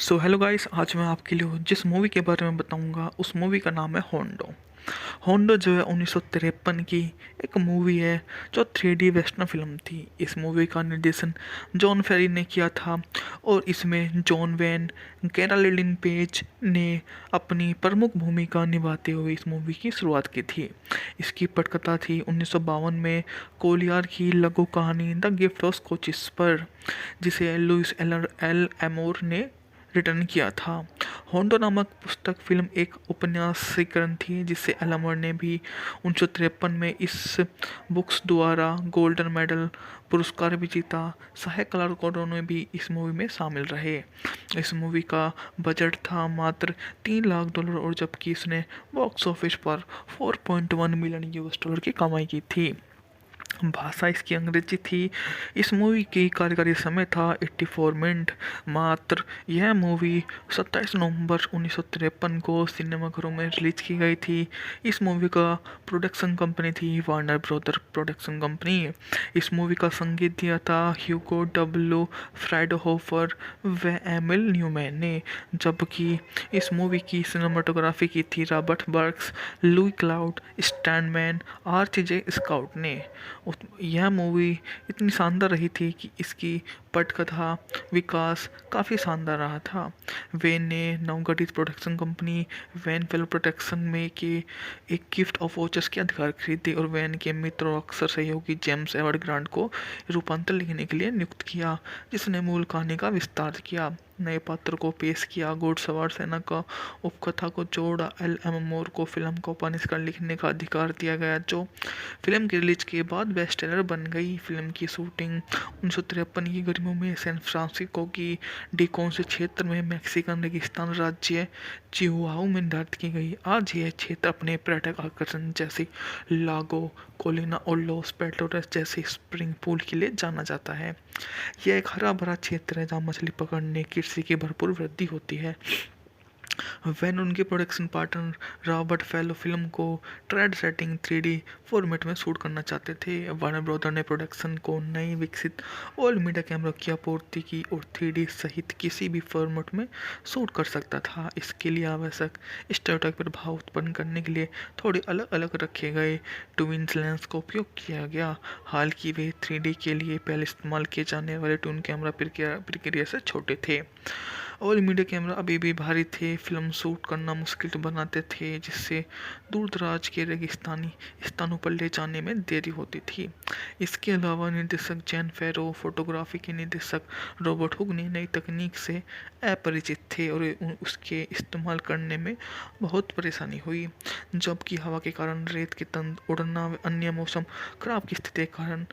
So hello guys, आज मैं आपके लिए जिस मूवी के बारे में बताऊंगा उस मूवी का नाम है होंडो। होंडो जो है 1953 की एक मूवी है जो 3D वेस्टर्न फिल्म थी। इस मूवी का निर्देशन जॉन फेरी ने किया था और इसमें जॉन वैन कैरालिन पेज ने अपनी प्रमुख भूमिका निभाते हुए इस मूवी की शुरुआत की थी। इसकी पटकथा थी 1952 में कोलियार की लघु कहानी द गिफ्ट ऑफ कोचिस पर, जिसे लुइस एल एमोर ने रिटर्न किया था। होंडो नामक पुस्तक फिल्म एक उपन्यासीकरण थी जिसे एलमर ने भी 1953 में इस बुक्स द्वारा गोल्डन मेडल पुरस्कार भी जीता। सहायक कलाकारों ने भी इस मूवी में शामिल रहे। इस मूवी का बजट था मात्र $3 लाख, और जबकि इसने बॉक्स ऑफिस पर 4.1 मिलियन यूएस डॉलर की कमाई की थी। भाषा इसकी अंग्रेजी थी। इस मूवी की कार्यकारी समय था 84 मिनट मात्र। यह मूवी 27 नवंबर 1953 को सिनेमाघरों में रिलीज की गई थी। इस मूवी का प्रोडक्शन कंपनी थी वार्नर ब्रदर प्रोडक्शन कंपनी। इस मूवी का संगीत दिया था ह्यूगो डब्ल्यू फ्राइडहोफर व एमिल न्यूमैन ने, जबकि इस मूवी की सिनेमाटोग्राफी की थी Robert Burks, Louis Cloud, Standman, Arch Scout ने। यह मूवी इतनी शानदार रही थी कि इसकी पटकथा विकास काफ़ी शानदार रहा था। वेन ने नवगठित production company Wayne film production में के एक गिफ्ट ऑफ वॉचर्स के अधिकार खरीदे और वैन के मित्र और अक्सर सहयोगी जेम्स एडवर्ड ग्रांट को रूपांतर लिखने के लिए नियुक्त किया, जिसने मूल कहानी का विस्तार किया, नए पात्र को पेश किया, घुड़सवार सेना का उपकथा को जोड़ा। एल एम मोर को फिल्म को उपन्यास लिखने का अधिकार दिया गया, जो फिल्म की रिलीज के बाद बेस्ट सेलर बन गई। फिल्म की शूटिंग 1953 की गर्मियों में सैन फ्रांसिस्को की डिकोन्स क्षेत्र में मैक्सिकन रेगिस्तान राज्य चिहुआहू में निर्धारित की गई। आज यह क्षेत्र अपने पर्यटक आकर्षण जैसे लागो कोलिना और लॉस पेटोरस जैसे स्प्रिंग पूल के लिए जाना जाता है। यह एक हरा भरा क्षेत्र है जहाँ मछली पकड़ने कृषि की भरपूर वृद्धि होती है। वैन उनके production partner Robert fellow film को ट्रेड सेटिंग 3D फॉर्मेट में शूट करना चाहते थे। वार्नर ब्रदर ने प्रोडक्शन को नई विकसित ऑल मीडिया कैमरा की आपूर्ति की और 3D सहित किसी भी फॉर्मेट में शूट कर सकता था। इसके लिए आवश्यक स्टेरियोटाइप प्रभाव उत्पन्न करने के लिए थोड़े अलग अलग रखे गए ट्विन लेंस का उपयोग किया गया। हालांकि वे 3D के लिए पहले इस्तेमाल किए जाने वाले ट्विन कैमरा प्रक्रिया से छोटे थे। ऑल मीडिया कैमरा अभी भी भारी थे, फिल्म शूट करना मुश्किल बनाते थे, जिससे दूर दराज के रेगिस्तानी स्थानों पर ले जाने में देरी होती थी। इसके अलावा निर्देशक जैन फेरो, फोटोग्राफी के निर्देशक रॉबर्ट हुक ने नई तकनीक से अपरिचित थे और उसके इस्तेमाल करने में बहुत परेशानी हुई, जबकि हवा के कारण, रेत के तंद उड़ना व अन्य मौसम खराब की स्थिति के कारण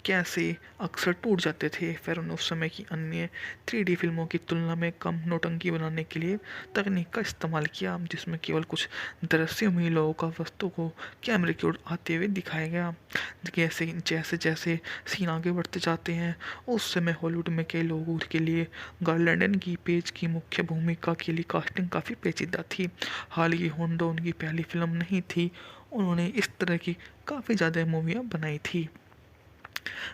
कैसे अक्सर टूट जाते थे। फेरो ने उस समय की अन्य 3D फिल्मों की तुलना में कम नौटंकी बनाने के लिए तकनीक का इस्तेमाल किया, जिसमें केवल कुछ दृश्यों में लोगों का वस्तु को कैमरे की ओर आते हुए दिखाया गया। जैसे जैसे जैसे सीन आगे बढ़ते जाते हैं, उस समय हॉलीवुड में कई लोगों के लिए गार्लैंडन की पेज की मुख्य भूमिका के लिए कास्टिंग काफ़ी पेचीदा थी। हालांकि होंडो उनकी पहली फिल्म नहीं थी, उन्होंने इस तरह की काफ़ी ज़्यादा मूवियाँ बनाई थी।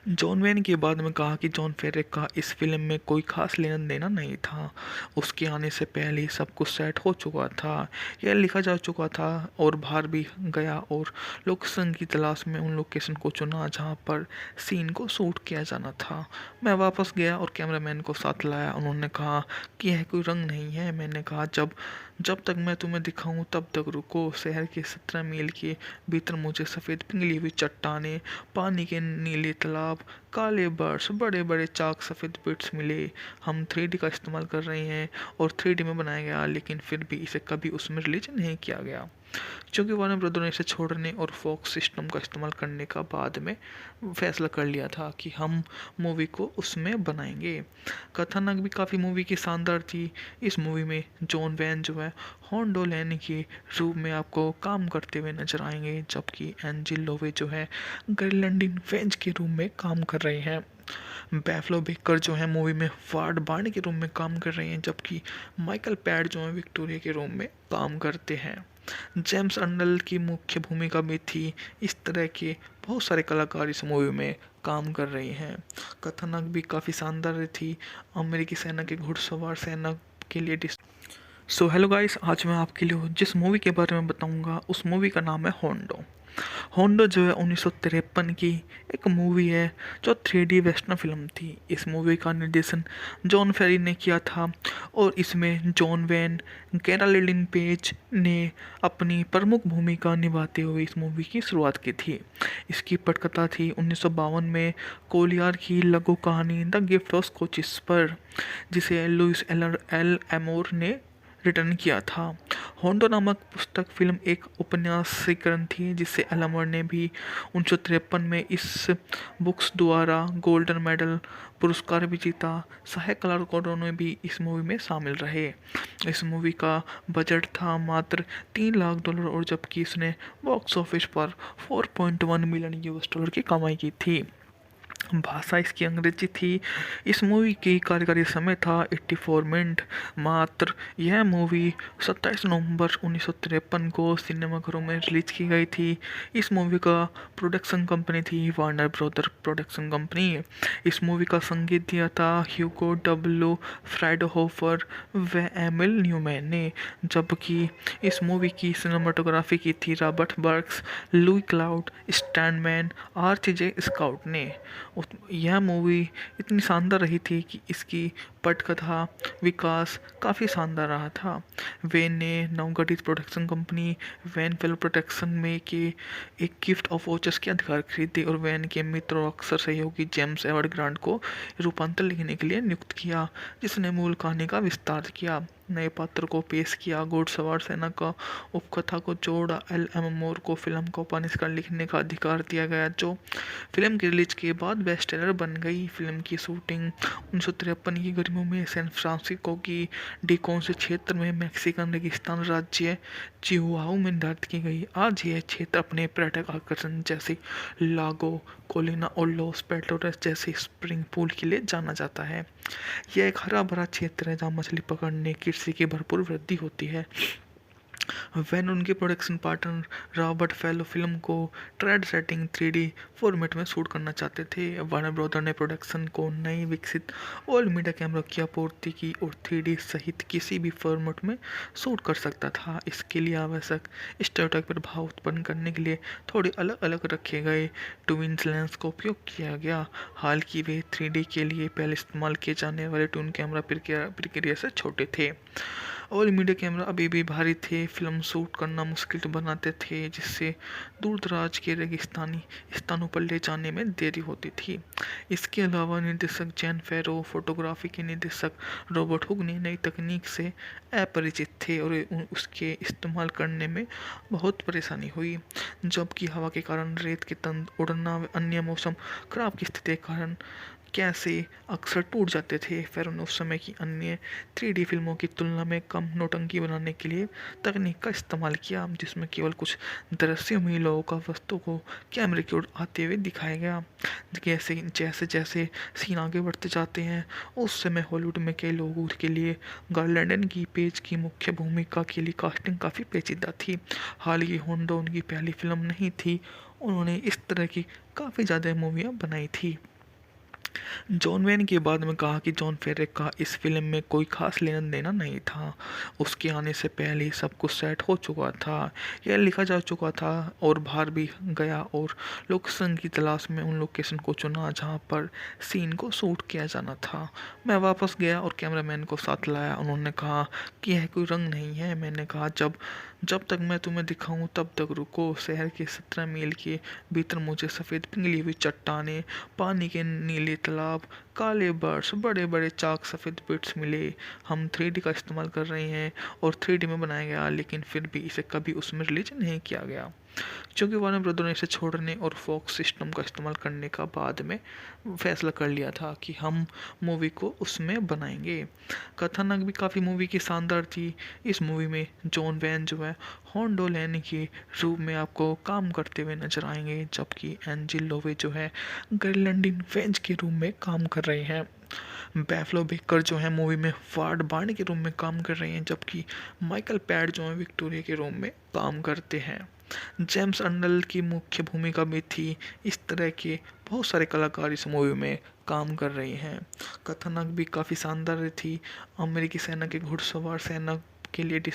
जॉन वेन के बाद में कहा कि जॉन फेरे का इस फिल्म में कोई खास लेना देना नहीं था। उसके आने से पहले ही सब कुछ सेट हो चुका था, यह लिखा जा चुका था और बाहर भी गया और लोकेशन की तलाश में उन लोकेशन को चुना जहां पर सीन को शूट किया जाना था। मैं वापस गया और कैमरामैन को साथ लाया। उन्होंने कहा कि यह कोई रंग नहीं है। मैंने कहा जब जब तक मैं तुम्हें दिखाऊं तब तक रुको। शहर के 17 मील के भीतर मुझे सफ़ेद पिघली हुई चट्टानें, पानी के नीले तालाब, काले बर्ड्स, बड़े बड़े चाक सफ़ेद बिट्स मिले। हम 3D का इस्तेमाल कर रहे हैं और 3D में बनाया गया, लेकिन फिर भी इसे कभी उसमें रिलीज नहीं किया गया, क्योंकि वार्नर ब्रदर ने इसे छोड़ने और फॉक्स सिस्टम का इस्तेमाल करने का बाद में फैसला कर लिया था कि हम मूवी को उसमें बनाएंगे। कथानक भी काफ़ी मूवी की शानदार थी। इस मूवी में जॉन वैन जो है होंडो लैन के रूप में आपको काम करते हुए नजर आएंगे, जबकि एंजिल लोवे जो है गर्लैंडिन वेंज के रूप में काम कर रहे हैं। बैफलो बेकर जो है मूवी में वार्ड बार्न के रूप में काम कर रहे हैं, जबकि माइकल पैड जो है विक्टोरिया के रूप में काम करते हैं। जेम्स अर्नल की मुख्य भूमिका में थी। इस तरह के बहुत सारे कलाकार इस मूवी में काम कर रहे हैं। कथानक भी काफ़ी शानदार थी। अमेरिकी सेना के घुड़सवार सेना आपके लिए सो हेलो गाइस, आज मैं आपके लिए जिस मूवी के बारे में बताऊंगा उस मूवी का नाम है होंडो। होंडो जो है 1953 की एक मूवी है जो 3D वेस्टर्न फिल्म थी। इस मूवी का निर्देशन जॉन फेरी ने किया था और इसमें जॉन वैन कैरालिन पेज ने अपनी प्रमुख भूमिका निभाते हुए इस मूवी की शुरुआत की थी। इसकी पटकथा थी 1952 में कोलियार की लघु कहानी द गिफ्ट ऑफ कोचिस पर, जिसे लुइस एल एमोर ने रिटर्न किया था। होंडो नामक पुस्तक फिल्म एक उपन्यासीकरण थी जिसे एलमर ने भी 1953 में इस बुक्स द्वारा गोल्डन मेडल पुरस्कार भी जीता। सहायक कलाकारों ने भी इस मूवी में शामिल रहे। इस मूवी का बजट था मात्र $3 लाख और जबकि इसने बॉक्स ऑफिस पर 4.1 मिलियन यूएस डॉलर की कमाई की थी। भाषा इसकी अंग्रेजी थी। इस मूवी की कार्यकारी समय था 84 मिनट। मात्र यह मूवी 27 नवंबर 1953 को सिनेमाघरों में रिलीज की गई थी। इस मूवी का प्रोडक्शन कंपनी थी वार्नर ब्रदर प्रोडक्शन कंपनी। इस मूवी का संगीत दिया था ह्यूगो डब्ल्यू फ्राइडहोफर व एमिल न्यूमैन ने, जबकि इस मूवी की सिनेमाटोग्राफी की थी Robert Burks, Louis Cloud, स्टैंडमैन, आर्च-जे scout ने। यह मूवी इतनी शानदार रही थी कि इसकी पटकथा विकास काफ़ी शानदार रहा था। वेन ने नवगठित production company Wayne film production में के एक गिफ्ट ऑफ वॉचर्स के अधिकार खरीदे और वैन के मित्र और अक्सर सहयोगी जेम्स एडवर्ड ग्रांट को रूपांतर लिखने के लिए नियुक्त किया, जिसने मूल कहानी का विस्तार किया, नए पात्र को पेश किया, घुड़सवार सेना का उपकथा को जोड़ा। एल एम मोर को फिल्म को उपन्यास लिखने का अधिकार दिया गया, जो फिल्म की रिलीज के बाद बेस्ट सेलर बन गई। फिल्म की शूटिंग 1953 की गर्मियों में सैन फ्रांसिस्को की डिकोन्स क्षेत्र में मैक्सिकन रेगिस्तान राज्य चिहुआहू में निर्धारित की गई। आज यह क्षेत्र अपने पर्यटक आकर्षण जैसे लागो कोलिना और लॉस पेटोरेस जैसे स्प्रिंग पूल के लिए जाना जाता है। यह एक हरा भरा क्षेत्र है जहाँ मछली पकड़ने कृषि की भरपूर वृद्धि होती है। वैन उनके production partner Robert fellow film को ट्रेड सेटिंग 3D फॉर्मेट में शूट करना चाहते थे। वार्नर ब्रदर ने प्रोडक्शन को नई विकसित ऑल मीडिया कैमरा की आपूर्ति की और 3D सहित किसी भी फॉर्मेट में शूट कर सकता था। इसके लिए आवश्यक स्टैटिक प्रभाव उत्पन्न करने के लिए थोड़े अलग अलग रखे गए ट्विन लेंस का उपयोग किया गया। हालांकि वे 3D के लिए पहले इस्तेमाल किए जाने वाले ट्विन कैमरा प्रक्रिया से छोटे थे। ऑल मीडिया कैमरा अभी भी भारी थे, फिल्म शूट करना मुश्किल बनाते थे, जिससे दूर दराज के रेगिस्तानी स्थानों पर ले जाने में देरी होती थी। इसके अलावा निर्देशक जैन फेरो, फोटोग्राफी के निर्देशक रॉबर्ट हुक ने नई तकनीक से अपरिचित थे और उसके इस्तेमाल करने में बहुत परेशानी हुई, जबकि हवा के कारण, रेत के तंद उड़ना व अन्य मौसम खराब की स्थिति के कारण कैसे अक्सर टूट जाते थे। फेरो ने उस समय की अन्य 3D फिल्मों की तुलना में कम नौटंकी बनाने के लिए तकनीक का इस्तेमाल किया, जिसमें केवल कुछ दृश्यों में लोगों का वस्तु को कैमरे की ओर आते हुए दिखाया गया। जैसे जैसे सीन आगे बढ़ते जाते हैं, उस समय हॉलीवुड में कई लोगों के लिए गार्लैंडन की पेज की मुख्य भूमिका के लिए कास्टिंग काफ़ी पेचीदा थी। हालांकि होंडो उनकी पहली फिल्म नहीं थी, उन्होंने इस तरह की काफ़ी ज़्यादा मूवियाँ बनाई थी। जॉन वेन के बाद में कहा कि जॉन फेरे का इस फिल्म में कोई खास लेना देना नहीं था। उसके आने से पहले ही सब कुछ सेट हो चुका था, यह लिखा जा चुका था और बाहर भी गया और लोकेशन की तलाश में उन लोकेशन को चुना जहां पर सीन को शूट किया जाना था। मैं वापस गया और कैमरामैन को साथ लाया। उन्होंने कहा कि यह कोई रंग नहीं है। मैंने कहा जब तक मैं तुम्हें दिखाऊं तब तक रुको। शहर के 17 मील के भीतर मुझे सफ़ेद पिघली हुई चट्टानें, पानी के नीले तालाब, काले बर्ड्स, बड़े बड़े चाक सफ़ेद बिट्स मिले। हम 3D का इस्तेमाल कर रहे हैं और 3D में बनाया गया, लेकिन फिर भी इसे कभी उसमें रिलीज नहीं किया गया, क्योंकि वार्नर ब्रदर ने इसे छोड़ने और फॉक्स सिस्टम का इस्तेमाल करने का बाद में फैसला कर लिया था कि हम मूवी को उसमें बनाएंगे। कथानक भी काफ़ी मूवी की शानदार थी। इस मूवी में जॉन वैन जो है होंडो लैन के रूप में आपको काम करते हुए नजर आएंगे, जबकि एंजिल लोवे जो है गर्लैंडिन वेंज के रूप में काम कर रहे हैं। बैफलो बेकर जो है मूवी में वार्ड बार्न के रूप में काम कर रहे हैं, जबकि माइकल पैड जो है विक्टोरिया के रूप में काम करते हैं। जेम्स अर्नल्ड की मुख्य भूमिका भी थी। इस तरह के बहुत सारे कलाकार इस मूवी में काम कर रही हैं। कथानक भी काफ़ी शानदार थी। अमेरिकी सेना के घुड़सवार सेना के लिए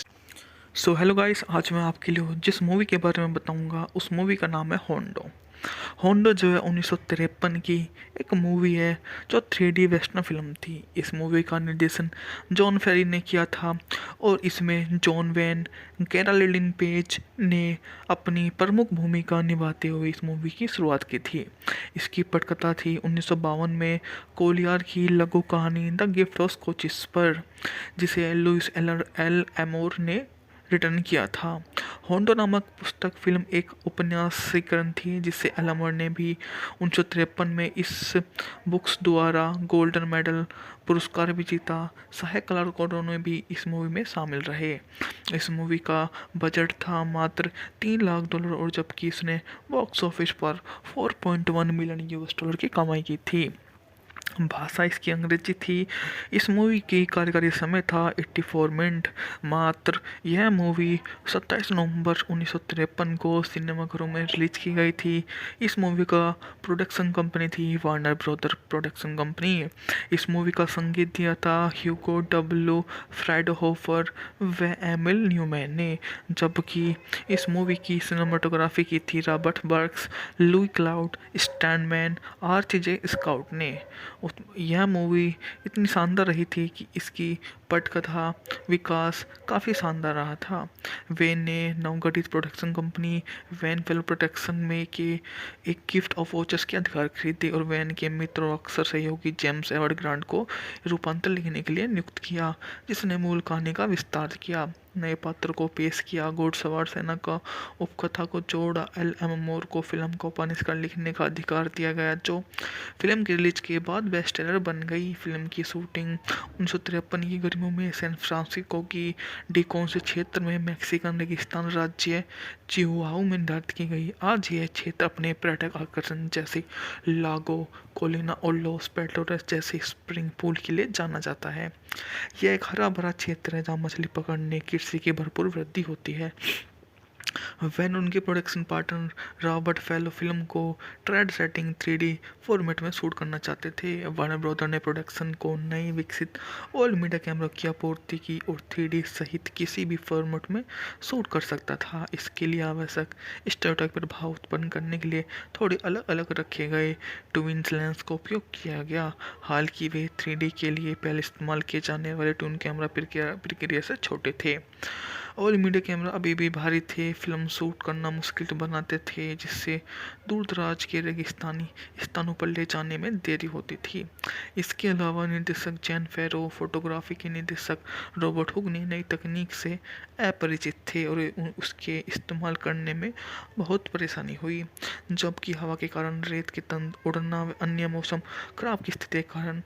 सो हेलो गाइस, आज मैं आपके लिए जिस मूवी के बारे में बताऊंगा उस मूवी का नाम है होंडो। होंडो जो है 1953 की एक मूवी है जो 3D वेस्टर्न फिल्म थी। इस मूवी का निर्देशन जॉन फेरी ने किया था और इसमें जॉन वैन, कैरोलिन पेज ने अपनी प्रमुख भूमिका निभाते हुए इस मूवी की शुरुआत की थी। इसकी पटकथा थी 1952 में कोलियार की लघु कहानी द गिफ्ट ऑफ कोचिस पर, जिसे लुइस एल एमोर ने रिटर्न किया था। होंडो नामक पुस्तक फिल्म एक उपन्यासीकरण थी जिसे एलमर ने भी 1953 में इस बुक्स द्वारा गोल्डन मेडल पुरस्कार भी जीता। सहायक कलाकारों ने भी इस मूवी में शामिल रहे। इस मूवी का बजट था मात्र $3 लाख और जबकि इसने बॉक्स ऑफिस पर 4.1 मिलियन यूएस डॉलर की कमाई की थी। भाषा इसकी अंग्रेजी थी। इस मूवी की कार्यकारी समय था 84 मिनट मात्र। यह मूवी 27 नवंबर 1953 को सिनेमाघरों में रिलीज की गई थी। इस मूवी का प्रोडक्शन कंपनी थी वार्नर ब्रदर प्रोडक्शन कंपनी। इस मूवी का संगीत दिया था ह्यूगो डब्ल्यू फ्राइडहोफर व एमिल न्यूमैन ने, जबकि इस मूवी की सिनेमाटोग्राफी की थी Robert Burks, Louis Cloud, Stanman, Arch Scout ने। यह मूवी इतनी शानदार रही थी कि इसकी पटकथा विकास काफ़ी शानदार रहा था। वैन ने नवगठित production company Wayne film production में के एक गिफ्ट ऑफ वॉचर्स के अधिकार खरीदे और वैन के मित्र और अक्सर सहयोगी जेम्स एडवर्ड ग्रांट को रूपांतर लिखने के लिए नियुक्त किया, जिसने मूल कहानी का विस्तार किया, नए पात्र को पेश किया, घुड़सवार सेना का उपकथा को जोड़ा। एल एम मोर को फिल्म को उपन्यास लिखने का अधिकार दिया गया, जो फिल्म की रिलीज के बाद बेस्ट सेलर बन गई। फिल्म की शूटिंग 1953 की गर्मियों में सैन फ्रांसिस्को की डिकोन्स क्षेत्र में मैक्सिकन रेगिस्तान राज्य चिहुआहू में निर्धारित की गई। आज यह क्षेत्र अपने पर्यटक आकर्षण जैसे लागो कोलिना और लॉस पेटोरस जैसे स्प्रिंग पूल के लिए जाना जाता है। यह एक हरा भरा क्षेत्र है जहाँ मछली पकड़ने कृषि की भरपूर वृद्धि होती है। वैन उनके production partner Robert fellow film को ट्रेड सेटिंग 3D फॉर्मेट में शूट करना चाहते थे। वार्नर ब्रदर ने प्रोडक्शन को नई विकसित ऑल मीडिया कैमरा की आपूर्ति की और 3D सहित किसी भी फॉर्मेट में शूट कर सकता था। इसके लिए आवश्यक स्टेरियोटाइप प्रभाव उत्पन्न करने के लिए थोड़े अलग अलग रखे गए ट्विन लेंस का उपयोग किया गया। हालांकि वे 3D के लिए पहले इस्तेमाल किए जाने वाले ट्विन कैमरा प्रक्रिया से छोटे थे। ऑल मीडिया कैमरा अभी भी भारी थे, फिल्म शूट करना मुश्किल बनाते थे, जिससे दूर दराज के रेगिस्तानी स्थानों पर ले जाने में देरी होती थी। इसके अलावा निर्देशक जैन फेरो, फोटोग्राफी के निर्देशक रॉबर्ट हुक ने नई तकनीक से अपरिचित थे और उसके इस्तेमाल करने में बहुत परेशानी हुई, जबकि हवा के कारण, रेत के तंद उड़ना व अन्य मौसम खराब की स्थिति के कारण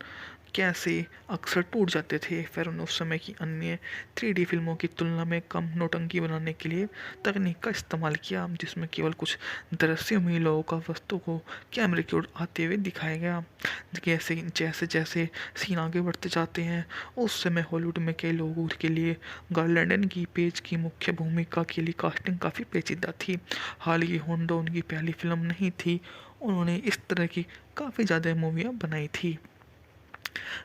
कैसे अक्सर टूट जाते थे। फेरो ने उस समय की अन्य 3D फिल्मों की तुलना में कम नौटंकी बनाने के लिए तकनीक का इस्तेमाल किया, जिसमें केवल कुछ दृश्यों में लोगों का वस्तु को कैमरे की ओर आते हुए दिखाया गया। जैसे जैसे सीन आगे बढ़ते जाते हैं, उस समय हॉलीवुड में कई लोगों के लिए गार्लैंडन की पेज की मुख्य भूमिका के लिए कास्टिंग काफ़ी पेचीदा थी। हालांकि होंडो उनकी पहली फिल्म नहीं थी, उन्होंने इस तरह की काफ़ी ज़्यादा मूवियाँ बनाई थी।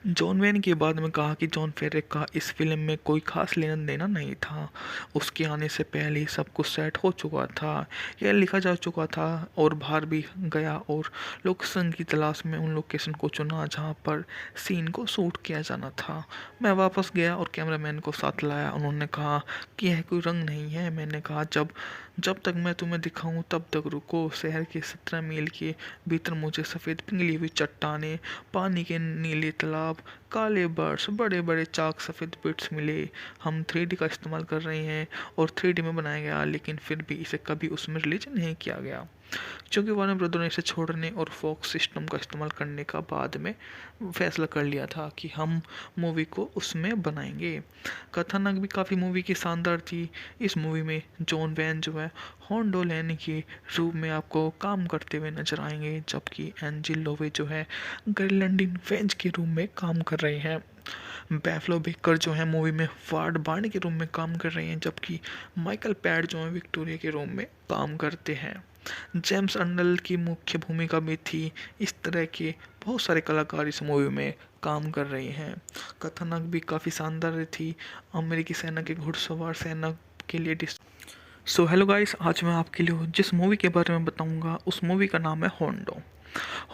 जॉन वैन के बाद में कहा कि जॉन फेरे का इस फिल्म में कोई खास लेना देना नहीं था। उसके आने से पहले ही सब कुछ सेट हो चुका था, यह लिखा जा चुका था और बाहर भी गया और लोकेशन की तलाश में उन लोकेशन को चुना जहां पर सीन को शूट किया जाना था। मैं वापस गया और कैमरामैन को साथ लाया। उन्होंने कहा कि यह कोई रंग नहीं है। मैंने कहा जब तक मैं तुम्हें दिखाऊं तब तक रुको। शहर के 17 मील के भीतर मुझे सफ़ेद पिघली हुई चट्टानें, पानी के नीले तालाब, काले बर्ड्स, बड़े बड़े चाक सफ़ेद बिट्स मिले। हम 3D का इस्तेमाल कर रहे हैं और 3D में बनाया गया, लेकिन फिर भी इसे कभी उसमें रिलीज नहीं किया गया, क्योंकि वार्नर ब्रदर ने इसे छोड़ने और फॉक्स सिस्टम का इस्तेमाल करने का बाद में फैसला कर लिया था कि हम मूवी को उसमें बनाएंगे। कथानक भी काफ़ी मूवी की शानदार थी। इस मूवी में जॉन वैन जो है होंडो लैन के रूप में आपको काम करते हुए नजर आएंगे, जबकि एंजिल लोवे जो है गर्लैंडिन वेंज के रूप में काम कर रहे हैं। बैफलो बेकर जो है मूवी में वार्ड बार्न के रूम में काम कर रहे हैं, जबकि माइकल पैड जो है विक्टोरिया के रूम में काम करते हैं। जेम्स अर्नल की मुख्य भूमिका भी थी। इस तरह के बहुत सारे कलाकार इस मूवी में काम कर रहे हैं। कथानक भी काफ़ी शानदार थी। अमेरिकी सेना के घुड़सवार सेना के लिए सो हेलो गाइस, आज मैं आपके लिए जिस मूवी के बारे में बताऊंगा उस मूवी का नाम है होंडो।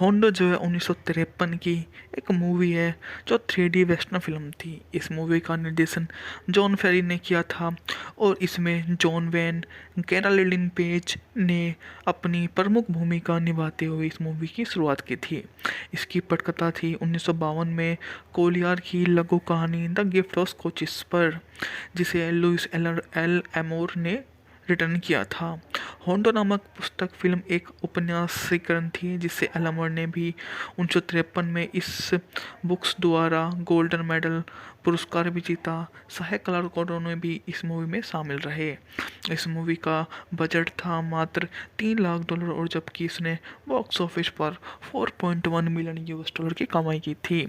होंडो जो है 1953 की एक मूवी है जो 3D वेस्टर्न फिल्म थी। इस मूवी का निर्देशन जॉन फेरी ने किया था और इसमें जॉन वैन, कैरोलिन पेज ने अपनी प्रमुख भूमिका निभाते हुए इस मूवी की शुरुआत की थी। इसकी पटकथा थी 1952 में कोलियार की लघु कहानी द गिफ्ट ऑफ स्कॉचिस पर, जिसे लुइस एल एमोर ने रिटर्न किया था। होंडो नामक पुस्तक फिल्म एक उपन्यासीकरण थी जिसे एलमर ने भी 1953 में इस बुक्स द्वारा गोल्डन मेडल पुरस्कार भी जीता। सहायक कलाकारों ने भी इस मूवी में शामिल रहे। इस मूवी का बजट था मात्र $3 लाख और जबकि इसने बॉक्स ऑफिस पर 4.1 मिलियन यूएस डॉलर की कमाई की थी।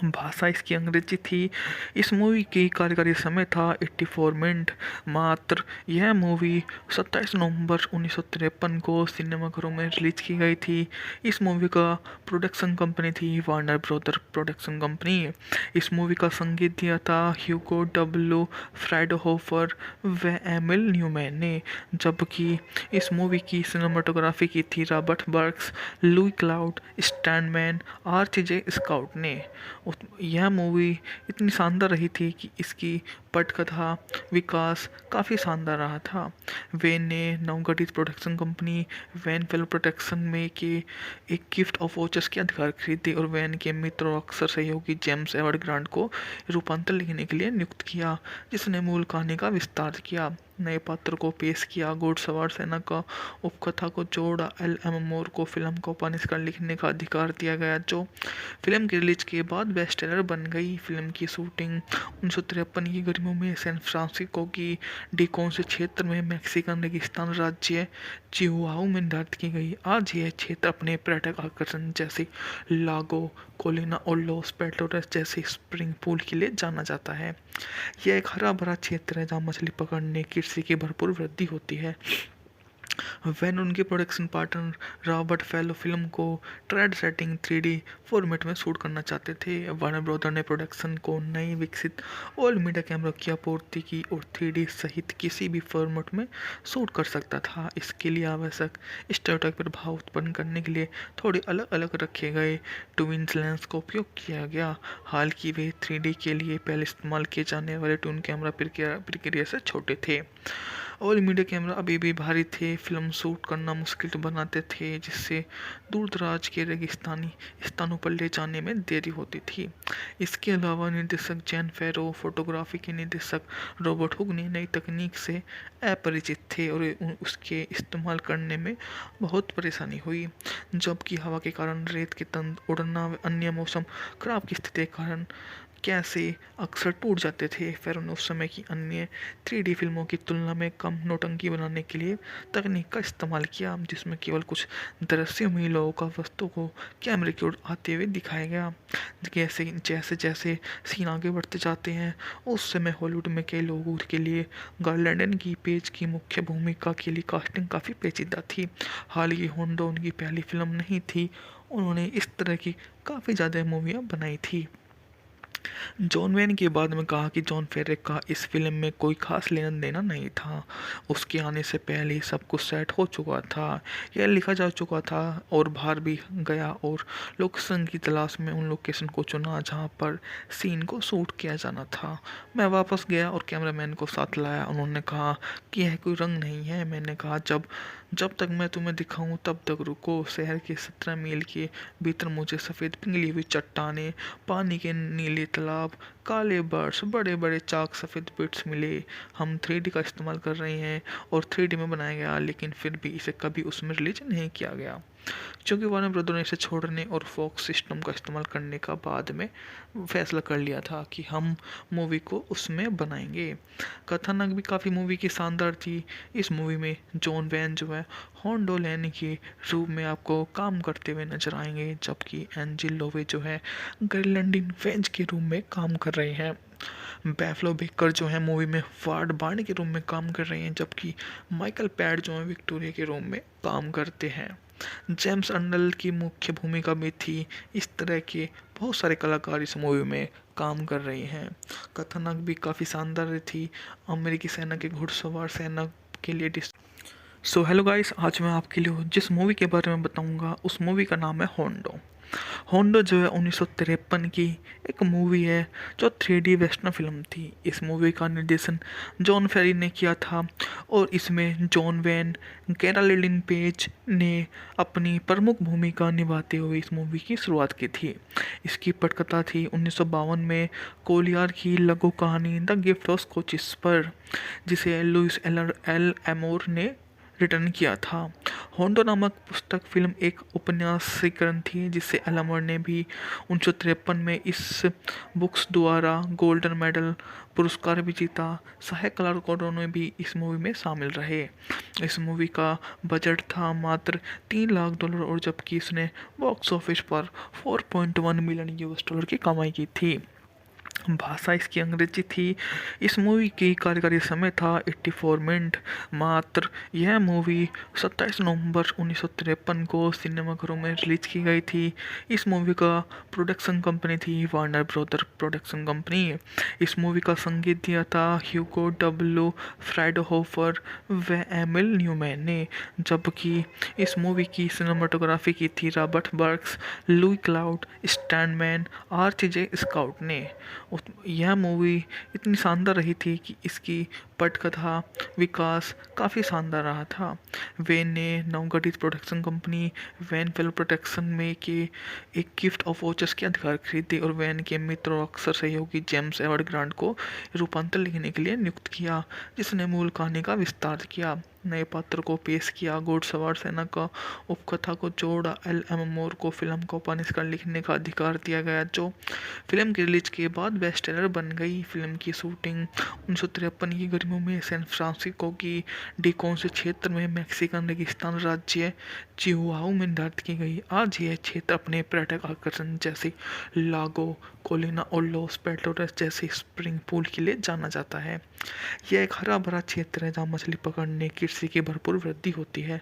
भाषा इसकी अंग्रेजी थी। इस मूवी की कार्यकारी समय था 84 मिनट। मात्र यह मूवी 27 नवंबर 1953 को सिनेमाघरों में रिलीज की गई थी। इस मूवी का प्रोडक्शन कंपनी थी वार्नर ब्रदर प्रोडक्शन कंपनी। इस मूवी का संगीत दिया था ह्यूगो डब्ल्यू फ्राइडहोफर व एमिल न्यूमैन ने, जबकि इस मूवी की सिनेमाटोग्राफी की थी Robert Burks, Louis Cloud, Stanman, RJ Scout ने। यह मूवी इतनी शानदार रही थी कि इसकी पटकथा विकास काफ़ी शानदार रहा था। वेन ने नवगठित production company Wayne film production में के एक गिफ्ट ऑफ वॉचर्स के अधिकार खरीदे और वैन के मित्र और अक्सर सहयोगी जेम्स एडवर्ड ग्रांट को रूपांतर लिखने के लिए नियुक्त किया, जिसने मूल कहानी का विस्तार किया, नए पात्र को पेश किया, घुड़सवार सेना का उपकथा को जोड़ा। LM मोर को फिल्म को उपन्यास लिखने का अधिकार दिया गया, जो फिल्म की रिलीज के बाद बेस्टसेलर बन गई। फिल्म की शूटिंग 1953 की गर्मियों में सैन फ्रांसिस्को की डिकोन्स क्षेत्र में मैक्सिकन रेगिस्तान राज्य चिहुआहू में निर्धारित की गई। आज यह क्षेत्र अपने पर्यटक आकर्षण जैसे लागो कोलिना और लॉस पेटोरेस जैसे स्प्रिंग पूल के लिए जाना जाता है। यह एक हरा भरा क्षेत्र है जहाँ मछली पकड़ने कृषि की भरपूर वृद्धि होती है। वैन उनके production partner Robert fellow film को ट्रेड सेटिंग 3D फॉर्मेट में शूट करना चाहते थे। वार्नर ब्रदर ने प्रोडक्शन को नई विकसित ऑल मीडिया कैमरा की आपूर्ति की और 3D सहित किसी भी फॉर्मेट में शूट कर सकता था। इसके लिए आवश्यक स्टेरियोटाइप प्रभाव उत्पन्न करने के लिए थोड़े अलग अलग रखे गए ट्विन लेंस का उपयोग किया गया। हालांकि वे 3D के लिए पहले इस्तेमाल किए जाने वाले ट्विन कैमरा प्रक्रिया से छोटे थे। ऑल मीडिया कैमरा अभी भी भारी थे, फिल्म शूट करना मुश्किल बनाते थे, जिससे दूर दराज के रेगिस्तानी स्थानों पर ले जाने में देरी होती थी। इसके अलावा निर्देशक जैन फेरो, फोटोग्राफी के निर्देशक रॉबर्ट हुक ने नई तकनीक से अपरिचित थे और उसके इस्तेमाल करने में बहुत परेशानी हुई, जबकि हवा के कारण, रेत के तंद उड़ना व अन्य मौसम खराब की स्थिति के कारण कैसे अक्सर टूट जाते थे। फेरो ने उस समय की अन्य 3D फिल्मों की तुलना में कम नौटंकी बनाने के लिए तकनीक का इस्तेमाल किया, जिसमें केवल कुछ दृश्यों में लोगों का वस्तु को कैमरे की ओर आते हुए दिखाया गया। जैसे जैसे सीन आगे बढ़ते जाते हैं, उस समय हॉलीवुड में कई लोगों के लिए गार्लैंडन की पेज की मुख्य भूमिका के लिए कास्टिंग काफ़ी पेचीदा थी। हालांकि होंडो उनकी पहली फिल्म नहीं थी, उन्होंने इस तरह की काफ़ी ज़्यादा मूवियाँ बनाई थी। जॉन वैन के बाद में कहा कि जॉन फेरे का इस फिल्म में कोई खास लेना देना नहीं था। उसके आने से पहले ही सब कुछ सेट हो चुका था, यह लिखा जा चुका था और बाहर भी गया और लोकेशन की तलाश में उन लोकेशन को चुना जहां पर सीन को शूट किया जाना था। मैं वापस गया और कैमरामैन को साथ लाया। उन्होंने कहा कि यह कोई रंग नहीं है। मैंने कहा जब तक मैं तुम्हें दिखाऊं तब तक रुको। शहर के 17 मील के भीतर मुझे सफ़ेद पिघली हुई चट्टानें, पानी के नीले तालाब, काले बर्ड्स, बड़े बड़े चाक सफ़ेद बिट्स मिले। हम 3D का इस्तेमाल कर रहे हैं और 3D में बनाया गया, लेकिन फिर भी इसे कभी उसमें रिलीज नहीं किया गया। क्योंकि वार्नर ब्रदर ने इसे छोड़ने और फॉक्स सिस्टम का इस्तेमाल करने का बाद में फैसला कर लिया था कि हम मूवी को उसमें बनाएंगे। कथानक भी काफ़ी मूवी की शानदार थी। इस मूवी में जॉन वैन जो है होंडो लेने के रूप में आपको काम करते हुए नजर आएंगे, जबकि एंजिल लोवे जो है ग्रेनलैंडिन वेंज के रूप में काम कर रहे हैं। बैफलो बेकर जो है मूवी में वार्ड बार्न के रूप में काम कर रहे हैं, जबकि माइकल पैड जो है विक्टोरिया के रूप में काम करते हैं। जेम्स अर्नल्ड की मुख्य भूमिका में थी। इस तरह के बहुत सारे कलाकार इस मूवी में काम कर रहे हैं। कथानक भी काफ़ी शानदार थी। अमेरिकी सेना के घुड़सवार सेना के लिए सो हेलो गाइस, आज मैं आपके लिए जिस मूवी के बारे में बताऊंगा उस मूवी का नाम है होंडो। होंडो जो है 1953 की एक मूवी है जो 3D वेस्टर्न फिल्म थी। इस मूवी का निर्देशन जॉन फेरी ने किया था और इसमें जॉन वैन कैरालिन पेज ने अपनी प्रमुख भूमिका निभाते हुए इस मूवी की शुरुआत की थी। इसकी पटकथा थी 1952 में कोलियार की लघु कहानी द गिफ्ट ऑफ कोचिस पर, जिसे लुइस एल एमोर ने रिटर्न किया था। होंडो नामक पुस्तक फिल्म एक उपन्यासीकरण थी जिसे एलमर ने भी 1953 में इस बुक्स द्वारा गोल्डन मेडल पुरस्कार भी जीता। सहायक कलाकारों ने भी इस मूवी में शामिल रहे। इस मूवी का बजट था मात्र $3 लाख और जबकि इसने बॉक्स ऑफिस पर 4.1 मिलियन यूएस डॉलर की कमाई की थी। भाषा इसकी अंग्रेजी थी। इस मूवी की कार्यकारी समय था 84 मिनट मात्र। यह मूवी 27 नवंबर 1953 को सिनेमाघरों में रिलीज की गई थी। इस मूवी का प्रोडक्शन कंपनी थी वार्नर ब्रदर प्रोडक्शन कंपनी। इस मूवी का संगीत दिया था ह्यूगो डब्ल्यू फ्राइडहोफर व एमिल न्यूमैन ने, जबकि इस मूवी की सिनेमाटोग्राफी की थी Robert Burks, Louis Cloud, स्टैंडमैन, आर्च-जे scout ने। यह मूवी इतनी शानदार रही थी कि इसकी पटकथा विकास काफ़ी शानदार रहा था। वेन ने नवगठित production company Wayne film production में के एक गिफ्ट ऑफ वॉचर्स के अधिकार खरीदे और वैन के मित्र और अक्सर सहयोगी जेम्स एडवर्ड ग्रांट को रूपांतर लिखने के लिए नियुक्त किया, जिसने मूल कहानी का विस्तार किया, नए पात्र को पेश किया, घुड़सवार सेना का उपकथा को जोड़ा। एल एम मोर को फिल्म को उपन्यास लिखने का अधिकार दिया गया, जो फिल्म की रिलीज के बाद बेस्ट सेलर बन गई। फिल्म की शूटिंग 1953 की गर्मियों में सैन फ्रांसिस्को की डिकोन्स क्षेत्र में मैक्सिकन रेगिस्तान राज्य चिहुआहू में निर्धारित की गई। आज यह क्षेत्र अपने पर्यटक आकर्षण जैसे लागो कोलिना और लॉस पेटोरस जैसे स्प्रिंग पूल के लिए जाना जाता है। यह एक हरा भरा क्षेत्र है जहाँ मछली पकड़ने कृषि की भरपूर वृद्धि होती है।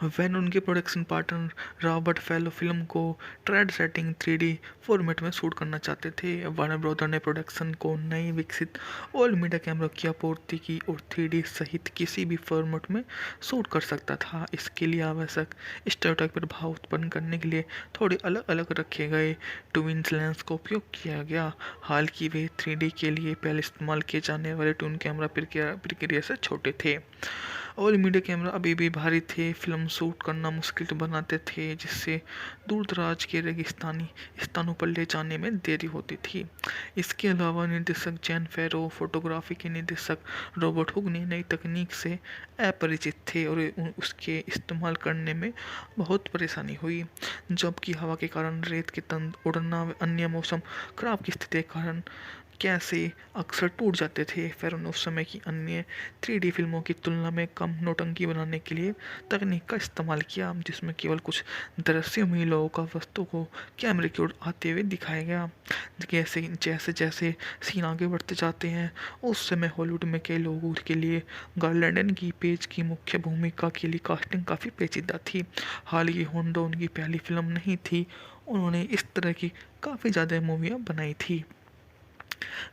वैन उनके production partner Robert fellow film को ट्रेड सेटिंग 3D फॉर्मेट में शूट करना चाहते थे। वार्नर ब्रदर ने प्रोडक्शन को नई विकसित ऑल मीडिया कैमरा की आपूर्ति की और 3D सहित किसी भी फॉर्मेट में शूट कर सकता था। इसके लिए आवश्यक स्टेरियोटाइप प्रभाव उत्पन्न करने के लिए थोड़े अलग अलग रखे गए ट्विन लेंस का उपयोग किया गया। हालांकि वे 3D के लिए पहले इस्तेमाल किए जाने वाले ट्विन कैमरा प्रक्रिया से छोटे थे। ऑल मीडिया कैमरा अभी भी भारी थे, फिल्म शूट करना मुश्किल बनाते थे, जिससे दूर दराज के रेगिस्तानी स्थानों पर ले जाने में देरी होती थी। इसके अलावा निर्देशक जैन फेरो, फोटोग्राफी के निर्देशक रॉबर्ट हुक ने नई तकनीक से अपरिचित थे और उसके इस्तेमाल करने में बहुत परेशानी हुई, जबकि हवा के कारण, रेत के तंद उड़ना व अन्य मौसम खराब की स्थिति के कारण कैसे अक्सर टूट जाते थे। फेरो ने उस समय की अन्य 3D फिल्मों की तुलना में कम नौटंकी बनाने के लिए तकनीक का इस्तेमाल किया, जिसमें केवल कुछ दृश्यों में लोगों का वस्तु को कैमरे की ओर आते हुए दिखाया गया। जैसे जैसे सीन आगे बढ़ते जाते हैं, उस समय हॉलीवुड में कई लोगों के लिए गार्लैंड की पेज की मुख्य भूमिका के लिए कास्टिंग काफ़ी पेचीदा थी। हालांकि होंडो उनकी पहली फिल्म नहीं थी, उन्होंने इस तरह की काफ़ी ज़्यादा मूवियाँ बनाई थी।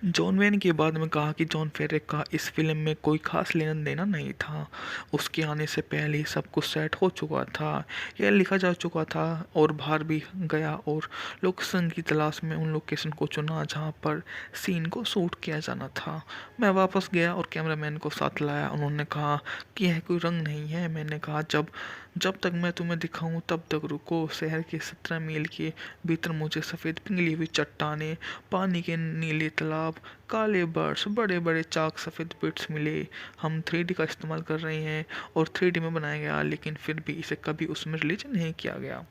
जॉन वेन के बाद में कहा कि जॉन फेरे का इस फिल्म में कोई खास लेना देना नहीं था। उसके आने से पहले ही सब कुछ सेट हो चुका था, यह लिखा जा चुका था और बाहर भी गया और लोकेशन की तलाश में उन लोकेशन को चुना जहां पर सीन को शूट किया जाना था। मैं वापस गया और कैमरामैन को साथ लाया। उन्होंने कहा कि यह कोई रंग नहीं है। मैंने कहा जब जब तक मैं तुम्हें दिखाऊं तब तक रुको। शहर के 17 मील के भीतर मुझे सफ़ेद पिघली हुई चट्टानें, पानी के नीले तालाब, काले बर्ड्स, बड़े बड़े चाक सफ़ेद बिट्स मिले। हम 3D का इस्तेमाल कर रहे हैं और 3D में बनाया गया, लेकिन फिर भी इसे कभी उसमें रिलीज नहीं किया गया,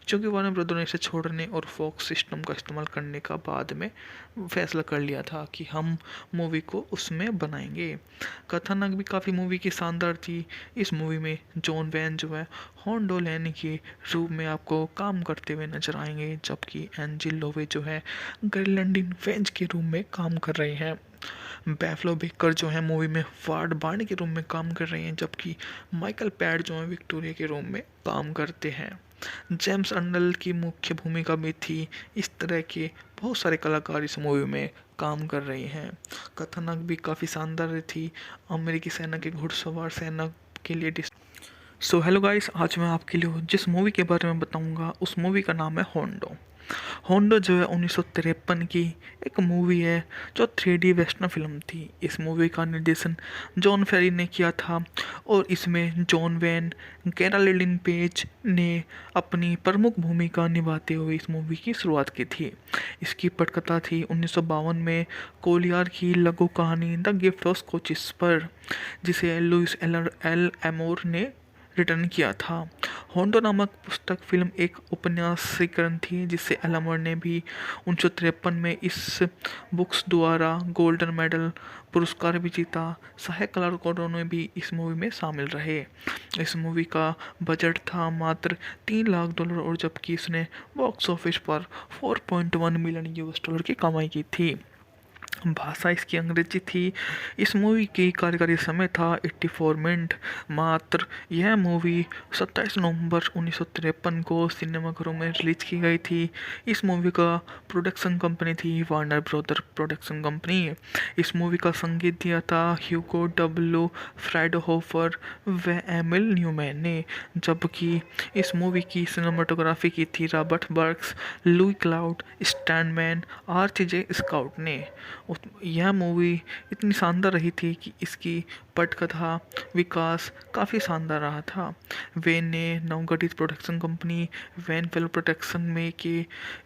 क्योंकि वार्नर ब्रदर ने इसे छोड़ने और फॉक्स सिस्टम का इस्तेमाल करने का बाद में फैसला कर लिया था कि हम मूवी को उसमें बनाएंगे। कथानक भी काफ़ी मूवी की शानदार थी। इस मूवी में जॉन वैन जो है होंडो लैन के रूप में आपको काम करते हुए नजर आएंगे, जबकि एंजिल लोवे जो है ग्रेलैंडिन वेंज के रूप में काम कर रहे हैं। बैफलो बेकर जो है मूवी में वार्ड बार्न के रूप में काम कर रहे हैं, जबकि माइकल पैड जो है विक्टोरिया के रूप में काम करते हैं। जेम्स अर्नल की मुख्य भूमिका में थी। इस तरह के बहुत सारे कलाकार इस मूवी में काम कर रहे हैं। कथानक भी काफ़ी शानदार थी। अमेरिकी सेना के घुड़सवार सेना के लिए सो हेलो गाइस, आज मैं आपके लिए जिस मूवी के बारे में बताऊंगा उस मूवी का नाम है होंडो। होंडो जो है 1953 की एक मूवी है जो 3D वेस्टर्न फिल्म थी। इस मूवी का निर्देशन जॉन फेरी ने किया था और इसमें जॉन वैन, कैरोलिन पेज ने अपनी प्रमुख भूमिका निभाते हुए इस मूवी की शुरुआत की थी। इसकी पटकथा थी 1952 में कोलियार की लघु कहानी द गिफ्ट ऑफ स्कॉचिस पर, जिसे लुइस एल एमोर ने रिटर्न किया था। होंडो नामक पुस्तक फिल्म एक उपन्यासीकरण थी, जिसे एलमर ने भी 1953 में इस बुक्स द्वारा गोल्डन मेडल पुरस्कार भी जीता। सहायक कलाकारों ने भी इस मूवी में शामिल रहे। इस मूवी का बजट था मात्र $3 लाख, और जबकि इसने बॉक्स ऑफिस पर 4.1 मिलियन यूएस डॉलर की कमाई की थी। भाषा इसकी अंग्रेजी थी। इस मूवी की कार्यकारी समय था 84 मिनट मात्र। यह मूवी 27 नवंबर 1953 को सिनेमाघरों में रिलीज की गई थी। इस मूवी का प्रोडक्शन कंपनी थी वार्नर ब्रदर प्रोडक्शन कंपनी। इस मूवी का संगीत दिया था ह्यूगो डब्ल्यू फ्राइडहोफर व एमिल न्यूमैन ने, जबकि इस मूवी की सिनेमाटोग्राफी की थी Robert Burks, Louis Cloud, स्टैंडमैन, आर्च-जे scout ने। यह मूवी इतनी शानदार रही थी कि इसकी पटकथा विकास काफ़ी शानदार रहा था। वेन ने नवगठित production company Wayne film production में के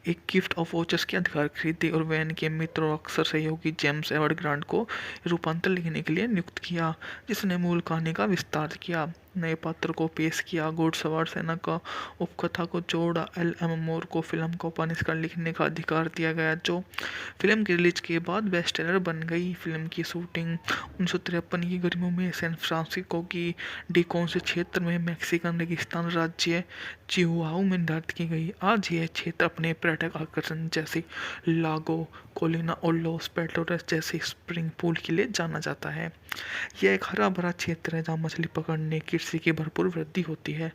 एक गिफ्ट ऑफ वॉचर्स के अधिकार खरीदे और वैन के मित्र और अक्सर सहयोगी जेम्स एडवर्ड ग्रांट को रूपांतर लिखने के लिए नियुक्त किया, जिसने मूल कहानी का विस्तार किया, नए पात्र को पेश किया, घुड़सवार सेना का उपकथा को जोड़ा। एल एम मोर को फिल्म को उपन्यास लिखने का अधिकार दिया गया, जो फिल्म की रिलीज के बाद बेस्ट सेलर बन गई। फिल्म की शूटिंग 1953 की गर्मियों में सैन फ्रांसिस्को की डिकोन्स क्षेत्र में मैक्सिकन रेगिस्तान राज्य चिहुआहू में निर्धारित की गई। आज यह क्षेत्र अपने पर्यटक आकर्षण जैसे लागो कोलिना और लॉस पेटोरस जैसे स्प्रिंग पूल के लिए जाना जाता है। यह एक हरा भरा क्षेत्र है जहाँ मछली पकड़ने कृषि की भरपूर वृद्धि होती है।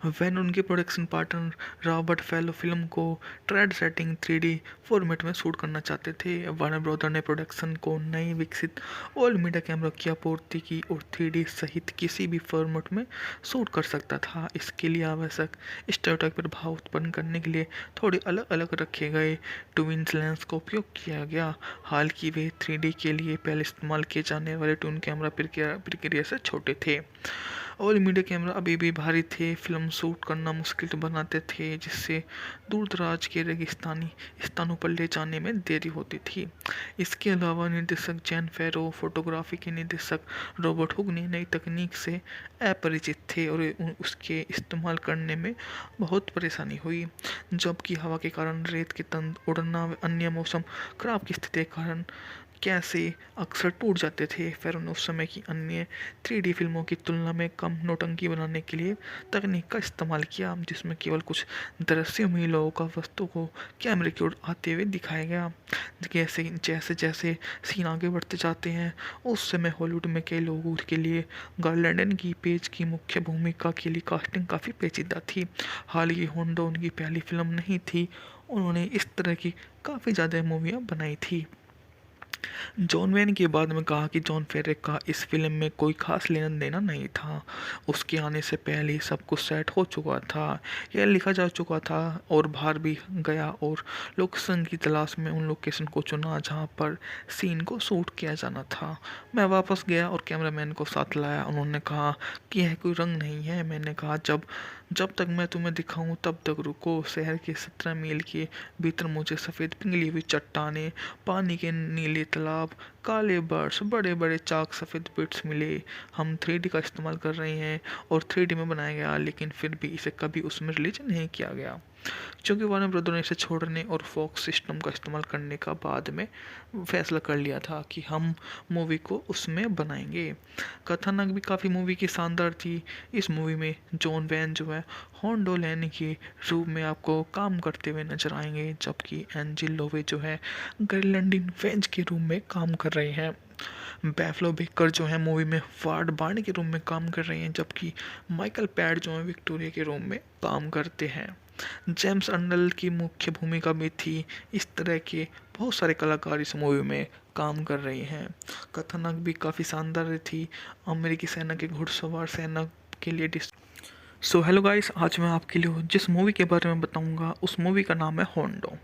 वैन उनके production partner Robert fellow film को ट्रेड सेटिंग 3D फॉर्मेट में शूट करना चाहते थे। वार्नर ब्रदर ने प्रोडक्शन को नई विकसित ऑल मीडिया कैमरा की आपूर्ति की और 3D सहित किसी भी फॉर्मेट में शूट कर सकता था। इसके लिए आवश्यक स्टेरियोटाइप प्रभाव उत्पन्न करने के लिए थोड़े अलग अलग रखे गए ट्विन लेंस का उपयोग किया गया। हालांकि वे 3D के लिए पहले इस्तेमाल किए जाने वाले ट्विन कैमरा प्रक्रिया से छोटे थे। ऑल मीडिया कैमरा अभी भी भारी थे, फिल्म शूट करना मुश्किल बनाते थे, जिससे दूर दराज के रेगिस्तानी स्थानों पर ले जाने में देरी होती थी। इसके अलावा निर्देशक जैन फेरो, फोटोग्राफी के निर्देशक रॉबर्ट हुक ने नई तकनीक से अपरिचित थे और उसके इस्तेमाल करने में बहुत परेशानी हुई, जबकि हवा के कारण, रेत के तंद उड़ना व अन्य मौसम खराब की स्थिति के कारण कैसे अक्सर टूट जाते थे। फेरो ने उस समय की अन्य 3D फिल्मों की तुलना में कम नौटंकी बनाने के लिए तकनीक का इस्तेमाल किया, जिसमें केवल कुछ दृश्यों में लोगों का वस्तु को कैमरे की ओर आते हुए दिखाया गया। जैसे जैसे सीन आगे बढ़ते जाते हैं, उस समय हॉलीवुड में कई लोगों के लिए गार्लैंडन की पेज की मुख्य भूमिका के लिए कास्टिंग काफ़ी पेचीदा थी। हालांकि होंडो उनकी पहली फिल्म नहीं थी, उन्होंने इस तरह की काफ़ी ज़्यादा मूवियाँ बनाई थी। जॉन वेन के बाद में कहा कि जॉन फेरे का इस फिल्म में कोई खास लेना देना नहीं था। उसके आने से पहले ही सब कुछ सेट हो चुका था, यह लिखा जा चुका था और बाहर भी गया और लोकेशन की तलाश में उन लोकेशन को चुना जहाँ पर सीन को शूट किया जाना था। मैं वापस गया और कैमरामैन को साथ लाया। उन्होंने कहा कि यह कोई रंग नहीं है। मैंने कहा जब जब तक मैं तुम्हें दिखाऊं तब तक रुको। शहर के 17 मील के भीतर मुझे सफ़ेद पिघली हुई चट्टानें, पानी के नीले तालाब, काले बर्ड्स, बड़े बड़े चाक सफ़ेद बिट्स मिले। हम 3D का इस्तेमाल कर रहे हैं और 3D में बनाया गया, लेकिन फिर भी इसे कभी उसमें रिलीज नहीं किया गया क्योंकि वार्नर ब्रदर ने इसे छोड़ने और फॉक्स सिस्टम का इस्तेमाल करने का बाद में फैसला कर लिया था कि हम मूवी को उसमें बनाएंगे। कथानक भी काफ़ी मूवी की शानदार थी। इस मूवी में जॉन वैन जो है होंडो लेने के रूप में आपको काम करते हुए नजर आएंगे, जबकि एंजिल लोवे जो है गर्लैंडिन वेंज के रूप में काम कर रहे हैं। बैफलो बेकर जो है मूवी में वार्ड बार्न के रूप में काम कर रहे हैं, जबकि माइकल पैड जो है विक्टोरिया के रूप में काम करते हैं। जेम्स अर्नल की मुख्य भूमिका भी थी। इस तरह के बहुत सारे कलाकार इस मूवी में काम कर रहे हैं। कथानक भी काफ़ी शानदार थी। अमेरिकी सेना के घुड़सवार सेना के लिए सो हेलो गाइस, आज मैं आपके लिए जिस मूवी के बारे में बताऊंगा उस मूवी का नाम है होंडो।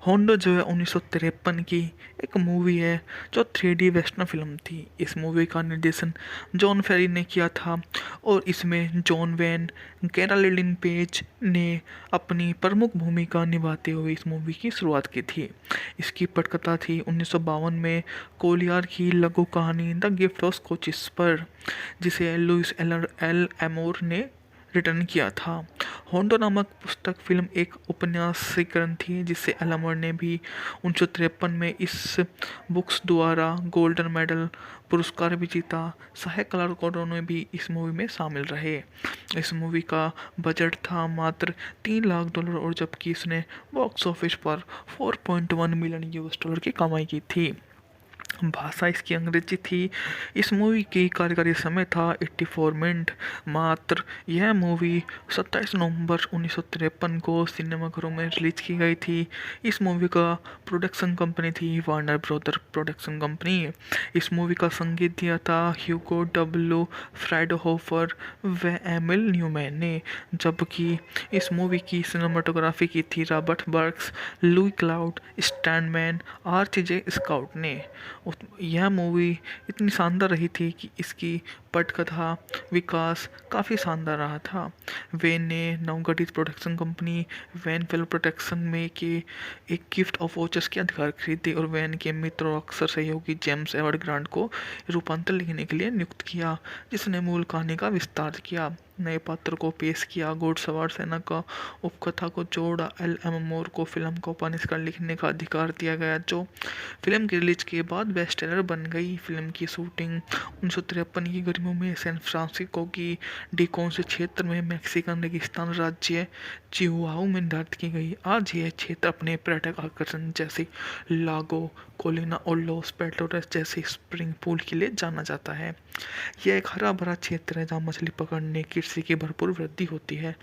होंडो जो है 1953 की एक मूवी है जो 3D वेस्टर्न फिल्म थी। इस मूवी का निर्देशन जॉन फेरी ने किया था और इसमें जॉन वैन, कैरोलिन पेज ने अपनी प्रमुख भूमिका निभाते हुए इस मूवी की शुरुआत की थी। इसकी पटकथा थी 1952 में कोलियार की लघु कहानी द गिफ्ट ऑफ कोचिस पर, जिसे लुइस एल एमोर ने रिटर्न किया था। होंडो नामक पुस्तक फिल्म एक उपन्यासीकरण थी जिसे एलमर ने भी 1953 में इस बुक्स द्वारा गोल्डन मेडल पुरस्कार भी जीता। सहायक कलाकारों ने भी इस मूवी में शामिल रहे। इस मूवी का बजट था मात्र $3 लाख और जबकि इसने बॉक्स ऑफिस पर 4.1 मिलियन यूएस डॉलर की कमाई की थी। भाषा इसकी अंग्रेजी थी। इस मूवी की कार्यकारी समय था 84 मिनट मात्र। यह मूवी 27 नवंबर 1953 को सिनेमाघरों में रिलीज की गई थी। इस मूवी का प्रोडक्शन कंपनी थी वार्नर ब्रदर प्रोडक्शन कंपनी। इस मूवी का संगीत दिया था ह्यूगो डब्ल्यू फ्राइडहोफर व एमिल न्यूमैन ने, जबकि इस मूवी की सिनेमाटोग्राफी की थी Robert Burks, Louis Cloud, Standman, RJ Scout ने। यह मूवी इतनी शानदार रही थी कि इसकी पटकथा विकास काफ़ी शानदार रहा था। वेन ने नवगठित production company Wayne film production में के एक गिफ्ट ऑफ वॉचर्स के अधिकार खरीदे और वैन के मित्र और अक्सर सहयोगी जेम्स एडवर्ड ग्रांट को रूपांतर लिखने के लिए नियुक्त किया, जिसने मूल कहानी का विस्तार किया, नए पात्र को पेश किया, घुड़सवार सेना का उपकथा को जोड़ा। LM मोर को फिल्म को उपन्यास लिखने का अधिकार दिया गया, जो फिल्म की रिलीज के बाद बेस्टसेलर बन गई। फिल्म की शूटिंग 1953 की गर्मियों में सैन फ्रांसिस्को की डिकोन्स क्षेत्र में मैक्सिकन रेगिस्तान राज्य चिहुआहू में निर्धारित की गई। आज यह क्षेत्र अपने पर्यटक आकर्षण जैसे लागो कोलिना और लॉस पेटोरस जैसे स्प्रिंग पूल के लिए जाना जाता है। यह एक हरा भरा क्षेत्र है जहाँ मछली पकड़ने कृषि की भरपूर वृद्धि होती है।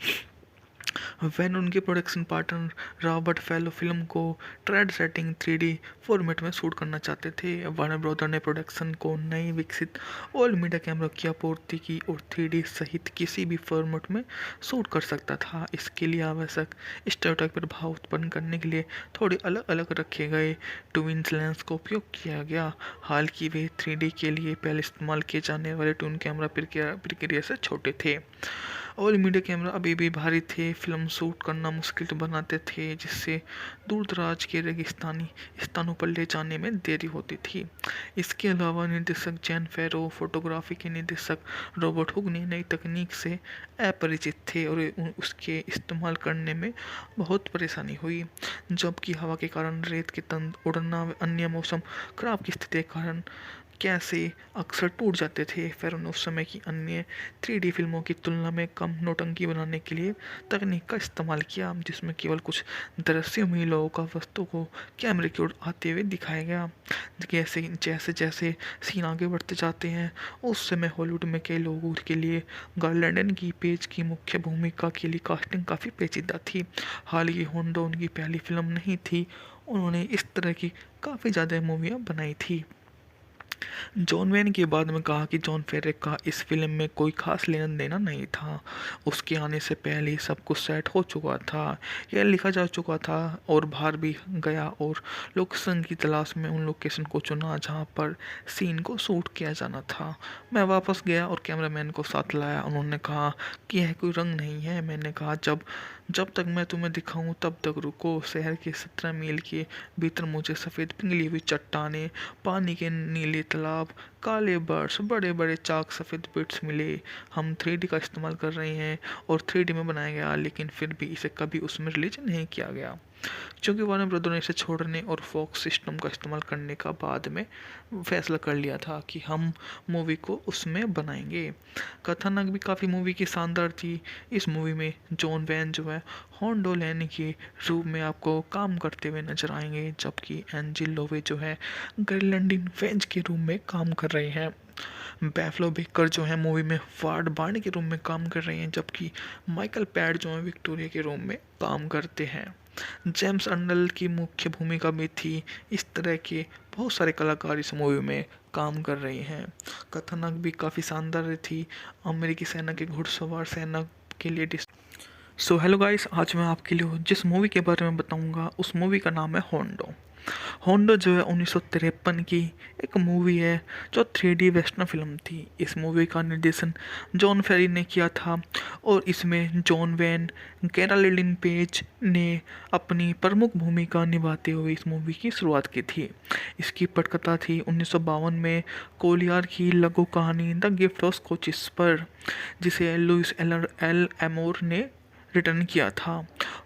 वैन उनके production partner Robert fellow film को ट्रेड सेटिंग 3D फॉर्मेट में शूट करना चाहते थे। वार्नर ब्रदर ने प्रोडक्शन को नई विकसित ऑल मीडिया कैमरा की आपूर्ति की और 3D सहित किसी भी फॉर्मेट में शूट कर सकता था। इसके लिए आवश्यक स्टेरियोटाइप प्रभाव उत्पन्न करने के लिए थोड़े अलग अलग रखे गए ट्विन लेंस का उपयोग किया गया। हालांकि वे 3D के लिए पहले इस्तेमाल किए जाने वाले ट्विन कैमरा प्रक्रिया से छोटे थे। ऑल मीडिया कैमरा अभी भी भारी थे, फिल्म शूट करना मुश्किल बनाते थे, जिससे दूर दराज के रेगिस्तानी स्थानों पर ले जाने में देरी होती थी। इसके अलावा निर्देशक जैन फेरो, फोटोग्राफी के निर्देशक रॉबर्ट हुक ने नई तकनीक से अपरिचित थे और उसके इस्तेमाल करने में बहुत परेशानी हुई, जबकि हवा के कारण, रेत के तंद उड़ना व अन्य मौसम खराब की स्थिति के कारण कैसे अक्सर टूट जाते थे। फेरो ने उस समय की अन्य 3D फिल्मों की तुलना में कम नौटंकी बनाने के लिए तकनीक का इस्तेमाल किया, जिसमें केवल कुछ दृश्यों में लोगों का वस्तु को कैमरे की ओर आते हुए दिखाया गया। जैसे जैसे सीन आगे बढ़ते जाते हैं उस समय हॉलीवुड में कई लोगों के लिए गार्लैंडन की पेज की मुख्य भूमिका के लिए कास्टिंग काफ़ी पेचीदा थी। हालांकि होंडो उनकी पहली फिल्म नहीं थी उन्होंने इस तरह की काफ़ी ज़्यादा मूवियाँ बनाई थी। जॉन वैन के बाद में कहा कि जॉन फेरे का इस फिल्म में कोई खास लेना देना नहीं था। उसके आने से पहले ही सब कुछ सेट हो चुका था, यह लिखा जा चुका था और बाहर भी गया और लोकेशन की तलाश में उन लोकेशन को चुना जहाँ पर सीन को शूट किया जाना था। मैं वापस गया और कैमरामैन को साथ लाया। उन्होंने कहा कि यह कोई रंग नहीं है। मैंने कहा जब जब तक मैं तुम्हें दिखाऊं तब तक रुको। शहर के 17 मील के भीतर मुझे सफ़ेद पिघली हुई चट्टानें, पानी के नीले तालाब, काले बर्ड्स, बड़े बड़े चाक सफ़ेद बिट्स मिले। हम 3D का इस्तेमाल कर रहे हैं और 3D में बनाया गया, लेकिन फिर भी इसे कभी उसमें रिलीज नहीं किया गया क्योंकि वार्नर ब्रदर ने इसे छोड़ने और फॉक्स सिस्टम का इस्तेमाल करने का बाद में फैसला कर लिया था कि हम मूवी को उसमें बनाएंगे। कथानक भी काफ़ी मूवी की शानदार थी। इस मूवी में जॉन वैन जो है होंडो लेन के रूप में आपको काम करते हुए नजर आएंगे, जबकि एंजिल लोवे जो है ग्रेलैंडिन वेंज के रूप में काम कर रहे हैं। बैफलो बेकर जो है मूवी में वार्ड बार्न के रूप में काम कर रहे हैं, जबकि माइकल पैड जो है विक्टोरिया के रूप में काम करते हैं। जेम्स अर्नल की मुख्य भूमिका में थी। इस तरह के बहुत सारे कलाकार इस मूवी में काम कर रहे हैं। कथानक भी काफ़ी शानदार थी। अमेरिकी सेना के घुड़सवार सेना के लिए सो हेलो गाइस, आज मैं आपके लिए जिस मूवी के बारे में बताऊंगा उस मूवी का नाम है होंडो। होंडो जो है 1953 की एक मूवी है जो 3D वेस्टर्न फिल्म थी। इस मूवी का निर्देशन जॉन फेरी ने किया था और इसमें जॉन वैन, कैरोलिन पेज ने अपनी प्रमुख भूमिका निभाते हुए इस मूवी की शुरुआत की थी। इसकी पटकथा थी 1952 में कोलियार की लघु कहानी द गिफ्ट ऑफ कोचिस पर, जिसे लुइस एल एमोर ने रिटर्न किया था।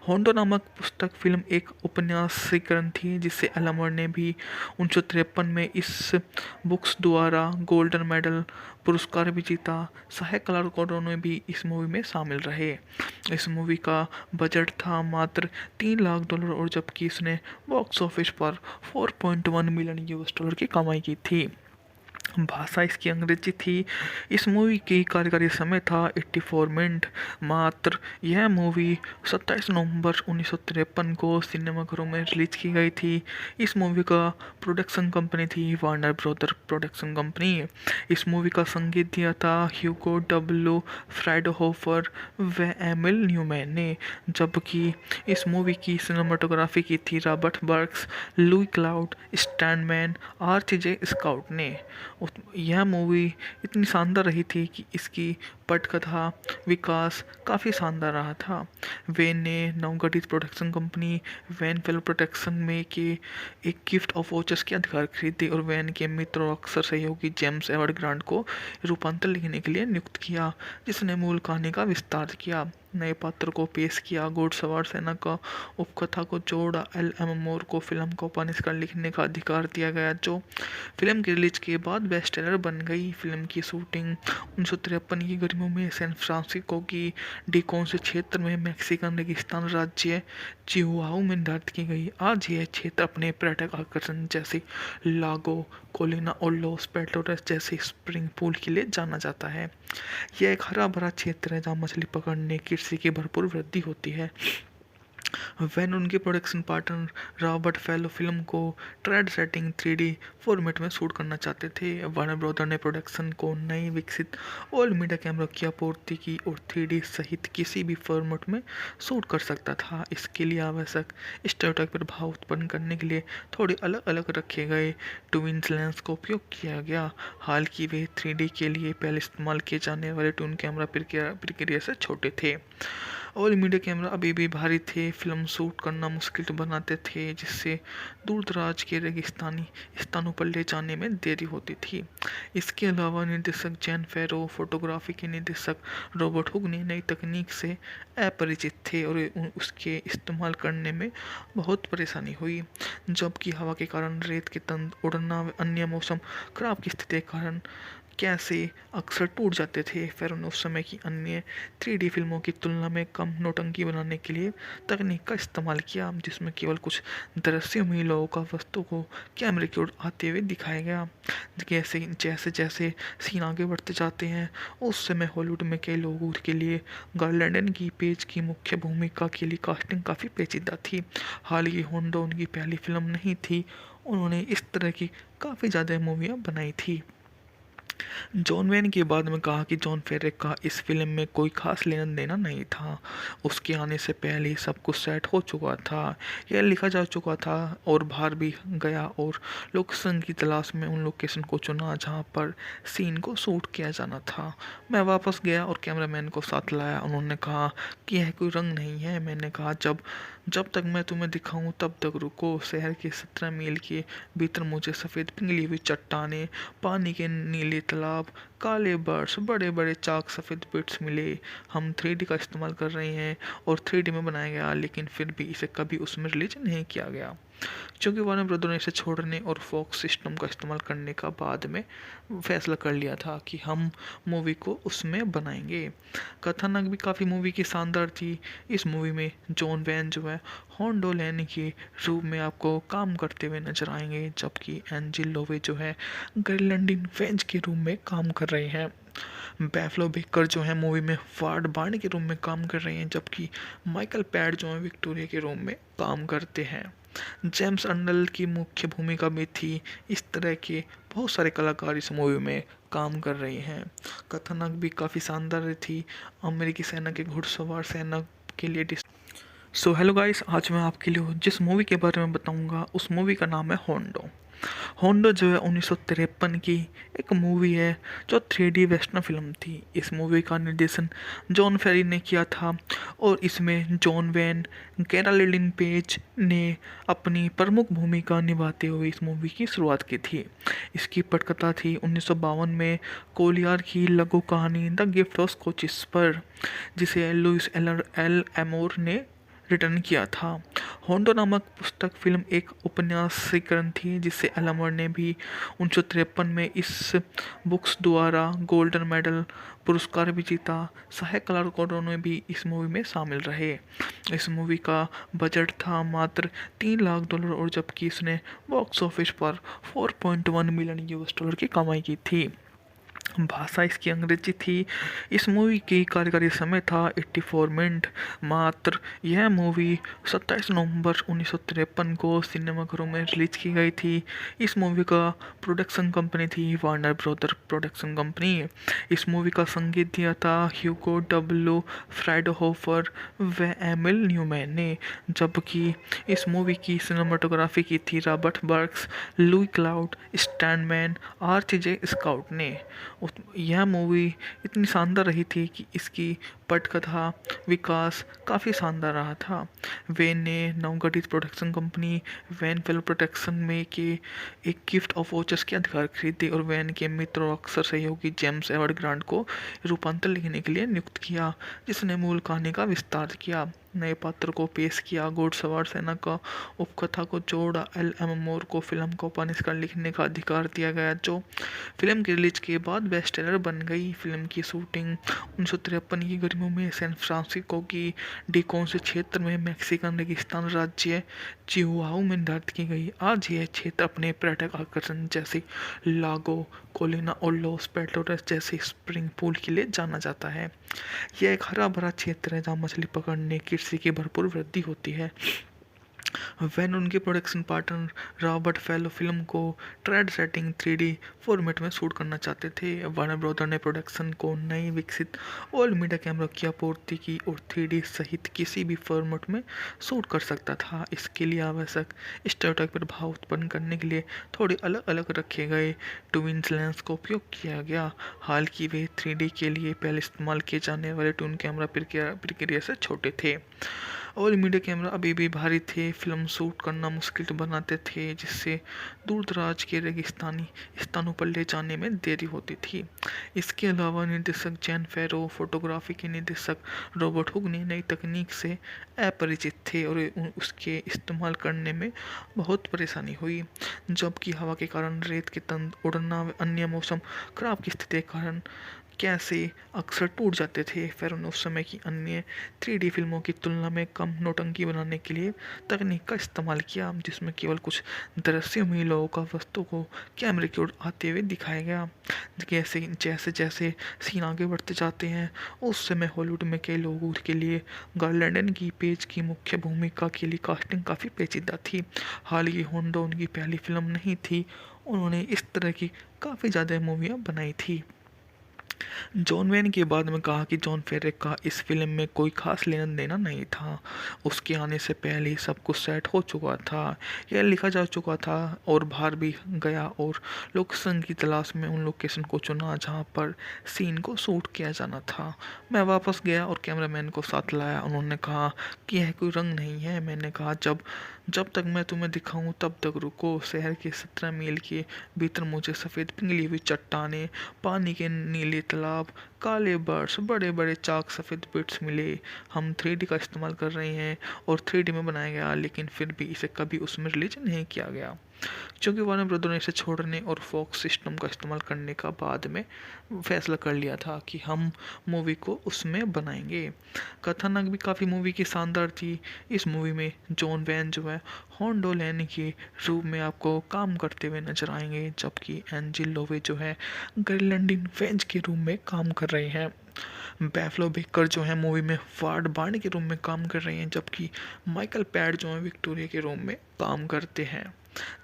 होंडो नामक पुस्तक फिल्म एक उपन्यासीकरण थी जिसे एलमर ने भी 1953 में इस बुक्स द्वारा गोल्डन मेडल पुरस्कार भी जीता। सहायक कलाकारों ने भी इस मूवी में शामिल रहे। इस मूवी का बजट था मात्र $3 लाख और जबकि इसने बॉक्स ऑफिस पर 4.1 मिलियन यूएस डॉलर की कमाई की थी। भाषा इसकी अंग्रेजी थी। इस मूवी की कार्यकारी समय था 84 मिनट मात्र। यह मूवी 27 नवंबर 1953 को सिनेमाघरों में रिलीज की गई थी। इस मूवी का प्रोडक्शन कंपनी थी वार्नर ब्रदर प्रोडक्शन कंपनी। इस मूवी का संगीत दिया था ह्यूगो डब्ल्यू फ्राइडहोफर व एमिल न्यूमैन ने, जबकि इस मूवी की सिनेमाटोग्राफी की थी Robert Burks, Louis Cloud, Standman, Arch Scout ने। यह मूवी इतनी शानदार रही थी कि इसकी पटकथा विकास काफ़ी शानदार रहा था। वैन ने नवगठित production company Wayne film production में के एक गिफ्ट ऑफ वॉचर्स के अधिकार खरीदे और वैन के मित्र और अक्सर सहयोगी जेम्स एडवर्ड ग्रांट को रूपांतर लिखने के लिए नियुक्त किया, जिसने मूल कहानी का विस्तार किया, नए पात्र को पेश किया, घुड़सवार सेना का उपकथा को जोड़ा। एल एम मोर को फिल्म को उपन्यास लिखने का अधिकार दिया गया, जो फिल्म की रिलीज के बाद बेस्ट सेलर बन गई। फिल्म की शूटिंग 1953 की गर्मियों में सैन फ्रांसिस्को की डिकोन्स क्षेत्र में मैक्सिकन रेगिस्तान राज्य चिहुआहू में निर्धारित की गई। आज यह क्षेत्र अपने पर्यटक आकर्षण जैसे लागो कोलिना और लॉस पेटोरस जैसे स्प्रिंग पूल के लिए जाना जाता है। यह एक हरा भरा क्षेत्र है जहाँ मछली पकड़ने कृषि की भरपूर वृद्धि होती है। वैन उनके production partner Robert fellow film को ट्रेड सेटिंग 3D फॉर्मेट में शूट करना चाहते थे। वार्नर ब्रदर ने प्रोडक्शन को नई विकसित ऑल मीडिया कैमरा की आपूर्ति की और 3D सहित किसी भी फॉर्मेट में शूट कर सकता था। इसके लिए आवश्यक स्टेरियोटाइप प्रभाव उत्पन्न करने के लिए थोड़े अलग अलग रखे गए ट्विन लेंस का उपयोग किया गया। हालांकि वे 3D के लिए पहले इस्तेमाल किए जाने वाले ट्विन कैमरा प्रक्रिया से छोटे थे। ऑल मीडिया कैमरा अभी भी भारी थे, फिल्म शूट करना मुश्किल बनाते थे, जिससे दूर दराज के रेगिस्तानी स्थानों पर ले जाने में देरी होती थी। इसके अलावा निर्देशक जैन फेरो, फोटोग्राफी के निर्देशक रॉबर्ट हुक ने नई तकनीक से अपरिचित थे और उसके इस्तेमाल करने में बहुत परेशानी हुई, जबकि हवा के कारण, रेत के तंद उड़ना व अन्य मौसम खराब की स्थिति के कारण कैसे अक्सर टूट जाते थे। फिर उस समय की अन्य 3D फिल्मों की तुलना में कम नौटंकी बनाने के लिए तकनीक का इस्तेमाल किया, जिसमें केवल कुछ दृश्यों में ही लोगों का वस्तु को कैमरे की ओर आते हुए दिखाया गया। जैसे जैसे जैसे सीन आगे बढ़ते जाते हैं, उस समय हॉलीवुड में कई लोगों के लिए गार्लैंडन की पेज की मुख्य भूमिका के लिए कास्टिंग काफ़ी पेचीदा थी। हालांकि होंडो उनकी पहली फिल्म नहीं थी, उन्होंने इस तरह की काफ़ी ज़्यादा मूवियाँ बनाई थी। जॉन वेन के बाद में कहा कि जॉन फेरे का इस फिल्म में कोई खास लेना देना नहीं था। उसके आने से पहले ही सब कुछ सेट हो चुका था, यह लिखा जा चुका था और बाहर भी गया और लोकेशन की तलाश में उन लोकेशन को चुना जहाँ पर सीन को शूट किया जाना था। मैं वापस गया और कैमरामैन को साथ लाया। उन्होंने कहा कि यह कोई रंग नहीं है। मैंने कहा जब जब तक मैं तुम्हें दिखाऊं तब तक रुको। शहर के 17 मील के भीतर मुझे सफ़ेद पिघली हुई चट्टानें, पानी के नीले तालाब, काले बर्ड्स, बड़े बड़े चाक सफ़ेद बिट्स मिले। हम 3D का इस्तेमाल कर रहे हैं और 3D में बनाया गया, लेकिन फिर भी इसे कभी उसमें रिलीज नहीं किया गया, क्योंकि वार्नर ब्रदर ने इसे छोड़ने और फॉक्स सिस्टम का इस्तेमाल करने का बाद में फैसला कर लिया था कि हम मूवी को उसमें बनाएंगे। कथानक भी काफ़ी मूवी की शानदार थी। इस मूवी में जॉन वैन जो है होंडो लैन के रूप में आपको काम करते हुए नजर आएंगे, जबकि एंजिल लोवे जो है गर्लैंडिन वेंज के रूप में काम कर रहे हैं। बैफलो बेकर जो है मूवी में वार्ड बार्न के रूप में काम कर रहे हैं, जबकि माइकल पैड जो है विक्टोरिया के रूप में काम करते हैं। जेम्स अर्नल की मुख्य भूमिका में थी। इस तरह के बहुत सारे कलाकार इस मूवी में काम कर रहे हैं। कथानक भी काफ़ी शानदार थी। अमेरिकी सेना के घुड़सवार सेना के लिए सो हेलो गाइस, आज मैं आपके लिए जिस मूवी के बारे में बताऊंगा उस मूवी का नाम है होंडो। होंडो जो है 1953 की एक मूवी है जो 3D वेस्टर्न फिल्म थी। इस मूवी का निर्देशन जॉन फेरी ने किया था और इसमें जॉन वैन, कैरोलिन पेज ने अपनी प्रमुख भूमिका निभाते हुए इस मूवी की शुरुआत की थी। इसकी पटकथा थी 1952 में कोलियार की लघु कहानी द गिफ्ट ऑफ कोचिस पर, जिसे लुइस एल एमोर ने रिटर्न किया था। होंडो नामक पुस्तक फिल्म एक उपन्यासीकरण थी, जिसे एलमर ने भी 1953 में इस बुक्स द्वारा गोल्डन मेडल पुरस्कार भी जीता। सहायक कलाकारों ने भी इस मूवी में शामिल रहे। इस मूवी का बजट था मात्र $3 लाख, और जबकि इसने बॉक्स ऑफिस पर 4.1 मिलियन यूएस डॉलर की कमाई की थी। भाषा इसकी अंग्रेजी थी। इस मूवी की कार्यकारी समय था 84 मिनट मात्र। यह मूवी 27 नवंबर 1953 को सिनेमाघरों में रिलीज की गई थी। इस मूवी का प्रोडक्शन कंपनी थी वार्नर ब्रदर प्रोडक्शन कंपनी। इस मूवी का संगीत दिया था ह्यूगो डब्ल्यू फ्राइडहोफर व एमिल न्यूमैन ने, जबकि इस मूवी की सिनेमाटोग्राफी की थी Robert Burks, Louis Cloud, स्टैंडमैन, आर्च-जे scout ने। यह मूवी इतनी शानदार रही थी कि इसकी पटकथा विकास काफ़ी शानदार रहा था। वैन ने नवगठित production company Wayne film production में के एक गिफ्ट ऑफ वॉचर्स के अधिकार खरीदे और वैन के मित्र और अक्सर सहयोगी जेम्स एडवर्ड ग्रांट को रूपांतर लिखने के लिए नियुक्त किया, जिसने मूल कहानी का विस्तार किया, नए पात्र को पेश किया, घुड़सवार सेना का उपकथा को जोड़ा। एल एम मोर को फिल्म को उपन्यास लिखने का अधिकार दिया गया, जो फिल्म की रिलीज के बाद बेस्ट सेलर बन गई। फिल्म की शूटिंग 1953 की गर्मियों में सैन फ्रांसिस्को की डिकोन्स क्षेत्र में मैक्सिकन रेगिस्तान राज्य चिहुआहू में निर्धारित की गई। आज यह क्षेत्र अपने पर्यटक आकर्षण जैसे लागो कोलिना और लॉस पेटोरस जैसे स्प्रिंग पूल के लिए जाना जाता है। यह एक हरा भरा क्षेत्र है जहाँ मछली पकड़ने कृषि की भरपूर वृद्धि होती है। वैन उनके production partner Robert fellow film को ट्रेड सेटिंग 3D फॉर्मेट में शूट करना चाहते थे। वार्नर ब्रदर ने प्रोडक्शन को नई विकसित ऑल मीडिया कैमरा की आपूर्ति की और 3D सहित किसी भी फॉर्मेट में शूट कर सकता था। इसके लिए आवश्यक स्टेरियोटाइप प्रभाव उत्पन्न करने के लिए थोड़े अलग अलग रखे गए ट्विन लेंस का उपयोग किया गया। हालांकि वे 3D के लिए पहले इस्तेमाल किए जाने वाले ट्विन कैमरा प्रक्रिया से छोटे थे। और मीडिया कैमरा अभी भी भारी थे, फिल्म शूट करना मुश्किल बनाते थे, जिससे दूर दराज के रेगिस्तानी स्थानों पर ले जाने में देरी होती थी। इसके अलावा निर्देशक जैन फेरो, फोटोग्राफी के निर्देशक रॉबर्ट हुग ने नई तकनीक से अपरिचित थे और उसके इस्तेमाल करने में बहुत परेशानी हुई, जबकि हवा के कारण, रेत के तंद उड़ना, अन्य मौसम खराब की स्थिति के कारण कैसे अक्सर टूट जाते थे। फेरो ने उस समय की अन्य 3D फिल्मों की तुलना में कम नौटंकी बनाने के लिए तकनीक का इस्तेमाल किया, जिसमें केवल कुछ दृश्यों में लोगों का वस्तु को कैमरे की ओर आते हुए दिखाया गया। जैसे जैसे जैसे सीन आगे बढ़ते जाते हैं, उस समय हॉलीवुड में कई लोगों के लिए गार्लैंडन की पेज की मुख्य भूमिका के लिए कास्टिंग काफ़ी पेचीदा थी। हालांकि होंडो उनकी पहली फिल्म नहीं थी, उन्होंने इस तरह की काफ़ी ज़्यादा मूवियाँ बनाई थी। जॉन वेन के बाद में कहा कि जॉन फेरे का इस फिल्म में कोई खास लेना देना नहीं था। उसके आने से पहले ही सब कुछ सेट हो चुका था, यह लिखा जा चुका था और बाहर भी गया और लोकेशन की तलाश में उन लोकेशन को चुना जहां पर सीन को शूट किया जाना था। मैं वापस गया और कैमरामैन को साथ लाया। उन्होंने कहा कि यह कोई रंग नहीं है। मैंने कहा जब जब तक मैं तुम्हें दिखाऊं तब तक रुको। शहर के 17 मील के भीतर मुझे सफ़ेद पिघली हुई चट्टानें, पानी के नीले तालाब, काले बर्ड्स, बड़े बड़े चाक सफ़ेद बिट्स मिले। हम 3D का इस्तेमाल कर रहे हैं और 3D में बनाया गया, लेकिन फिर भी इसे कभी उसमें रिलीज नहीं किया गया, क्योंकि वार्नर ब्रदर ने इसे छोड़ने और फॉक्स सिस्टम का इस्तेमाल करने का बाद में फैसला कर लिया था कि हम मूवी को उसमें बनाएंगे। कथानक भी काफ़ी मूवी की शानदार थी। इस मूवी में जॉन वैन जो है होंडो लैन के रूप में आपको काम करते हुए नजर आएंगे, जबकि एंजिल लोवे जो है गर्लैंडिन वेंज के रूप में काम कर रहे हैं। बैफलो बेकर जो है मूवी में वार्ड बार्न के रूप में काम कर रहे हैं, जबकि माइकल पैड जो है विक्टोरिया के रूप में काम करते हैं।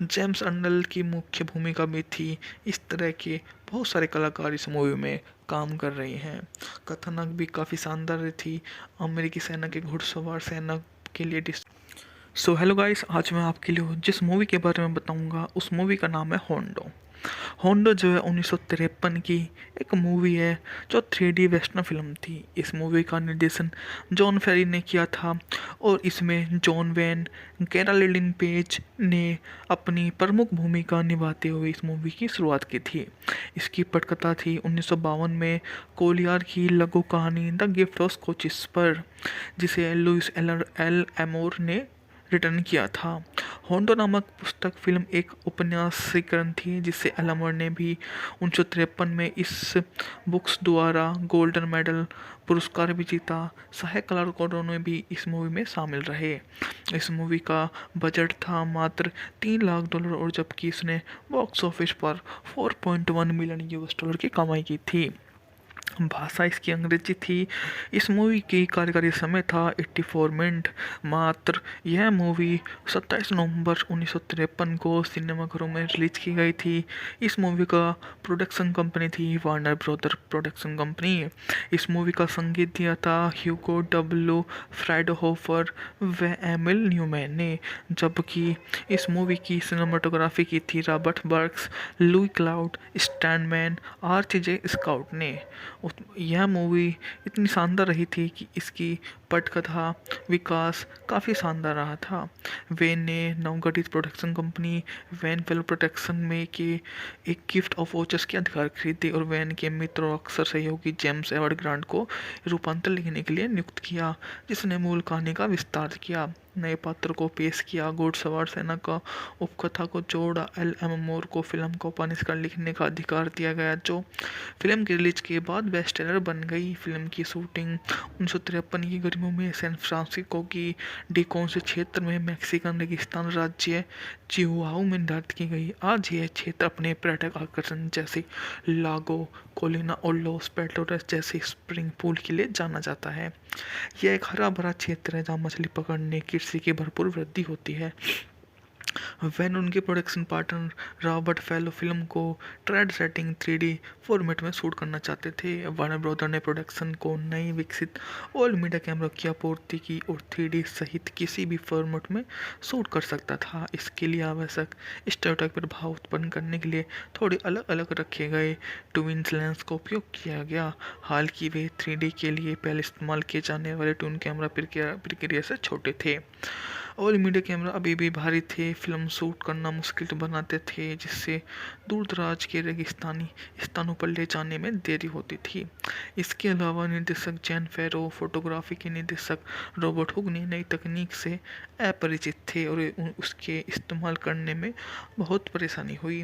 जेम्स अर्नल की मुख्य भूमिका भी थी। इस तरह के बहुत सारे कलाकार इस मूवी में काम कर रहे हैं। कथानक भी काफ़ी शानदार थी। अमेरिकी सेना के घुड़सवार सेना के लिए सो हेलो गाइस, आज मैं आपके लिए जिस मूवी के बारे में बताऊंगा उस मूवी का नाम है होंडो। होंडो जो है 1953 की एक मूवी है जो 3D वेस्टर्न फिल्म थी। इस मूवी का निर्देशन जॉन फेरी ने किया था और इसमें जॉन वैन, कैरोलिन पेज ने अपनी प्रमुख भूमिका निभाते हुए इस मूवी की शुरुआत की थी। इसकी पटकथा थी 1952 में कोलियार की लघु कहानी द गिफ्ट ऑफ स्कॉचिस पर, जिसे लुइस एल एमोर ने रिटर्न किया था। होंडो नामक पुस्तक फिल्म एक उपन्यासीकरण थी, जिसे एलमर ने भी 1953 में इस बुक्स द्वारा गोल्डन मेडल पुरस्कार भी जीता। सहायक कलाकारों ने भी इस मूवी में शामिल रहे। इस मूवी का बजट था मात्र $3 लाख और जबकि इसने बॉक्स ऑफिस पर 4.1 मिलियन यूएस डॉलर की कमाई की थी। भाषा इसकी अंग्रेजी थी। इस मूवी की कार्यकारी समय था 84 मिनट मात्र। यह मूवी 27 नवंबर 1953 को सिनेमाघरों में रिलीज की गई थी। इस मूवी का प्रोडक्शन कंपनी थी वार्नर ब्रदर प्रोडक्शन कंपनी। इस मूवी का संगीत दिया था ह्यूगो डब्ल्यू फ्राइडहोफर व एमिल न्यूमैन ने, जबकि इस मूवी की सिनेमाटोग्राफी की थी Robert Burks, Louis Cloud, Standman, RJ Scout ने। यह मूवी इतनी शानदार रही थी कि इसकी पटकथा विकास काफ़ी शानदार रहा था। वेन ने नवगठित production company Wayne film production में के एक गिफ्ट ऑफ वॉचर्स के अधिकार खरीदे और वैन के मित्र और अक्सर सहयोगी जेम्स एडवर्ड ग्रांट को रूपांतर लिखने के लिए नियुक्त किया, जिसने मूल कहानी का विस्तार किया, नए पात्र को पेश किया, घुड़सवार सेना का उपकथा को जोड़ा। LM मोर को फिल्म को उपन्यास लिखने का अधिकार दिया गया, जो फिल्म की रिलीज के बाद बेस्टसेलर बन गई। फिल्म की शूटिंग 1953 की गर्मियों में सैन फ्रांसिस्को की डिकोन्स क्षेत्र में मैक्सिकन रेगिस्तान राज्य चिहुआहू में निर्धारित की गई। आज यह क्षेत्र अपने पर्यटक आकर्षण जैसे लागो, कोलिना और लॉस पेटोरस जैसे स्प्रिंग पूल के लिए जाना जाता है। यह एक हरा भरा क्षेत्र है जहाँ मछली पकड़ने, कृषि की भरपूर वृद्धि होती है। वैन उनके production partner Robert fellow film को ट्रेड सेटिंग 3D फॉर्मेट में शूट करना चाहते थे। वार्नर ब्रदर ने प्रोडक्शन को नई विकसित ऑल मीडिया कैमरा की आपूर्ति की और 3D सहित किसी भी फॉर्मेट में शूट कर सकता था। इसके लिए आवश्यक स्टेरियोटाइप प्रभाव उत्पन्न करने के लिए थोड़े अलग अलग रखे गए ट्विन लेंस का उपयोग किया गया। हालांकि वे 3D के लिए पहले इस्तेमाल किए जाने वाले ट्विन कैमरा प्रक्रिया से छोटे थे। ऑल मीडिया कैमरा अभी भी भारी थे, फिल्म शूट करना मुश्किल बनाते थे, जिससे दूर दराज के रेगिस्तानी स्थानों पर ले जाने में देरी होती थी। इसके अलावा निर्देशक जैन फेरो, फोटोग्राफी के निर्देशक रॉबर्ट हुक ने नई तकनीक से अपरिचित थे और उसके इस्तेमाल करने में बहुत परेशानी हुई,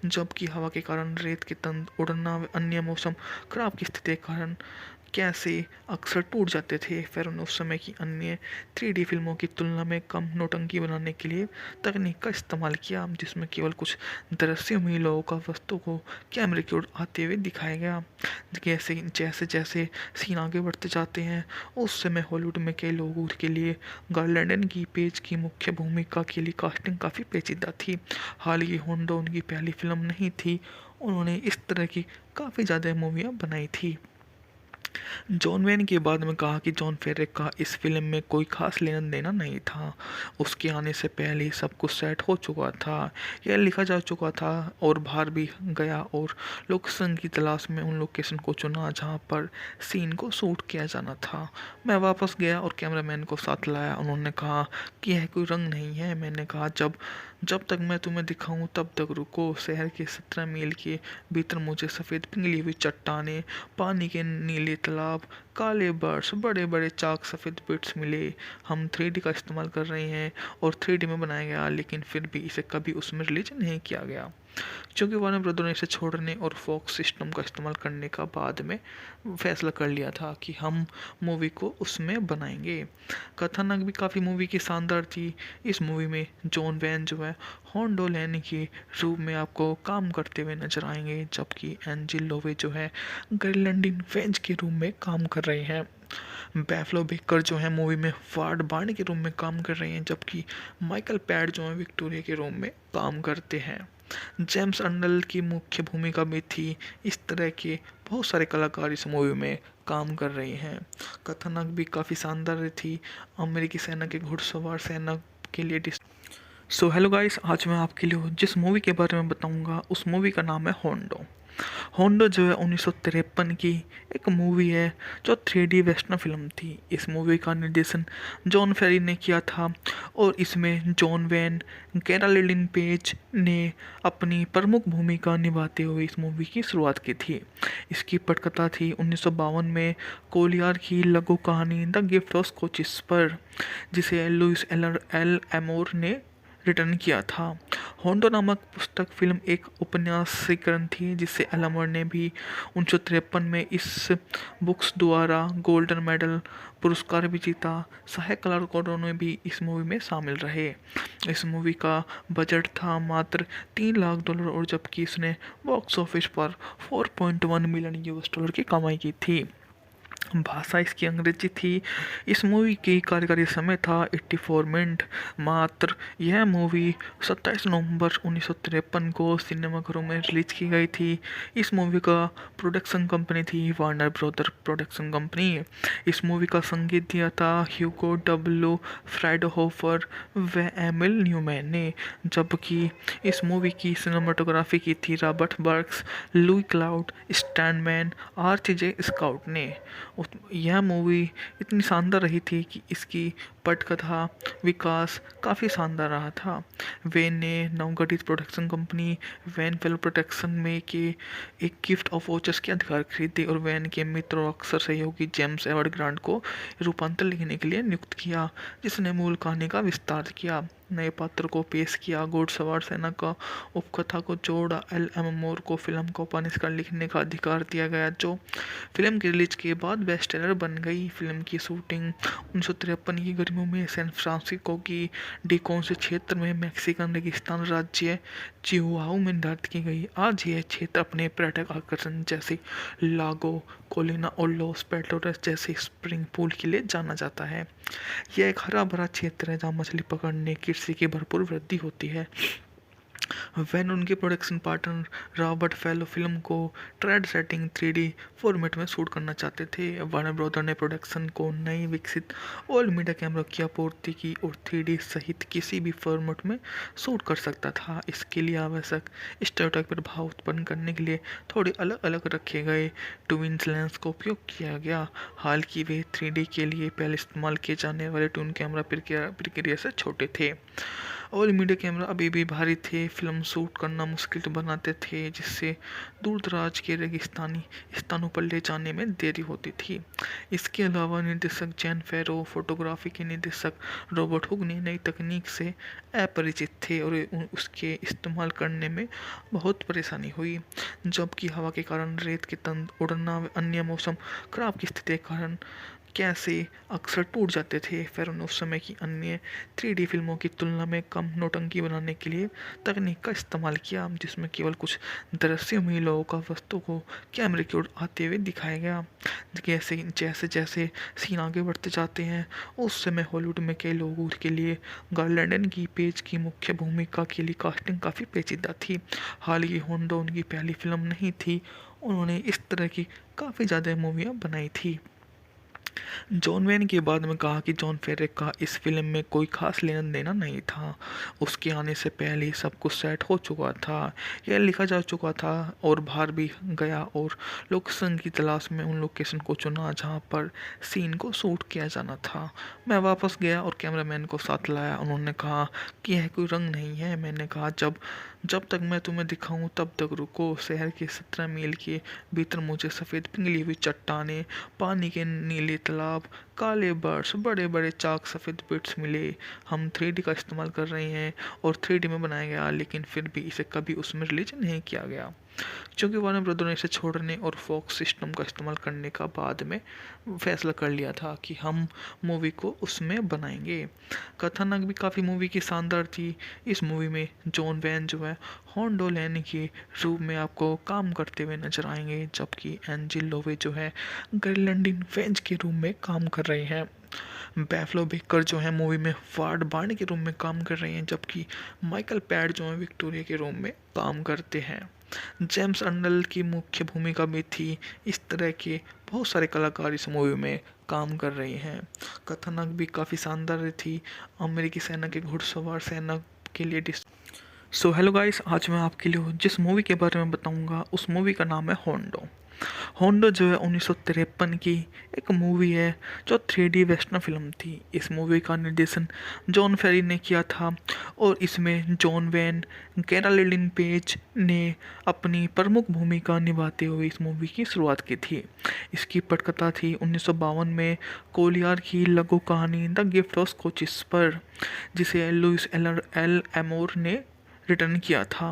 जबकि हवा के कारण, रेत के तंद उड़ना व अन्य मौसम खराब की स्थिति के कारण कैसे अक्सर टूट जाते थे। फिर उन्होंने उस समय की अन्य 3D फिल्मों की तुलना में कम नौटंकी बनाने के लिए तकनीक का इस्तेमाल किया, जिसमें केवल कुछ दृश्यों में लोगों का वस्तु को कैमरे की ओर आते हुए दिखाया गया। जैसे जैसे जैसे सीन आगे बढ़ते जाते हैं, उस समय हॉलीवुड में कई लोगों के लिए गार्लैंडन की पेज की मुख्य भूमिका के लिए कास्टिंग काफ़ी पेचीदा थी। हालांकि होंडा उनकी पहली फिल्म नहीं थी, उन्होंने इस तरह की काफ़ी ज़्यादा मूवियाँ बनाई थी। जॉन वेन के बाद में कहा कि जॉन फेरे का इस फिल्म में कोई खास लेना देना नहीं था। उसके आने से पहले ही सब कुछ सेट हो चुका था, यह लिखा जा चुका था और बाहर भी गया और लोकेशन की तलाश में उन लोकेशन को चुना जहां पर सीन को शूट किया जाना था। मैं वापस गया और कैमरामैन को साथ लाया। उन्होंने कहा कि यह कोई रंग नहीं है। मैंने कहा जब जब तक मैं तुम्हें दिखाऊं तब तक रुको। शहर के 17 मील के भीतर मुझे सफ़ेद पिघली हुई चट्टानें, पानी के नीले तालाब, काले बर्ड्स, बड़े बड़े चाक सफ़ेद बिट्स मिले। हम 3D का इस्तेमाल कर रहे हैं और 3D में बनाया गया, लेकिन फिर भी इसे कभी उसमें रिलीज नहीं किया गया, क्योंकि वार्नर ब्रदर ने इसे छोड़ने और फॉक्स सिस्टम का इस्तेमाल करने का बाद में फैसला कर लिया था कि हम मूवी को उसमें बनाएंगे। कथानक भी काफ़ी मूवी की शानदार थी। इस मूवी में जॉन वैन जो है होंडो लैनी के रूप में आपको काम करते हुए नजर आएंगे, जबकि एंजिल लोवे जो है ग्रेनलैंडिन वेंज के रूप में काम कर रहे हैं। बैफलो बेकर जो है मूवी में वार्ड बार्न के रूप में काम कर रहे हैं, जबकि माइकल पैड जो है विक्टोरिया के रूप में काम करते हैं। जेम्स अर्नल की मुख्य भूमिका में थी। इस तरह के बहुत सारे कलाकार इस मूवी में काम कर रहे हैं। कथानक भी काफ़ी शानदार थी। अमेरिकी सेना के घुड़सवार सेना के लिए सो हेलो गाइस, आज मैं आपके लिए जिस मूवी के बारे में बताऊंगा उस मूवी का नाम है होंडो। होंडो जो है 1953 की एक मूवी है जो 3D वेस्टर्न फिल्म थी। इस मूवी का निर्देशन जॉन फेरी ने किया था और इसमें जॉन वैन, कैरोलिन पेज ने अपनी प्रमुख भूमिका निभाते हुए इस मूवी की शुरुआत की थी। इसकी पटकथा थी 1952 में कोलियार की लघु कहानी द गिफ्ट ऑफ स्कॉचिस पर, जिसे लुइस एल एमोर ने रिटर्न किया था। होंडो नामक पुस्तक फिल्म एक उपन्यासीकरण थी, जिसे एलमर ने भी 1953 में इस बुक्स द्वारा गोल्डन मेडल पुरस्कार भी जीता। सहायक कलाकारों ने भी इस मूवी में शामिल रहे। इस मूवी का बजट था मात्र $3 लाख और जबकि इसने बॉक्स ऑफिस पर 4.1 मिलियन यूएस डॉलर की कमाई की थी। भाषा इसकी अंग्रेजी थी। इस मूवी की कार्यकारी समय था 84 मिनट मात्र। यह मूवी 27 नवंबर 1953 को सिनेमाघरों में रिलीज की गई थी। इस मूवी का प्रोडक्शन कंपनी थी वार्नर ब्रदर प्रोडक्शन कंपनी। इस मूवी का संगीत दिया था ह्यूगो डब्ल्यू फ्राइडहोफर व एमिल न्यूमैन ने, जबकि इस मूवी की सिनेमाटोग्राफी की थी Robert Burks, Louis Cloud, Standman, RJ Scout ने। यह मूवी इतनी शानदार रही थी कि इसकी पटकथा विकास काफ़ी शानदार रहा था। वेन ने नवगठित production company Wayne fellows production में के एक गिफ्ट ऑफ वॉचर्स के अधिकार खरीदे और वैन के मित्र और अक्सर सहयोगी जेम्स एडवर्ड ग्रांट को रूपांतर लिखने के लिए नियुक्त किया, जिसने मूल कहानी का विस्तार किया, नए पात्र को पेश किया, घुड़सवार सेना का उपकथा को जोड़ा। एल को फिल्म को उपन्यास लिखने का अधिकार दिया गया, जो फिल्म की रिलीज के बाद बेस्ट सेलर बन गई। फिल्म की शूटिंग 1953 की गर्मी गर्मियों में सैन फ्रांसिस्को की डिकोन्स क्षेत्र में मेक्सिकन रेगिस्तान राज्य चिहुआहुआ में निर्धारित की गई। आज यह क्षेत्र अपने पर्यटक आकर्षण जैसे लागो कोलिना और लॉस पेटोरस जैसे स्प्रिंग पूल के लिए जाना जाता है। यह एक हरा भरा क्षेत्र है जहाँ मछली पकड़ने कृषि की भरपूर वृद्धि होती है। वैन उनके production partner Robert fellow film को ट्रेड सेटिंग 3D फॉर्मेट में शूट करना चाहते थे। वार्नर ब्रदर ने प्रोडक्शन को नई विकसित ऑल मीडिया कैमरा की आपूर्ति की और 3D सहित किसी भी फॉर्मेट में शूट कर सकता था। इसके लिए आवश्यक स्टेरियोटाइप प्रभाव उत्पन्न करने के लिए थोड़े अलग अलग रखे गए ट्विन लेंस का उपयोग किया गया। हालांकि वे 3D के लिए पहले इस्तेमाल किए जाने वाले ट्विन कैमरा प्रक्रिया से छोटे थे। ऑल मीडिया कैमरा अभी भी भारी थे, फिल्म शूट करना मुश्किल बनाते थे, जिससे दूर दराज के रेगिस्तानी स्थानों पर ले जाने में देरी होती थी। इसके अलावा निर्देशक जैन फेरो, फोटोग्राफी के निर्देशक रॉबर्ट हुक ने नई तकनीक से अपरिचित थे और उसके इस्तेमाल करने में बहुत परेशानी हुई, जबकि हवा के कारण, रेत के तंद उड़ना, अन्य मौसम खराब की स्थिति के कारण कैसे अक्सर टूट जाते थे। फेरो ने उस समय की अन्य 3D फिल्मों की तुलना में कम नौटंकी बनाने के लिए तकनीक का इस्तेमाल किया, जिसमें केवल कुछ दृश्यों में लोगों का वस्तु को कैमरे की ओर आते हुए दिखाया गया। जैसे जैसे सीन आगे बढ़ते जाते हैं, उस समय हॉलीवुड में कई लोगों के लिए गार्लैंड की पेज की मुख्य भूमिका के लिए कास्टिंग काफ़ी पेचीदा थी। हालांकि होंडा उनकी पहली फिल्म नहीं थी, उन्होंने इस तरह की काफ़ी ज़्यादा मूवियाँ बनाई थी। जॉन वेन के बाद में कहा कि जॉन फेरे का इस फिल्म में कोई खास लेना देना नहीं था। उसके आने से पहले ही सब कुछ सेट हो चुका था, यह लिखा जा चुका था और बाहर भी गया और लोकेशन की तलाश में उन लोकेशन को चुना जहां पर सीन को शूट किया जाना था। मैं वापस गया और कैमरामैन को साथ लाया। उन्होंने कहा कि यह कोई रंग नहीं है। मैंने कहा जब तक मैं तुम्हें दिखाऊं तब तक रुको। शहर के 17 मील के भीतर मुझे सफ़ेद पिघली हुई चट्टानें, पानी के नीले तालाब, काले बर्ड्स, बड़े बड़े चाक सफ़ेद बिट्स मिले। हम 3D का इस्तेमाल कर रहे हैं और 3D में बनाया गया, लेकिन फिर भी इसे कभी उसमें रिलीज नहीं किया गया, क्योंकि वार्नर ब्रदर ने इसे छोड़ने और फॉक्स सिस्टम का इस्तेमाल करने का बाद में फैसला कर लिया था कि हम मूवी को उसमें बनाएंगे। कथानक भी काफ़ी मूवी की शानदार थी। इस मूवी में जॉन वैन जो है होंडो लैन के रूप में आपको काम करते हुए नजर आएंगे, जबकि एंजिल लोवे जो है गर्लैंडिन वेंज के रूप में काम कर रहे हैं। बैफलो बेकर जो है मूवी में वार्ड बार्नी के रूप में काम कर रहे हैं, जबकि माइकल पैड जो है विक्टोरिया के रूप में काम करते हैं। जेम्स अर्नल की मुख्य भूमिका में थी। इस तरह के बहुत सारे कलाकार इस मूवी में काम कर रहे हैं। कथानक भी काफ़ी शानदार थी। अमेरिकी सेना के घुड़सवार सेना के लिए सो हेलो गाइस, आज मैं आपके लिए जिस मूवी के बारे में बताऊंगा उस मूवी का नाम है होंडो। होंडो जो है 1953 की एक मूवी है जो 3D वेस्टर्न फिल्म थी। इस मूवी का निर्देशन जॉन फेरी ने किया था और इसमें जॉन वैन, कैरोलिन पेज ने अपनी प्रमुख भूमिका निभाते हुए इस मूवी की शुरुआत की थी। इसकी पटकथा थी 1952 में कोलियार की लघु कहानी द गिफ्ट ऑफ कोचिस पर, जिसे लुइस एल एमोर ने रिटर्न किया था।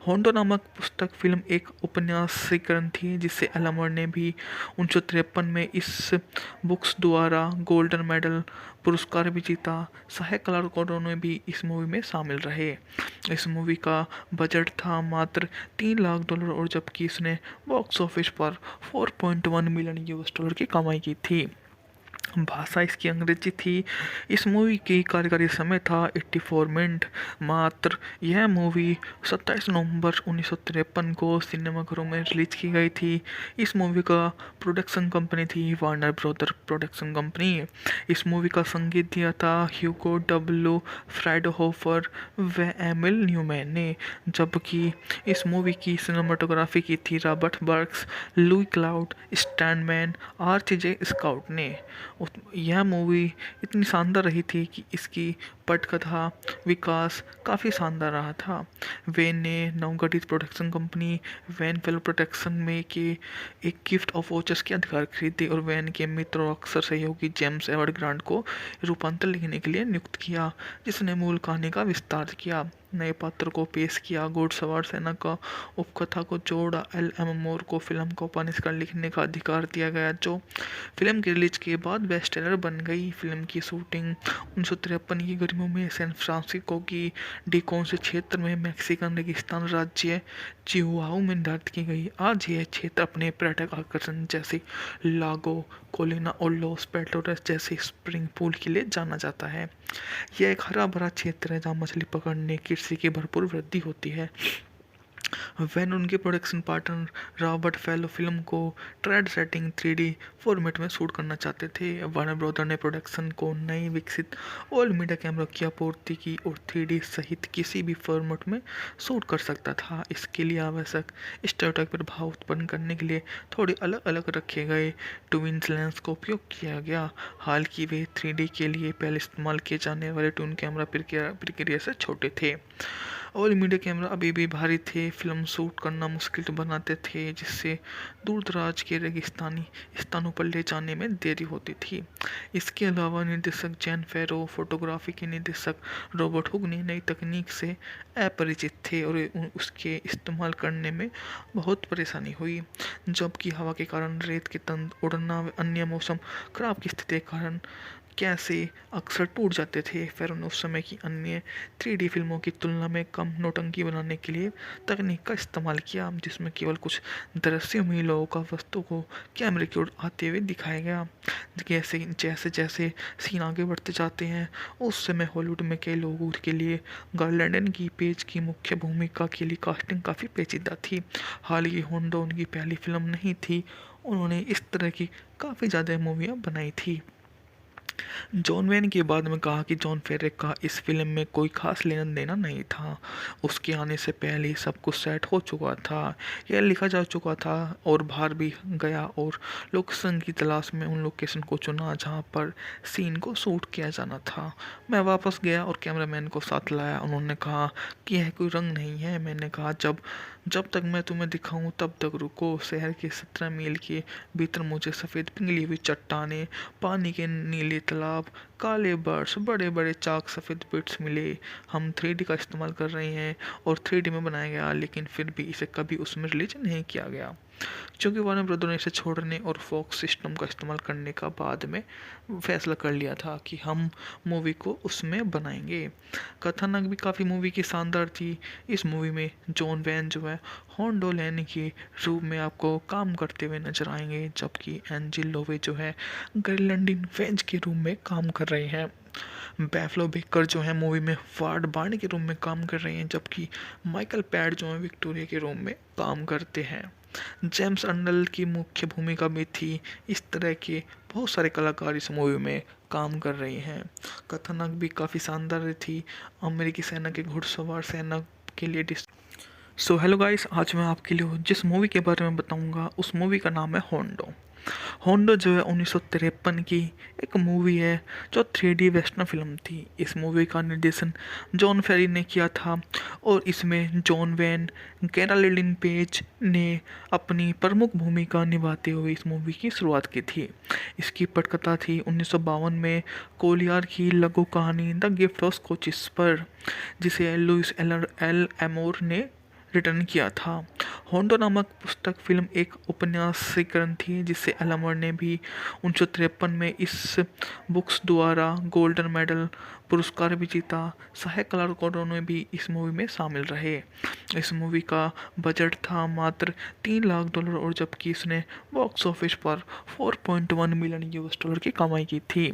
होंडो नामक पुस्तक फिल्म एक उपन्यासीकरण थी, जिसे एलमर ने भी 1953 में इस बुक्स द्वारा गोल्डन मेडल पुरस्कार भी जीता। सहायक कलाकारों ने भी इस मूवी में शामिल रहे। इस मूवी का बजट था मात्र $3 लाख और जबकि इसने बॉक्स ऑफिस पर $4.1 मिलियन की कमाई की थी। भाषा इसकी अंग्रेजी थी। इस मूवी की कार्यकारी समय था 84 मिनट मात्र। यह मूवी 27 नवंबर 1953 को सिनेमाघरों में रिलीज की गई थी। इस मूवी का प्रोडक्शन कंपनी थी वार्नर ब्रदर प्रोडक्शन कंपनी। इस मूवी का संगीत दिया था ह्यूगो डब्ल्यू फ्राइडहोफर व एमिल न्यूमैन ने, जबकि इस मूवी की सिनेमाटोग्राफी की थी Robert Burks, Louis Cloud, Standman, arch जे स्काउट ने। यह मूवी इतनी शानदार रही थी कि इसकी पटकथा विकास काफ़ी शानदार रहा था। वैन ने नवगठित production company Wayne fellows production में के एक गिफ्ट ऑफ वॉचर्स के अधिकार खरीदे और वैन के मित्र और अक्सर सहयोगी जेम्स एडवर्ड ग्रांट को रूपांतर लिखने के लिए नियुक्त किया, जिसने मूल कहानी का विस्तार किया, नए पात्र को पेश किया, घुड़सवार सेना का उपकथा को जोड़ा। एल मोर को फिल्म को उपन्यास लिखने का अधिकार दिया गया, जो फिल्म की रिलीज के बाद बेस्ट सेलर बन गई। फिल्म की शूटिंग 1953 की गर्मियों में सैन फ्रांसिस्को की डिकोन्स क्षेत्र में मेक्सिकन रेगिस्तान राज्य चिहुआहू में निर्धारित की गई। आज यह क्षेत्र अपने पर्यटक आकर्षण जैसे लागो कोलिना और लॉस पेटोरस जैसे स्प्रिंग पूल के लिए जाना जाता है। यह एक हरा भरा क्षेत्र है जहाँ मछली पकड़ने कृषि की भरपूर वृद्धि होती है। वैन उनके production partner Robert fellow film को ट्रेड सेटिंग 3D फॉर्मेट में शूट करना चाहते थे। वार्नर ब्रदर ने प्रोडक्शन को नई विकसित ऑल मीडिया कैमरा की आपूर्ति की और 3D सहित किसी भी फॉर्मेट में शूट कर सकता था। इसके लिए आवश्यक स्टेरियोटाइप प्रभाव उत्पन्न करने के लिए थोड़े अलग अलग रखे गए ट्विन लेंस का उपयोग किया गया। हालांकि वे 3D के लिए पहले इस्तेमाल किए जाने वाले ट्विन कैमरा प्रक्रिया से छोटे थे। ऑल मीडिया कैमरा अभी भी भारी थे, फिल्म शूट करना मुश्किल बनाते थे, जिससे दूर दराज के रेगिस्तानी स्थानों पर ले जाने में देरी होती थी। इसके अलावा निर्देशक जैन फेरो, फोटोग्राफी के निर्देशक रॉबर्ट हुक ने नई तकनीक से अपरिचित थे और उसके इस्तेमाल करने में बहुत परेशानी हुई, जबकि हवा के कारण, रेत के तंद उड़ना, अन्य मौसम खराब की स्थिति के कारण कैसे अक्सर टूट जाते थे। फेरो ने उस समय की अन्य 3D फिल्मों की तुलना में कम नौटंकी बनाने के लिए तकनीक का इस्तेमाल किया, जिसमें केवल कुछ दृश्यों में लोगों का वस्तु को कैमरे की ओर आते हुए दिखाया गया। जैसे जैसे सीन आगे बढ़ते जाते हैं, उस समय हॉलीवुड में कई लोगों के लिए गार्लैंडन की पेज की मुख्य भूमिका के लिए कास्टिंग काफ़ी पेचीदा थी। हालांकि होंडो उनकी पहली फिल्म नहीं थी, उन्होंने इस तरह की काफ़ी ज़्यादा मूवियाँ बनाई थी। जॉन वेन के बाद में कहा कि जॉन फेरे का इस फिल्म में कोई खास लेना देना नहीं था। उसके आने से पहले ही सब कुछ सेट हो चुका था, यह लिखा जा चुका था और बाहर भी गया और लोकेशन की तलाश में उन लोकेशन को चुना जहां पर सीन को शूट किया जाना था। मैं वापस गया और कैमरामैन को साथ लाया। उन्होंने कहा कि यह कोई रंग नहीं है। मैंने कहा जब तक मैं तुम्हें दिखाऊं तब तक रुको। शहर के 17 मील के भीतर मुझे सफ़ेद पिघली हुई चट्टानें, पानी के नीले तालाब, काले बर्ड्स, बड़े बड़े चाक सफ़ेद बिट्स मिले। हम 3D का इस्तेमाल कर रहे हैं और 3D में बनाया गया, लेकिन फिर भी इसे कभी उसमें रिलीज नहीं किया गया, क्योंकि वार्नर ब्रदर ने इसे छोड़ने और फॉक्स सिस्टम का इस्तेमाल करने का बाद में फैसला कर लिया था कि हम मूवी को उसमें बनाएंगे। कथानक भी काफ़ी मूवी की शानदार थी। इस मूवी में जॉन वैन जो है होंडो लैन के रूप में आपको काम करते हुए नजर आएंगे, जबकि एंजिल लोवे जो है गर्लैंडिन वेंज के रूप में काम कर रहे हैं। बैफलो बेकर जो है मूवी में वार्ड बार्न के रूप में काम कर रहे हैं, जबकि माइकल पैड जो है विक्टोरिया के रूप में काम करते हैं। जेम्स अर्नल की मुख्य भूमिका में थी। इस तरह के बहुत सारे कलाकार इस मूवी में काम कर रहे हैं। कथानक भी काफ़ी शानदार थी। अमेरिकी सेना के घुड़सवार सेना के लिए सो हेलो गाइस, आज मैं आपके लिए जिस मूवी के बारे में बताऊंगा उस मूवी का नाम है होंडो। होंडो जो है 1953 की एक मूवी है जो 3D वेस्टर्न फिल्म थी। इस मूवी का निर्देशन जॉन फेरी ने किया था और इसमें जॉन वैन, कैरोलिन पेज ने अपनी प्रमुख भूमिका निभाते हुए इस मूवी की शुरुआत की थी। इसकी पटकथा थी 1952 में कोलियार की लघु कहानी द गिफ्ट ऑफ स्कॉचिस पर, जिसे लुइस एल एमोर ने रिटर्न किया था। होंडो नामक पुस्तक फिल्म एक उपन्यासीकरण थी, जिसे एलमर ने भी 1953 में इस बुक्स द्वारा गोल्डन मेडल पुरस्कार भी जीता। सहायक कलाकारों में भी इस मूवी में शामिल रहे। इस मूवी का बजट था मात्र $3 लाख और जबकि इसने बॉक्स ऑफिस पर $4.1 मिलियन की कमाई की थी।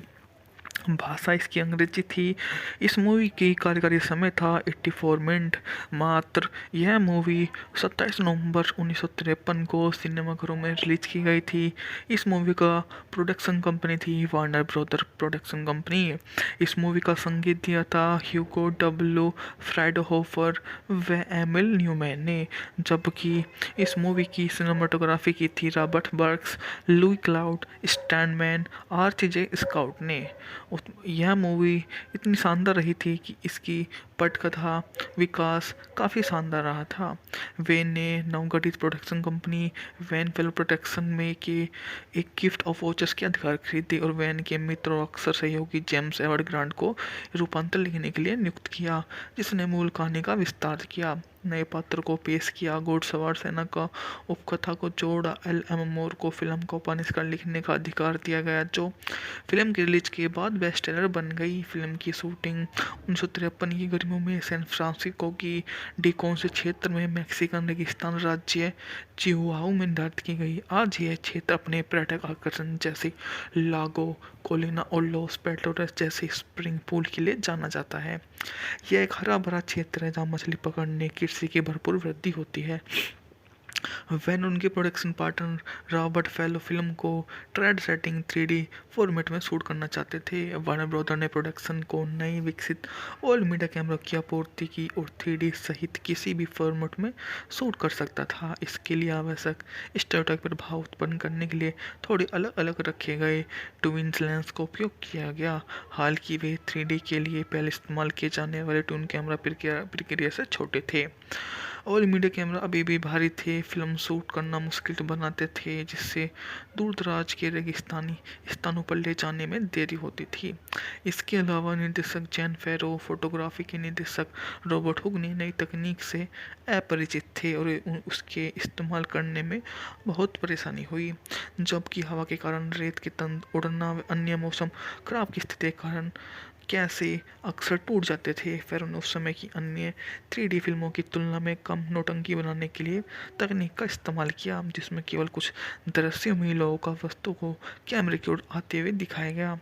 भाषा इसकी अंग्रेजी थी। इस मूवी की कार्यकारी समय था 84 मिनट मात्र। यह मूवी 27 नवंबर 1953 को सिनेमाघरों में रिलीज की गई थी। इस मूवी का प्रोडक्शन कंपनी थी वार्नर ब्रदर प्रोडक्शन कंपनी। इस मूवी का संगीत दिया था ह्यूगो डब्ल्यू फ्राइडहोफर व एमिल न्यूमैन ने, जबकि इस मूवी की सिनेमाटोग्राफी की थी Robert Burks, Louis Cloud, Stanman, RJ Scout ने। यह मूवी इतनी शानदार रही थी कि इसकी पटकथा विकास काफ़ी शानदार रहा था। वेन ने नवगठित production company Wayne film production में के एक गिफ्ट ऑफ वॉचर्स के अधिकार खरीदे और वैन के मित्र और अक्सर सहयोगी जेम्स एडवर्ड ग्रांट को रूपांतर लिखने के लिए नियुक्त किया, जिसने मूल कहानी का विस्तार किया, नए पात्र को पेश किया, घुड़सवार सेना का उपकथा को जोड़ा। एल एम मोर को फिल्म को उपन्यास लिखने का अधिकार दिया गया, जो फिल्म की रिलीज के बाद बेस्टसेलर बन गई। फिल्म की शूटिंग 1953 की गर्मियों में सैन फ्रांसिस्को की डिकोन्स क्षेत्र में मैक्सिकन रेगिस्तान राज्य चिहुआहू में निर्धारित की गई। आज यह क्षेत्र अपने पर्यटक आकर्षण जैसे लागो कोलिना और लॉस पेटोरस जैसे स्प्रिंग पूल के लिए जाना जाता है। यह एक हरा भरा क्षेत्र है जहाँ मछली पकड़ने कृषि की भरपूर वृद्धि होती है। वैन उनके production partner Robert fellow film को ट्रेड सेटिंग 3D फॉर्मेट में शूट करना चाहते थे। वार्नर ब्रदर ने प्रोडक्शन को नई विकसित ऑल मीडिया कैमरा की आपूर्ति की और 3D सहित किसी भी फॉर्मेट में शूट कर सकता था। इसके लिए आवश्यक स्टेरियोटाइप प्रभाव उत्पन्न करने के लिए थोड़े अलग अलग रखे गए ट्विन लेंस का उपयोग किया गया। हालांकि वे 3D के लिए पहले इस्तेमाल किए जाने वाले ट्विन कैमरा प्रक्रिया से छोटे थे। ऑल मीडिया कैमरा अभी भी भारी थे, फिल्म शूट करना मुश्किल बनाते थे, जिससे दूर दराज के रेगिस्तानी स्थानों पर ले जाने में देरी होती थी। इसके अलावा निर्देशक जैन फेरो, फोटोग्राफी के निर्देशक रॉबर्ट हुक ने नई तकनीक से अपरिचित थे और उसके इस्तेमाल करने में बहुत परेशानी हुई, जबकि हवा के कारण, रेत के तंद उड़ना व अन्य मौसम खराब की स्थिति के कारण कैसे अक्सर टूट जाते थे। फिर उन्होंने उस समय की अन्य 3D फिल्मों की तुलना में कम नौटंकी बनाने के लिए तकनीक का इस्तेमाल किया, जिसमें केवल कुछ दृश्यों में लोगों का वस्तु को कैमरे की ओर आते हुए दिखाया गया।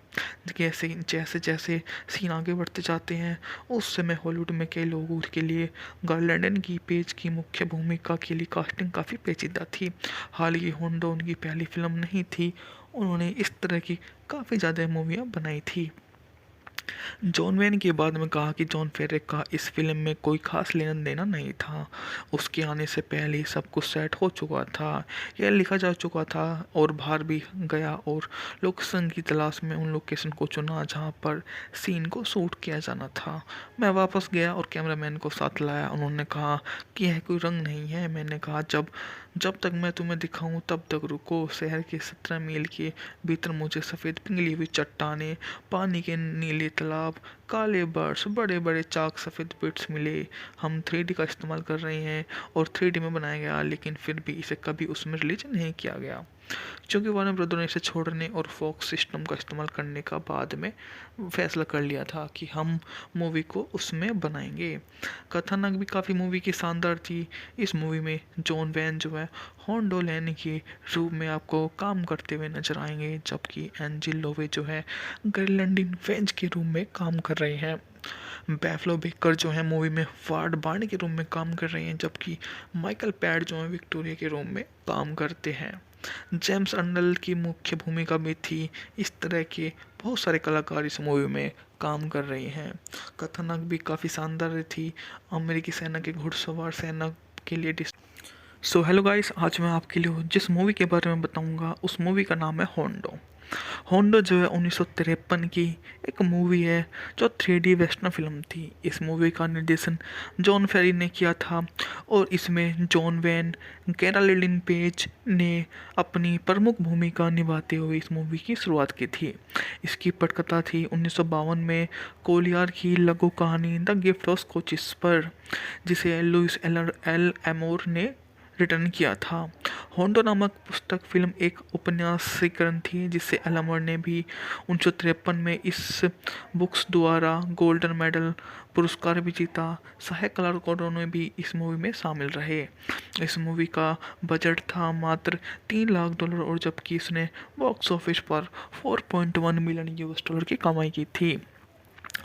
जैसे जैसे जैसे सीन आगे बढ़ते जाते हैं, उस समय हॉलीवुड में कई लोगों के लिए गार्लैंडन की पेज की मुख्य भूमिका के लिए कास्टिंग काफ़ी पेचीदा थी। हालांकि होंडा उनकी पहली फिल्म नहीं थी, उन्होंने इस तरह की काफ़ी ज़्यादा मूवियाँ बनाई थी। जॉन वेन के बाद में कहा कि जॉन फेरे का इस फिल्म में कोई खास लेना देना नहीं था। उसके आने से पहले ही सब कुछ सेट हो चुका था, यह लिखा जा चुका था और बाहर भी गया और लोकेशन की तलाश में उन लोकेशन को चुना जहां पर सीन को शूट किया जाना था। मैं वापस गया और कैमरामैन को साथ लाया। उन्होंने कहा कि यह कोई रंग नहीं है। मैंने कहा जब तक मैं तुम्हें दिखाऊं तब तक रुको। शहर के 17 मील के भीतर मुझे सफ़ेद पिघली हुई चट्टानें, पानी के नीले तालाब, काले बर्ड्स, बड़े बड़े चाक सफ़ेद बिट्स मिले। हम 3D का इस्तेमाल कर रहे हैं और 3D में बनाया गया, लेकिन फिर भी इसे कभी उसमें रिलीज नहीं किया गया, क्योंकि वार्नर ब्रदर ने इसे छोड़ने और फॉक्स सिस्टम का इस्तेमाल करने का बाद में फैसला कर लिया था कि हम मूवी को उसमें बनाएंगे। कथानक भी काफ़ी मूवी की शानदार थी। इस मूवी में जॉन वैन जो है होंडो लैनी के रूप में आपको काम करते हुए नजर आएंगे, जबकि एंजिल लोवे जो है गर्लैंडिन वेंज के रूप में काम कर रहे हैं। बैफलो बेकर जो है मूवी में वार्ड बार्न के रूप में काम कर रहे हैं, जबकि माइकल पैड जो है विक्टोरिया के रूप में काम करते हैं। जेम्स अर्नल्ड की मुख्य भूमिका में थी। इस तरह के बहुत सारे कलाकार इस मूवी में काम कर रहे हैं। कथानक भी काफ़ी शानदार थी। अमेरिकी सेना के घुड़सवार सेना के लिए सो हेलो गाइस, आज मैं आपके लिए जिस मूवी के बारे में बताऊंगा उस मूवी का नाम है होंडो। होंडो जो है 1953 की एक मूवी है जो 3D वेस्टर्न फिल्म थी। इस मूवी का निर्देशन जॉन फेरी ने किया था और इसमें जॉन वैन, कैरोलिन पेज ने अपनी प्रमुख भूमिका निभाते हुए इस मूवी की शुरुआत की थी। इसकी पटकथा थी 1952 में कोलियार की लघु कहानी द गिफ्ट ऑफ स्कॉचिस पर, जिसे लुइस एल एमोर ने रिटर्न किया था। होंडो नामक पुस्तक फिल्म एक उपन्यासीकरण थी, जिसे एलमर ने भी 1953 में इस बुक्स द्वारा गोल्डन मेडल पुरस्कार भी जीता। सहायक कलाकारों ने भी इस मूवी में शामिल रहे। इस मूवी का बजट था मात्र $3 लाख और जबकि इसने बॉक्स ऑफिस पर $4.1 मिलियन की कमाई की थी।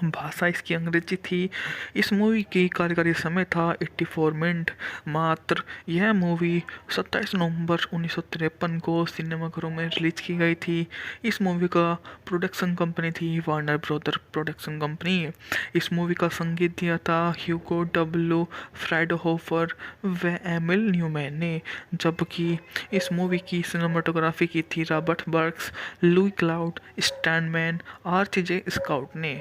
भाषा इसकी अंग्रेजी थी। इस मूवी की कार्यकारी समय था 84 मिनट मात्र। यह मूवी 27 नवंबर 1953 को सिनेमाघरों में रिलीज की गई थी। इस मूवी का प्रोडक्शन कंपनी थी वार्नर ब्रदर प्रोडक्शन कंपनी। इस मूवी का संगीत दिया था ह्यूगो डब्ल्यू फ्राइडहोफर व एमिल न्यूमैन ने, जबकि इस मूवी की सिनेमाटोग्राफी की थी Robert Burks, Louis Cloud, स्टैनमैन, आर्च-जे scout ने।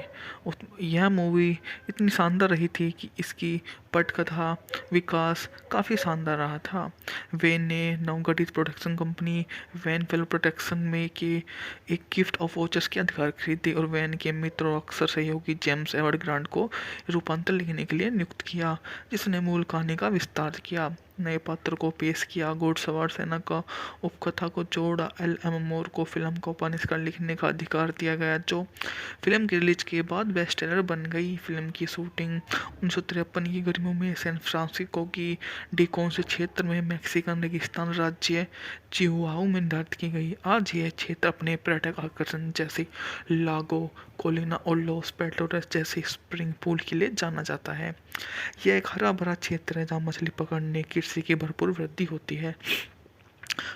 यह मूवी इतनी शानदार रही थी कि इसकी पटकथा विकास काफ़ी शानदार रहा था। वेन ने नवगठित production company Wayne film production में के एक गिफ्ट ऑफ वॉचर्स के अधिकार खरीदे और वैन के मित्र और अक्सर सहयोगी जेम्स एडवर्ड ग्रांट को रूपांतर लिखने के लिए नियुक्त किया, जिसने मूल कहानी का विस्तार किया, नए पात्र को पेश किया, घुड़सवार सेना का उपकथा को जोड़ा। एल मोर को फिल्म का उपन्यास लिखने का अधिकार दिया गया, जो फिल्म की रिलीज के बाद बेस्टसेलर बन गई। फिल्म की शूटिंग 1953 की गर्मियों में सैन फ्रांसिस्को की डिकोन्स क्षेत्र में मैक्सिकन रेगिस्तान राज्य चिहुआहू में निर्धारित की गई। आज यह क्षेत्र अपने पर्यटक आकर्षण जैसे लागो कोलिना और लॉस पेटोरस जैसे स्प्रिंग पूल के लिए जाना जाता है। यह एक हरा भरा क्षेत्र है जहाँ मछली पकड़ने कृषि की भरपूर वृद्धि होती है।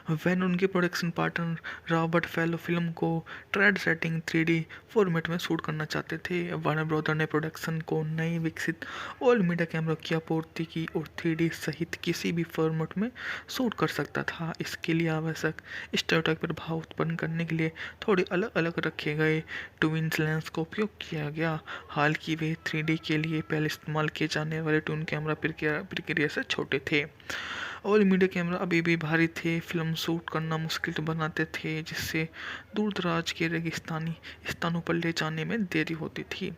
वैन उनके production partner Robert fellow film को ट्रेड सेटिंग 3D फॉर्मेट में शूट करना चाहते थे। वार्नर ब्रदर ने प्रोडक्शन को नई विकसित ऑल मीडिया कैमरा की आपूर्ति की और 3D सहित किसी भी फॉर्मेट में शूट कर सकता था। इसके लिए आवश्यक स्टेरियोटाइप प्रभाव उत्पन्न करने के लिए थोड़े अलग अलग रखे गए ट्विन लेंस का उपयोग किया गया। हालांकि वे 3D के लिए पहले इस्तेमाल किए जाने वाले ट्विन कैमरा प्रक्रिया से छोटे थे। ऑल मीडिया कैमरा अभी भी भारी थे, फिल्म शूट करना मुश्किल बनाते थे, जिससे दूर दराज के रेगिस्तानी स्थानों पर ले जाने में देरी होती थी।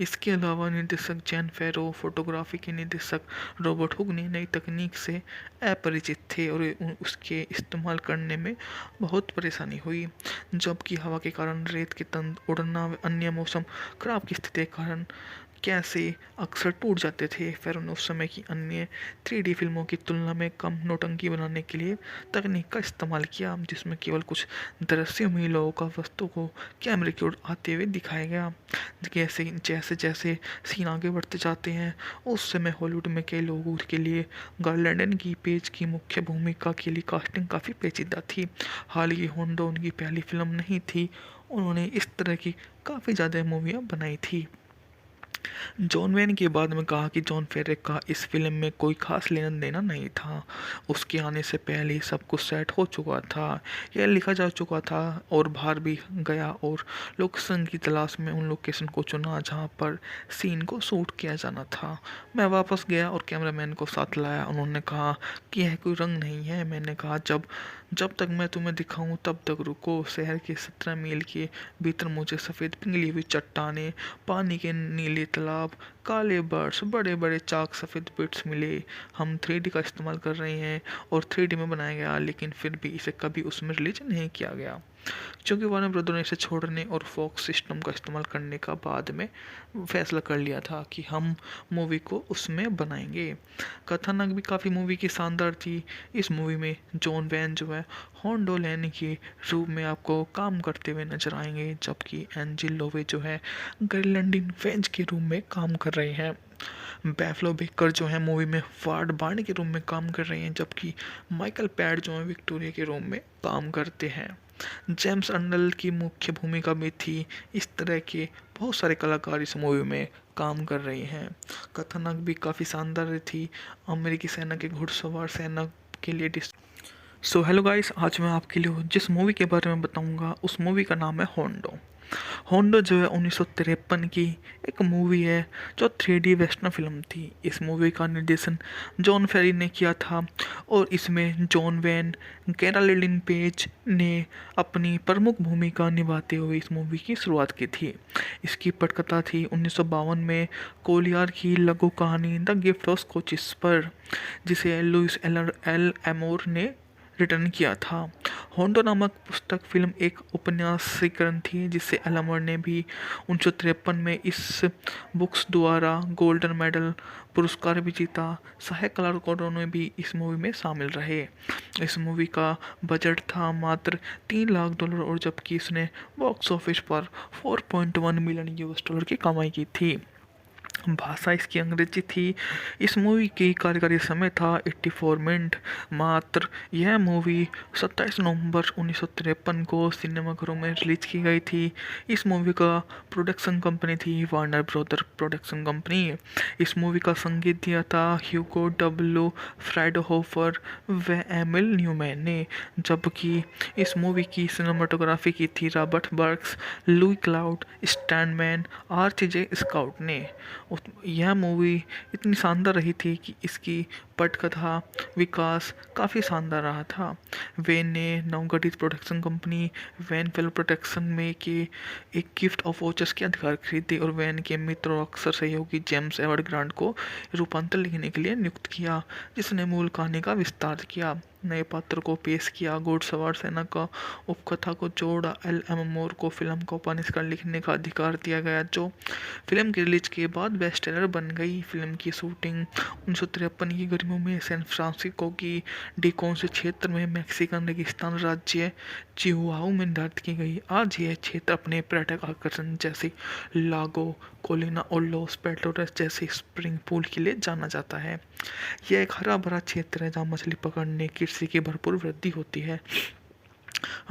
इसके अलावा निर्देशक जैन फेरो, फोटोग्राफी के निर्देशक रॉबर्ट हुक ने नई तकनीक से अपरिचित थे और उसके इस्तेमाल करने में बहुत परेशानी हुई, जबकि हवा के कारण, रेत के तंद उड़ना व अन्य मौसम खराब की स्थिति के कारण कैसे अक्सर टूट जाते थे। फेरो ने उस समय की अन्य 3D फिल्मों की तुलना में कम नौटंकी बनाने के लिए तकनीक का इस्तेमाल किया, जिसमें केवल कुछ दृश्यों में लोगों का वस्तु को कैमरे की ओर आते हुए दिखाया गया। जैसे जैसे सीन आगे बढ़ते जाते हैं, उस समय हॉलीवुड में कई लोगों के लिए गार्लैंडन की पेज की मुख्य भूमिका के लिए कास्टिंग काफ़ी पेचीदा थी। हालांकि होंडो उनकी पहली फिल्म नहीं थी, उन्होंने इस तरह की काफ़ी ज़्यादा मूवियाँ बनाई थी। जॉन वैन के बाद में कहा कि जॉन फेरे का इस फिल्म में कोई खास लेना देना नहीं था। उसके आने से पहले ही सब कुछ सेट हो चुका था, यह लिखा जा चुका था और बाहर भी गया और लोकेशन की तलाश में उन लोकेशन को चुना जहां पर सीन को शूट किया जाना था। मैं वापस गया और कैमरामैन को साथ लाया। उन्होंने कहा कि यह कोई रंग नहीं है। मैंने कहा जब तक मैं तुम्हें दिखाऊं तब तक रुको। शहर के 17 मील के भीतर मुझे सफ़ेद पिघली हुई चट्टानें, पानी के नीले तालाब, काले बर्ड्स, बड़े बड़े चाक सफ़ेद बिट्स मिले। हम 3D का इस्तेमाल कर रहे हैं और 3D में बनाया गया, लेकिन फिर भी इसे कभी उसमें रिलीज नहीं किया गया, क्योंकि वार्नर ब्रदर ने इसे छोड़ने और फॉक्स सिस्टम का इस्तेमाल करने का बाद में फैसला कर लिया था कि हम मूवी को उसमें बनाएंगे। कथानक भी काफ़ी मूवी की शानदार थी। इस मूवी में जॉन वैन जो है होंडो लैन के रूप में आपको काम करते हुए नजर आएंगे, जबकि एंजिल लोवे जो है गर्लैंडिन वेंज के रूप में काम कर रहे हैं। बैफलो बेकर जो है मूवी में वार्ड बार्न के रूप में काम कर रहे हैं, जबकि माइकल पैड जो है विक्टोरिया के रूप में काम करते हैं। जेम्स अर्नल की मुख्य भूमिका में थी। इस तरह के बहुत सारे कलाकार इस मूवी में काम कर रहे हैं। कथानक भी काफ़ी शानदार थी। अमेरिकी सेना के घुड़सवार सेना के लिए सो हेलो गाइस, आज मैं आपके लिए जिस मूवी के बारे में बताऊंगा उस मूवी का नाम है होंडो। होंडो जो है 1953 की एक मूवी है जो 3D वेस्टर्न फिल्म थी। इस मूवी का निर्देशन जॉन फेरी ने किया था और इसमें जॉन वैन, कैरोलिन पेज ने अपनी प्रमुख भूमिका निभाते हुए इस मूवी की शुरुआत की थी। इसकी पटकथा थी 1952 में कोलियार की लघु कहानी द गिफ्ट ऑफ स्कॉचिस पर, जिसे लुइस एल एमोर ने रिटर्न किया था। होंडो नामक पुस्तक फिल्म एक उपन्यासीकरण थी जिसे एलमर ने भी 1953 में इस बुक्स द्वारा गोल्डन मेडल पुरस्कार भी जीता। सहायक कलाकारों ने भी इस मूवी में शामिल रहे। इस मूवी का बजट था मात्र $3 लाख और जबकि इसने बॉक्स ऑफिस पर 4.1 मिलियन यूएस डॉलर की कमाई की थी। भाषा इसकी अंग्रेजी थी। इस मूवी की कार्यकारी समय था 84 मिनट मात्र। यह मूवी 27 नवंबर 1953 को सिनेमाघरों में रिलीज की गई थी। इस मूवी का प्रोडक्शन कंपनी थी वार्नर ब्रदर प्रोडक्शन कंपनी। इस मूवी का संगीत दिया था ह्यूगो डब्ल्यू फ्राइडहोफर व एमिल न्यूमैन ने, जबकि इस मूवी की सिनेमाटोग्राफी की थी Robert Burks, Louis Cloud, स्टैनमैन, आर्च-जे scout ने। यह मूवी इतनी शानदार रही थी कि इसकी पटकथा विकास काफ़ी शानदार रहा था। वेन ने नवगठित production company Wayne film production में के एक गिफ्ट ऑफ वॉचर्स के अधिकार खरीदे और वैन के मित्र और अक्सर सहयोगी जेम्स एडवर्ड ग्रांट को रूपांतर लिखने के लिए नियुक्त किया, जिसने मूल कहानी का विस्तार किया, नए पात्र को पेश किया, घुड़सवार सेना का उपकथा को जोड़ा। एल मोर को फिल्म का उपन्यास लिखने का अधिकार दिया गया, जो फिल्म की रिलीज के बाद बेस्ट सेलर बन गई। फिल्म की शूटिंग 1953 की गर्मियों में सैन फ्रांसिस्को की डिकोन्स क्षेत्र में मैक्सिकन रेगिस्तान राज्य चिहुआहू में निर्धारित की गई। आज यह क्षेत्र अपने पर्यटक आकर्षण जैसे लागो कोलिना और लॉस पेटोरस जैसे स्प्रिंग पूल के लिए जाना जाता है। यह एक हरा भरा क्षेत्र है जहाँ मछली पकड़ने कृषि की भरपूर वृद्धि होती है।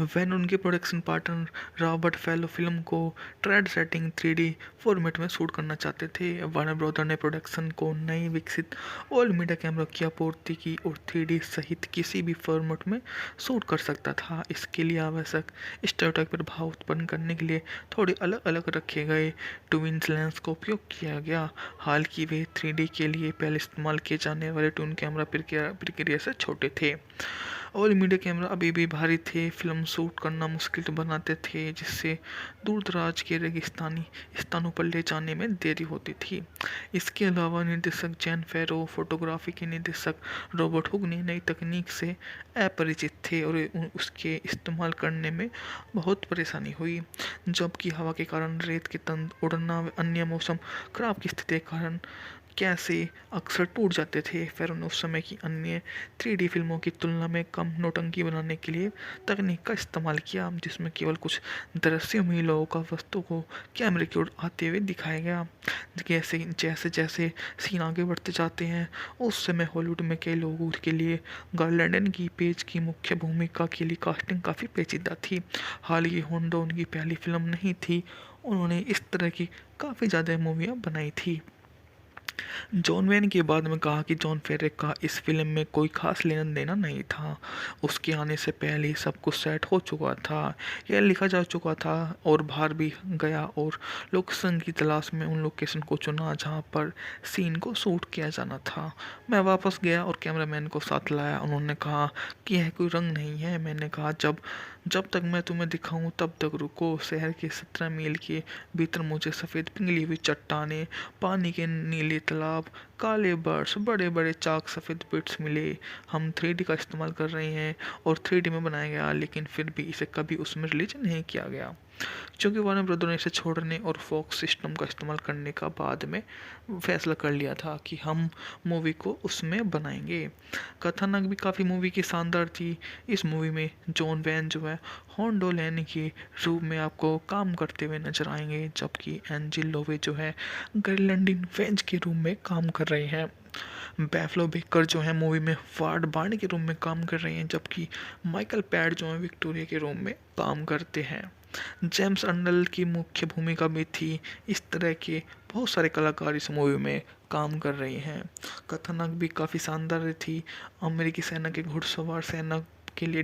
वैन उनके production partner Robert fellow film को ट्रेड सेटिंग 3D फॉर्मेट में शूट करना चाहते थे। वार्नर ब्रदर ने प्रोडक्शन को नई विकसित ऑल मीडिया कैमरा की आपूर्ति की और 3D सहित किसी भी फॉर्मेट में शूट कर सकता था। इसके लिए आवश्यक स्टेरियोटाइप प्रभाव उत्पन्न करने के लिए थोड़े अलग अलग रखे गए ट्विन लेंस का उपयोग किया गया। हालांकि वे 3D के लिए पहले इस्तेमाल किए जाने वाले ट्विन कैमरा प्रक्रिया से छोटे थे। ऑल मीडिया कैमरा अभी भी भारी थे, फिल्म शूट करना मुश्किल बनाते थे, जिससे दूर दराज के रेगिस्तानी स्थानों पर ले जाने में देरी होती थी। इसके अलावा निर्देशक जैन फेरो, फोटोग्राफी के निर्देशक रॉबर्ट हुक ने नई तकनीक से अपरिचित थे और उसके इस्तेमाल करने में बहुत परेशानी हुई, जबकि हवा के कारण, रेत के तंद उड़ना व अन्य मौसम खराब की स्थिति के कारण कैसे अक्सर टूट जाते थे। फेरो ने उस समय की अन्य 3D फिल्मों की तुलना में कम नौटंकी बनाने के लिए तकनीक का इस्तेमाल किया, जिसमें केवल कुछ दृश्यों में लोगों का वस्तु को कैमरे की ओर आते हुए दिखाया गया। जैसे जैसे सीन आगे बढ़ते जाते हैं, उस समय हॉलीवुड में कई लोगों के लिए गार्लैंडन की पेज की मुख्य भूमिका के लिए कास्टिंग काफ़ी पेचीदा थी। हालांकि होंडो उनकी पहली फिल्म नहीं थी, उन्होंने इस तरह की काफ़ी ज़्यादा मूवियाँ बनाई थी। जॉन वेन के बाद में कहा कि जॉन फेरे का इस फिल्म में कोई खास लेना देना नहीं था। उसके आने से पहले ही सब कुछ सेट हो चुका था, यह लिखा जा चुका था और बाहर भी गया और लोकेशन की तलाश में उन लोकेशन को चुना जहां पर सीन को शूट किया जाना था। मैं वापस गया और कैमरामैन को साथ लाया। उन्होंने कहा कि यह कोई रंग नहीं है। मैंने कहा जब तक मैं तुम्हें दिखाऊं तब तक रुको। शहर के 17 मील के भीतर मुझे सफ़ेद पिघली हुई चट्टानें, पानी के नीले तालाब, काले बर्ड्स, बड़े बड़े चाक सफ़ेद बिट्स मिले। हम 3D का इस्तेमाल कर रहे हैं और 3D में बनाया गया, लेकिन फिर भी इसे कभी उसमें रिलीज नहीं किया गया, क्योंकि वार्नर ब्रदर ने इसे छोड़ने और फॉक्स सिस्टम का इस्तेमाल करने का बाद में फैसला कर लिया था कि हम मूवी को उसमें बनाएंगे। कथानक भी काफ़ी मूवी की शानदार थी। इस मूवी में जॉन वैन जो है होंडो लैन के रूप में आपको काम करते हुए नजर आएंगे, जबकि एंजिल लोवे जो है गर्लैंडिन वेंज के रूप में काम कर रहे हैं। बैफलो बेकर जो है मूवी में वार्ड बार्न के रूप में काम कर रहे हैं, जबकि माइकल पैड जो है विक्टोरिया के रूप में काम करते हैं। जेम्स अर्नल की मुख्य भूमिका भी थी। इस तरह के बहुत सारे कलाकार इस मूवी में काम कर रहे हैं। कथानक भी काफ़ी शानदार थी। अमेरिकी सेना के घुड़सवार सेना के लिए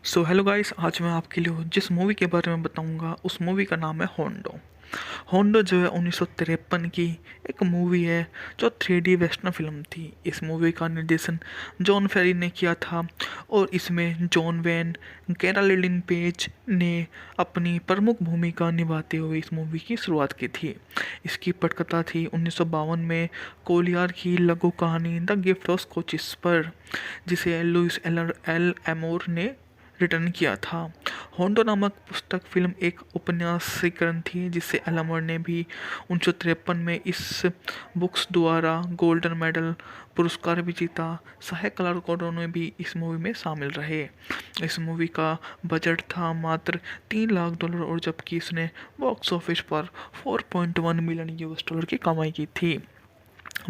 सो हेलो गाइस, आज मैं आपके लिए जिस मूवी के बारे में बताऊंगा उस मूवी का नाम है होंडो। होंडो जो है 1953 की एक मूवी है जो 3D वेस्टर्न फिल्म थी। इस मूवी का निर्देशन जॉन फेरी ने किया था और इसमें जॉन वैन, कैरोलिन पेज ने अपनी प्रमुख भूमिका निभाते हुए इस मूवी की शुरुआत की थी। इसकी पटकथा थी 1952 में कोलियार की लघु कहानी द गिफ्ट ऑफ कोचिस पर, जिसे लुइस एल एमोर ने रिटर्न किया था। होंडो नामक पुस्तक फिल्म एक उपन्यासीकरण थी जिसे एलमर ने भी 1953 में इस बुक्स द्वारा गोल्डन मेडल पुरस्कार भी जीता। सहायक कलाकारों ने भी इस मूवी में शामिल रहे। इस मूवी का बजट था मात्र $3 लाख और जबकि इसने बॉक्स ऑफिस पर 4.1 मिलियन यूएस डॉलर की कमाई की थी।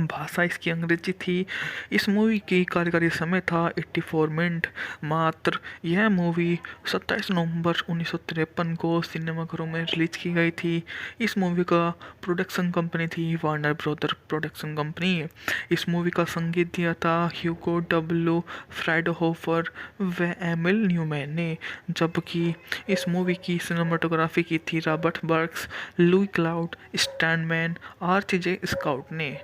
भाषा इसकी अंग्रेजी थी। इस मूवी की कार्यकारी समय था 84 मिनट मात्र। यह मूवी 27 नवंबर 1953 को सिनेमाघरों में रिलीज की गई थी। इस मूवी का प्रोडक्शन कंपनी थी वार्नर ब्रदर प्रोडक्शन कंपनी। इस मूवी का संगीत दिया था ह्यूगो डब्ल्यू फ्राइडहोफर व एमिल न्यूमैन ने, जबकि इस मूवी की सिनेमाटोग्राफी की थी Robert Burks, Louis Cloud, Stanman, RJ. Scout ने।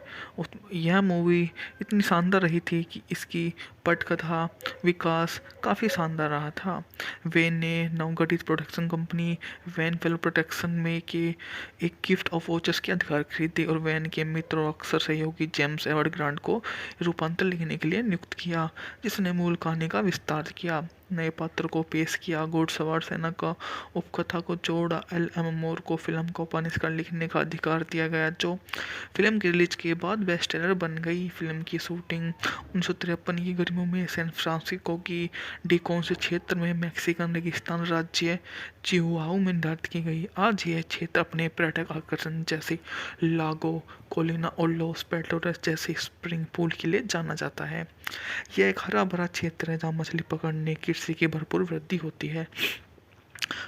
यह मूवी इतनी शानदार रही थी कि इसकी पटकथा विकास काफ़ी शानदार रहा था। वेन ने नवगठित production company Wayne film production में के एक गिफ्ट ऑफ वॉचर्स के अधिकार खरीदे और वैन के मित्र और अक्सर सहयोगी जेम्स एडवर्ड ग्रांट को रूपांतर लिखने के लिए नियुक्त किया, जिसने मूल कहानी का विस्तार किया, नए पात्र को पेश किया, घुड़सवार सेना का उपकथा को जोड़ा। एल एम मोर को फिल्म को उपन्यास लिखने का अधिकार दिया गया, जो फिल्म की रिलीज के बाद बेस्टसेलर बन गई। फिल्म की शूटिंग 1953 की गर्मियों में सैन फ्रांसिस्को की डिकोन्स क्षेत्र में मैक्सिकन रेगिस्तान राज्य चिहुआहू में निर्धारित की गई। आज यह क्षेत्र अपने पर्यटक आकर्षण जैसे लागो, कोलिना और लॉस पेटोरस जैसे स्प्रिंग पूल के लिए जाना जाता है। यह एक हरा भरा क्षेत्र है जहाँ मछली पकड़ने कृषि की भरपूर वृद्धि होती है।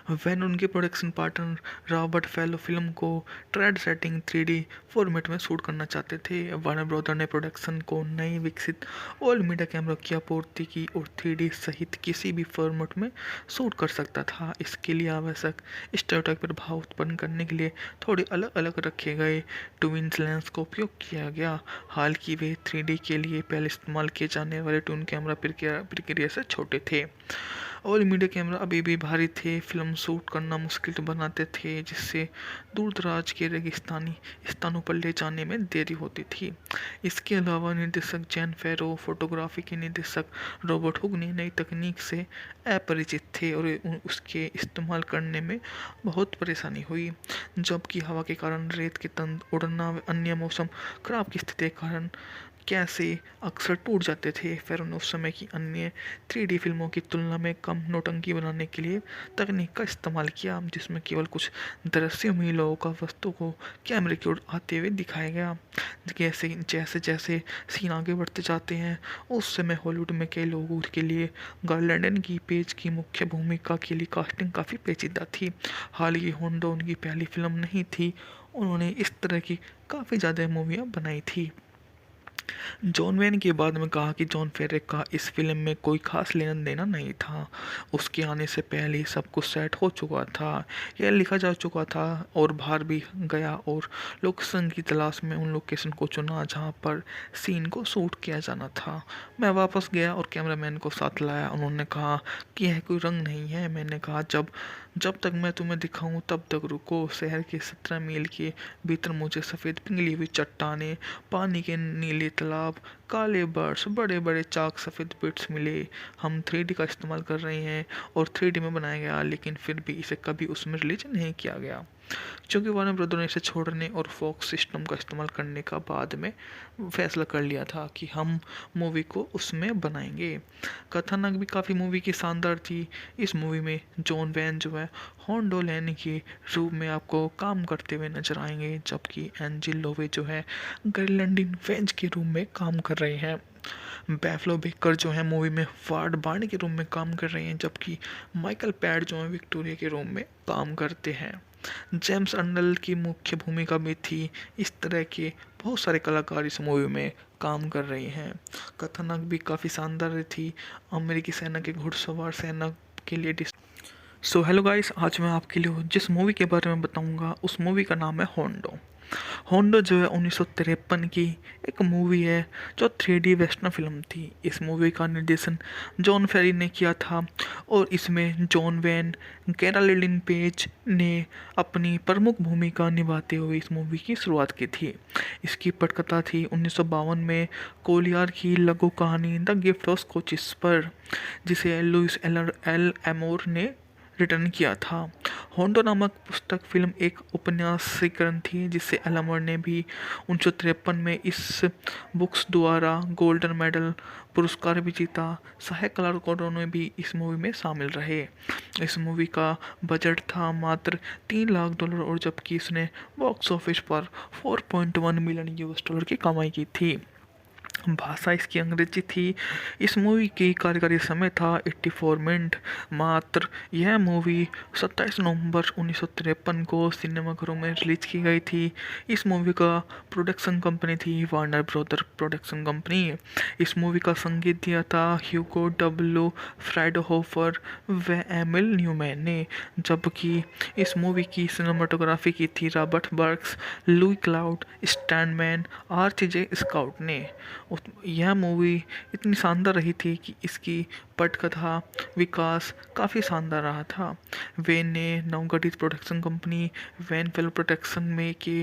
वैन उनके production partner Robert fellow film को ट्रेड सेटिंग 3D फॉर्मेट में शूट करना चाहते थे। वार्नर ब्रदर ने प्रोडक्शन को नई विकसित ऑल मीडिया कैमरा की आपूर्ति की और 3D सहित किसी भी फॉर्मेट में शूट कर सकता था। इसके लिए आवश्यक स्टेरियोटाइप प्रभाव उत्पन्न करने के लिए थोड़े अलग अलग रखे गए ट्विन लेंस का उपयोग किया गया। हालांकि वे 3D के लिए पहले इस्तेमाल किए जाने वाले ट्विन कैमरा प्रक्रिया से छोटे थे। ऑल मीडिया कैमरा अभी भी भारी थे, फिल्म शूट करना मुश्किल बनाते थे, जिससे दूर दराज के रेगिस्तानी स्थानों पर ले जाने में देरी होती थी। इसके अलावा निर्देशक जैन फेरो, फोटोग्राफी के निर्देशक रॉबर्ट हुक ने नई तकनीक से अपरिचित थे और उसके इस्तेमाल करने में बहुत परेशानी हुई, जबकि हवा के कारण, रेत के तंद उड़ना व अन्य मौसम खराब की स्थिति के कारण कैसे अक्सर टूट जाते थे। फिर उन्होंने उस समय की अन्य 3D फिल्मों की तुलना में कम नौटंकी बनाने के लिए तकनीक का इस्तेमाल किया, जिसमें केवल कुछ दृश्यों में लोगों का वस्तु को कैमरे की ओर आते हुए दिखाया गया। जैसे जैसे जैसे सीन आगे बढ़ते जाते हैं, उस समय हॉलीवुड में कई लोगों के लिए गार्लैंडन की पेज की मुख्य भूमिका के लिए कास्टिंग काफ़ी पेचीदा थी। हालांकि होंडो उनकी पहली फिल्म नहीं थी, उन्होंने इस तरह की काफ़ी ज़्यादा मूवियाँ बनाई थी। जॉन वेन के बाद में कहा कि जॉन फेरे का इस फिल्म में कोई खास लेना देना नहीं था। उसके आने से पहले ही सब कुछ सेट हो चुका था, यह लिखा जा चुका था और बाहर भी गया और लोकेशन की तलाश में उन लोकेशन को चुना जहां पर सीन को शूट किया जाना था। मैं वापस गया और कैमरामैन को साथ लाया। उन्होंने कहा कि यह कोई रंग नहीं है। मैंने कहा जब जब तक मैं तुम्हें दिखाऊं तब तक रुको। शहर के 17 मील के भीतर मुझे सफ़ेद पिघली हुई चट्टानें, पानी के नीले तालाब, काले बर्ड्स, बड़े बड़े चाक सफ़ेद बिट्स मिले। हम 3D का इस्तेमाल कर रहे हैं और 3D में बनाया गया, लेकिन फिर भी इसे कभी उसमें रिलीज नहीं किया गया, क्योंकि वार्नर ब्रदर ने इसे छोड़ने और फॉक्स सिस्टम का इस्तेमाल करने का बाद में फैसला कर लिया था कि हम मूवी को उसमें बनाएंगे। कथानक भी काफ़ी मूवी की शानदार थी। इस मूवी में जॉन वैन जो है होंडो लैनी के रूप में आपको काम करते हुए नजर आएंगे, जबकि एंजिल लोवे जो है गर्लैंडिन वेंज के रूप में काम कर रहे हैं। बैफलो बेकर जो है मूवी में वार्ड बार्न के रूप में काम कर रहे हैं, जबकि माइकल पैड जो है विक्टोरिया के रूप में काम करते हैं। जेम्स अर्नल्ड की मुख्य भूमिका में थी। इस तरह के बहुत सारे कलाकार इस मूवी में काम कर रहे हैं। कथानक भी काफ़ी शानदार थी। अमेरिकी सेना के घुड़सवार सेना आपके लिए सो हेलो गाइस, आज मैं आपके लिए जिस मूवी के बारे में बताऊंगा उस मूवी का नाम है होंडो। होंडो जो है 1953 की एक मूवी है जो 3D वेस्टर्न फिल्म थी। इस मूवी का निर्देशन जॉन फेरी ने किया था और इसमें जॉन वैन, कैरोलिन पेज ने अपनी प्रमुख भूमिका निभाते हुए इस मूवी की शुरुआत की थी। इसकी पटकथा थी 1952 में कोलियार की लघु कहानी द गिफ्ट ऑफ कोचिस पर, जिसे लुइस एल एमोर ने रिटर्न किया था। होंडो नामक पुस्तक फिल्म एक उपन्यासीकरण थी जिसे एलमर ने भी 1953 में इस बुक्स द्वारा गोल्डन मेडल पुरस्कार भी जीता। सहायक कलाकारों ने भी इस मूवी में शामिल रहे। इस मूवी का बजट था मात्र $3 लाख और जबकि इसने बॉक्स ऑफिस पर 4.1 मिलियन यूएस डॉलर की कमाई की थी। भाषा इसकी अंग्रेजी थी। इस मूवी की कार्यकारी समय था 84 मिनट। मात्र यह मूवी 27 नवंबर 1953 को सिनेमाघरों में रिलीज की गई थी। इस मूवी का प्रोडक्शन कंपनी थी वार्नर ब्रदर प्रोडक्शन कंपनी। इस मूवी का संगीत दिया था ह्यूगो डब्ल्यू फ्राइडहोफर व एमिल न्यूमैन ने, जबकि इस मूवी की सिनेमाटोग्राफी की थी Robert Burks, Louis Cloud, Stanman, RJ Scout ने। यह मूवी इतनी शानदार रही थी कि इसकी पटकथा विकास काफ़ी शानदार रहा था। वेन ने नवगठित production company Wayne film production में के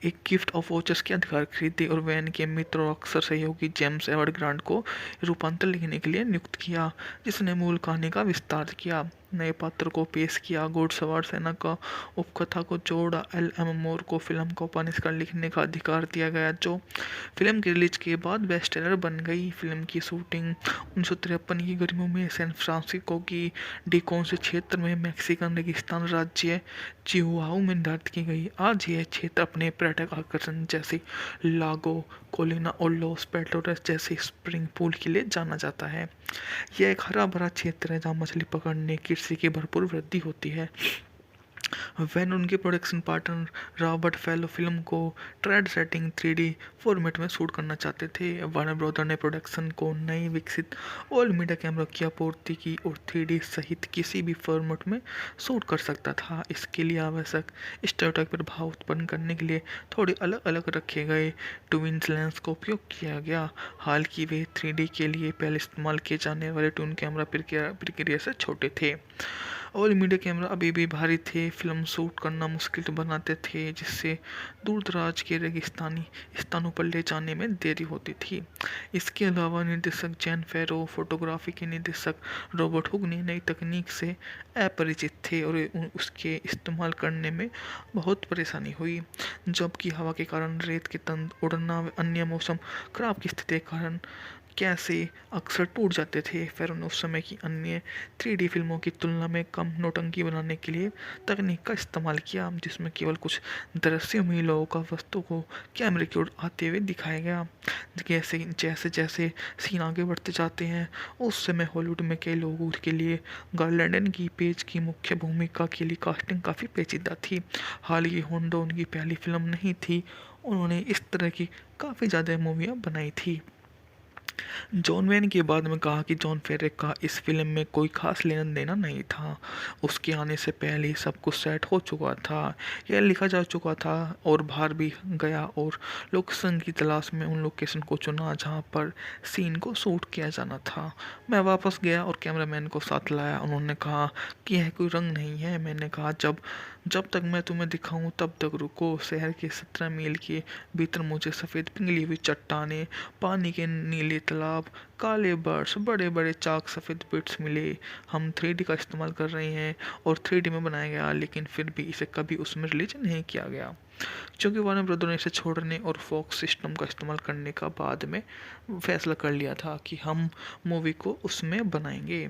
एक गिफ्ट ऑफ वॉचर्स के अधिकार खरीदे और वैन के मित्र और अक्सर सहयोगी जेम्स एडवर्ड ग्रांट को रूपांतर लिखने के लिए नियुक्त किया, जिसने मूल कहानी का विस्तार किया, नए पात्र को पेश किया, घुड़सवार सेना का उपकथा को जोड़ा। LM मोर को फिल्म को उपन्यास लिखने का अधिकार दिया गया, जो फिल्म की रिलीज के बाद बेस्टसेलर बन गई। फिल्म की शूटिंग 1953 की गर्मियों में सैन फ्रांसिस्को की डिकोन्स क्षेत्र में मैक्सिकन रेगिस्तान राज्य चिहुआहू में निर्धारित की गई। आज यह क्षेत्र अपने पर्यटक आकर्षण जैसे लागो कोलिना और लॉस पेटोरेस जैसे स्प्रिंग पूल के लिए जाना जाता है। यह एक हरा भरा क्षेत्र है जहाँ मछली पकड़ने कृषि की भरपूर वृद्धि होती है। वैन उनके production partner Robert fellow film को ट्रेड सेटिंग 3D फॉर्मेट में शूट करना चाहते थे। वार्नर ब्रदर ने प्रोडक्शन को नई विकसित ऑल मीडिया कैमरा की आपूर्ति की और 3D सहित किसी भी फॉर्मेट में शूट कर सकता था। इसके लिए आवश्यक स्टेरियोटाइप प्रभाव उत्पन्न करने के लिए थोड़े अलग अलग रखे गए ट्विन लेंस का उपयोग किया गया। हालांकि वे 3D के लिए पहले इस्तेमाल किए जाने वाले ट्विन कैमरा प्रक्रिया से छोटे थे। ऑल मीडिया कैमरा अभी भी भारी थे, फिल्म शूट करना मुश्किल बनाते थे, जिससे दूर दराज के रेगिस्तानी स्थानों पर ले जाने में देरी होती थी। इसके अलावा निर्देशक जैन फेरो, फोटोग्राफी के निर्देशक रॉबर्ट हुक ने नई तकनीक से अपरिचित थे और उसके इस्तेमाल करने में बहुत परेशानी हुई, जबकि हवा के कारण, रेत के तंद उड़ना व अन्य मौसम खराब की स्थिति के कारण कैसे अक्सर टूट जाते थे। फिर उन्होंने उस समय की अन्य 3D फिल्मों की तुलना में कम नौटंकी बनाने के लिए तकनीक का इस्तेमाल किया, जिसमें केवल कुछ दृश्यों में लोगों का वस्तु को कैमरे की ओर आते हुए दिखाया गया। जैसे जैसे सीन आगे बढ़ते जाते हैं, उस समय हॉलीवुड में कई लोगों के लिए गार्लैंडन की पेज की मुख्य भूमिका के लिए कास्टिंग काफ़ी पेचीदा थी। हालांकि होंडो उनकी पहली फिल्म नहीं थी, उन्होंने इस तरह की काफ़ी ज़्यादा मूवियाँ बनाई थी। जॉन वैन के बाद में कहा कि जॉन फेरे का इस फिल्म में कोई खास लेना देना नहीं था। उसके आने से पहले ही सब कुछ सेट हो चुका था, यह लिखा जा चुका था और बाहर भी गया और लोकेशन की तलाश में उन लोकेशन को चुना जहां पर सीन को शूट किया जाना था। मैं वापस गया और कैमरामैन को साथ लाया। उन्होंने कहा कि यह कोई रंग नहीं है। मैंने कहा जब तक मैं तुम्हें दिखाऊं तब तक रुको। शहर के 17 मील के भीतर मुझे सफ़ेद पिघली हुई चट्टानें, पानी के नीले तालाब, काले बर्ड्स, बड़े बड़े चाक सफ़ेद बिट्स मिले। हम 3D का इस्तेमाल कर रहे हैं और 3D में बनाया गया, लेकिन फिर भी इसे कभी उसमें रिलीज नहीं किया गया, क्योंकि वार्नर ब्रदर ने इसे छोड़ने और फॉक्स सिस्टम का इस्तेमाल करने का बाद में फैसला कर लिया था कि हम मूवी को उसमें बनाएंगे।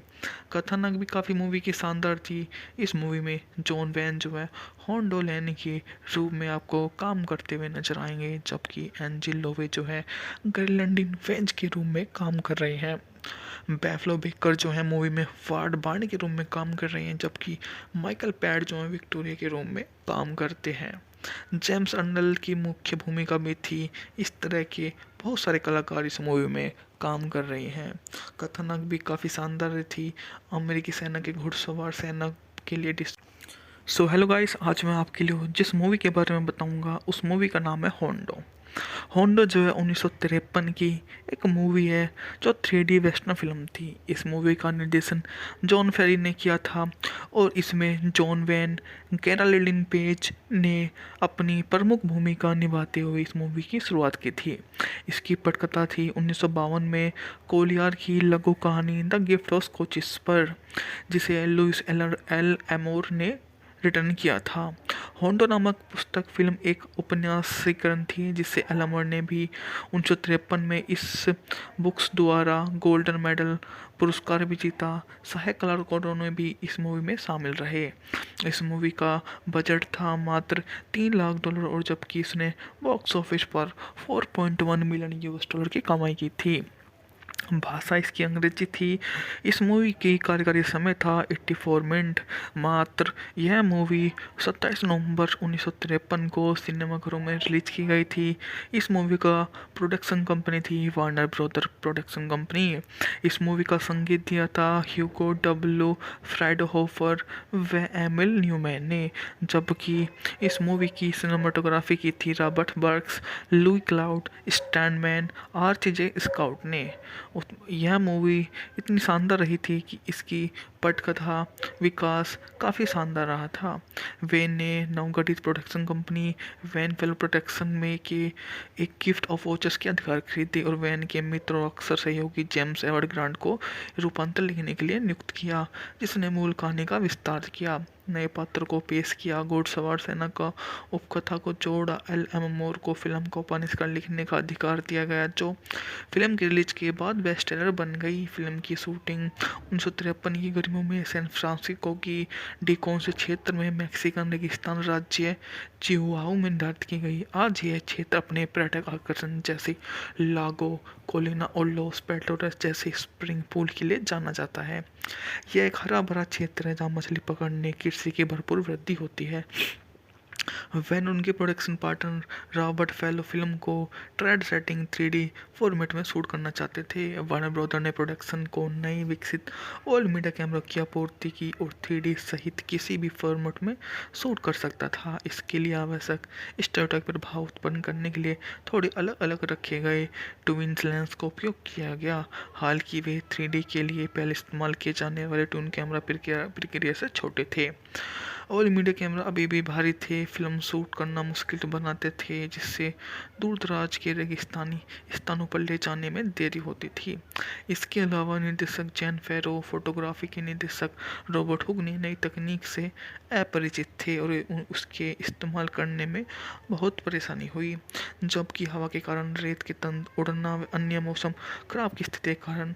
कथानक भी काफ़ी मूवी की शानदार थी। इस मूवी में जॉन वैन जो है होंडो लैन के रूप में आपको काम करते हुए नजर आएंगे, जबकि एंजिल लोवे जो है ग्रेनलैंडिन वेंज के रूप में काम कर रहे हैं। बैफलो बेकर जो है मूवी में वार्ड बार्न के रूम में काम कर रहे हैं, जबकि माइकल पैड जो है विक्टोरिया के रूम में काम करते हैं। जेम्स अर्नल की मुख्य भूमिका में थी। इस तरह के बहुत सारे कलाकार इस मूवी में काम कर रहे हैं। कथानक भी काफ़ी शानदार थी। अमेरिकी सेना के घुड़सवार सेना के लिए सो हेलो गाइस, आज मैं आपके लिए जिस मूवी के बारे में बताऊंगा उस मूवी का नाम है होंडो। होंडो जो है 1953 की एक मूवी है जो 3D वेस्टर्न फिल्म थी। इस मूवी का निर्देशन जॉन फेरी ने किया था और इसमें जॉन वैन कैरालिन पेज ने अपनी प्रमुख भूमिका निभाते हुए इस मूवी की शुरुआत की थी। इसकी पटकथा थी 1952 में कोलियार की लघु कहानी द गिफ्ट ऑफ कोचिस पर, जिसे लुइस एल एमोर ने रिटर्न किया था। होंडो नामक पुस्तक फिल्म एक उपन्यासीकरण थी जिसे एलमर ने भी 1953 में इस बुक्स द्वारा गोल्डन मेडल पुरस्कार भी जीता। सहायक कलाकारों ने भी इस मूवी में शामिल रहे। इस मूवी का बजट था मात्र $3 लाख और जबकि इसने बॉक्स ऑफिस पर 4.1 मिलियन यूएस डॉलर की कमाई की थी। भाषा इसकी अंग्रेजी थी। इस मूवी की कार्यकारी समय था 84 मिनट। मात्र यह मूवी 27 नवंबर 1953 को सिनेमाघरों में रिलीज की गई थी। इस मूवी का प्रोडक्शन कंपनी थी वार्नर ब्रदर प्रोडक्शन कंपनी। इस मूवी का संगीत दिया था ह्यूगो डब्ल्यू फ्राइडहोफर व एमिल न्यूमैन ने, जबकि इस मूवी की सिनेमाटोग्राफी की थी Robert Burks, Louis Cloud, स्टैंडमैन, आर्च-जे scout ने। यह मूवी इतनी शानदार रही थी कि इसकी पटकथा विकास काफ़ी शानदार रहा था। वेन ने नवगठित production company Wayne film production में के एक गिफ्ट ऑफ वॉचर्स के अधिकार खरीदे और वैन के मित्र और अक्सर सहयोगी जेम्स एडवर्ड ग्रांट को रूपांतर लिखने के लिए नियुक्त किया, जिसने मूल कहानी का विस्तार किया, नए पात्र को पेश किया, घुड़सवार सेना का उपकथा को जोड़ा। एल एम मोर को फिल्म को उपन्यास लिखने का अधिकार दिया गया, जो फिल्म की रिलीज के बाद बेस्ट सेलर बन गई। फिल्म की शूटिंग 1953 की गर्मियों में सैन फ्रांसिस्को की डिकोन्स क्षेत्र में मैक्सिकन रेगिस्तान राज्य चिहुआहू में निर्धारित की गई। आज यह क्षेत्र अपने पर्यटक आकर्षण जैसे लागो कोलिना और लॉस पेटोरस जैसे स्प्रिंग पूल के लिए जाना जाता है। यह एक हरा भरा क्षेत्र है जहाँ मछली पकड़ने कृषि की भरपूर वृद्धि होती है। वैन उनके production partner Robert fellow film को ट्रेड सेटिंग 3D फॉर्मेट में शूट करना चाहते थे। वार्नर ब्रदर ने प्रोडक्शन को नई विकसित ऑल मीडिया कैमरा की आपूर्ति की और 3D सहित किसी भी फॉर्मेट में शूट कर सकता था। इसके लिए आवश्यक स्टेरियोटाइप प्रभाव उत्पन्न करने के लिए थोड़े अलग अलग रखे गए ट्विन लेंस का उपयोग किया गया। हालांकि वे 3D के लिए पहले इस्तेमाल किए जाने वाले ट्विन कैमरा प्रक्रिया से छोटे थे। ऑल मीडिया कैमरा अभी भी भारी थे, फिल्म शूट करना मुश्किल बनाते थे, जिससे दूर दराज के रेगिस्तानी स्थानों पर ले जाने में देरी होती थी। इसके अलावा निर्देशक जैन फेरो, फोटोग्राफी के निर्देशक रॉबर्ट हुक ने नई तकनीक से अपरिचित थे और उसके इस्तेमाल करने में बहुत परेशानी हुई, जबकि हवा के कारण, रेत के तंद उड़ना व अन्य मौसम खराब की स्थिति के कारण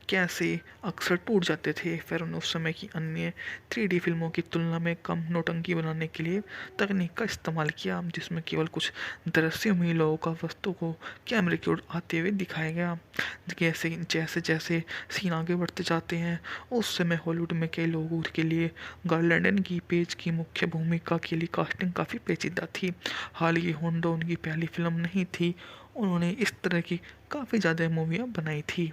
कैसे अक्सर टूट जाते थे। फेरो ने उस समय की अन्य 3D फिल्मों की तुलना में कम नौटंकी बनाने के लिए तकनीक का इस्तेमाल किया, जिसमें केवल कुछ दृश्यों में लोगों का वस्तु को कैमरे की ओर आते हुए दिखाया गया। जैसे जैसे सीन आगे बढ़ते जाते हैं, उस समय हॉलीवुड में कई लोगों के लिए गार्लैंडन की पेज की मुख्य भूमिका के लिए कास्टिंग काफ़ी पेचीदा थी। हालांकि होंडो उनकी पहली फिल्म नहीं थी, उन्होंने इस तरह की काफ़ी ज़्यादा मूवियाँ बनाई थी।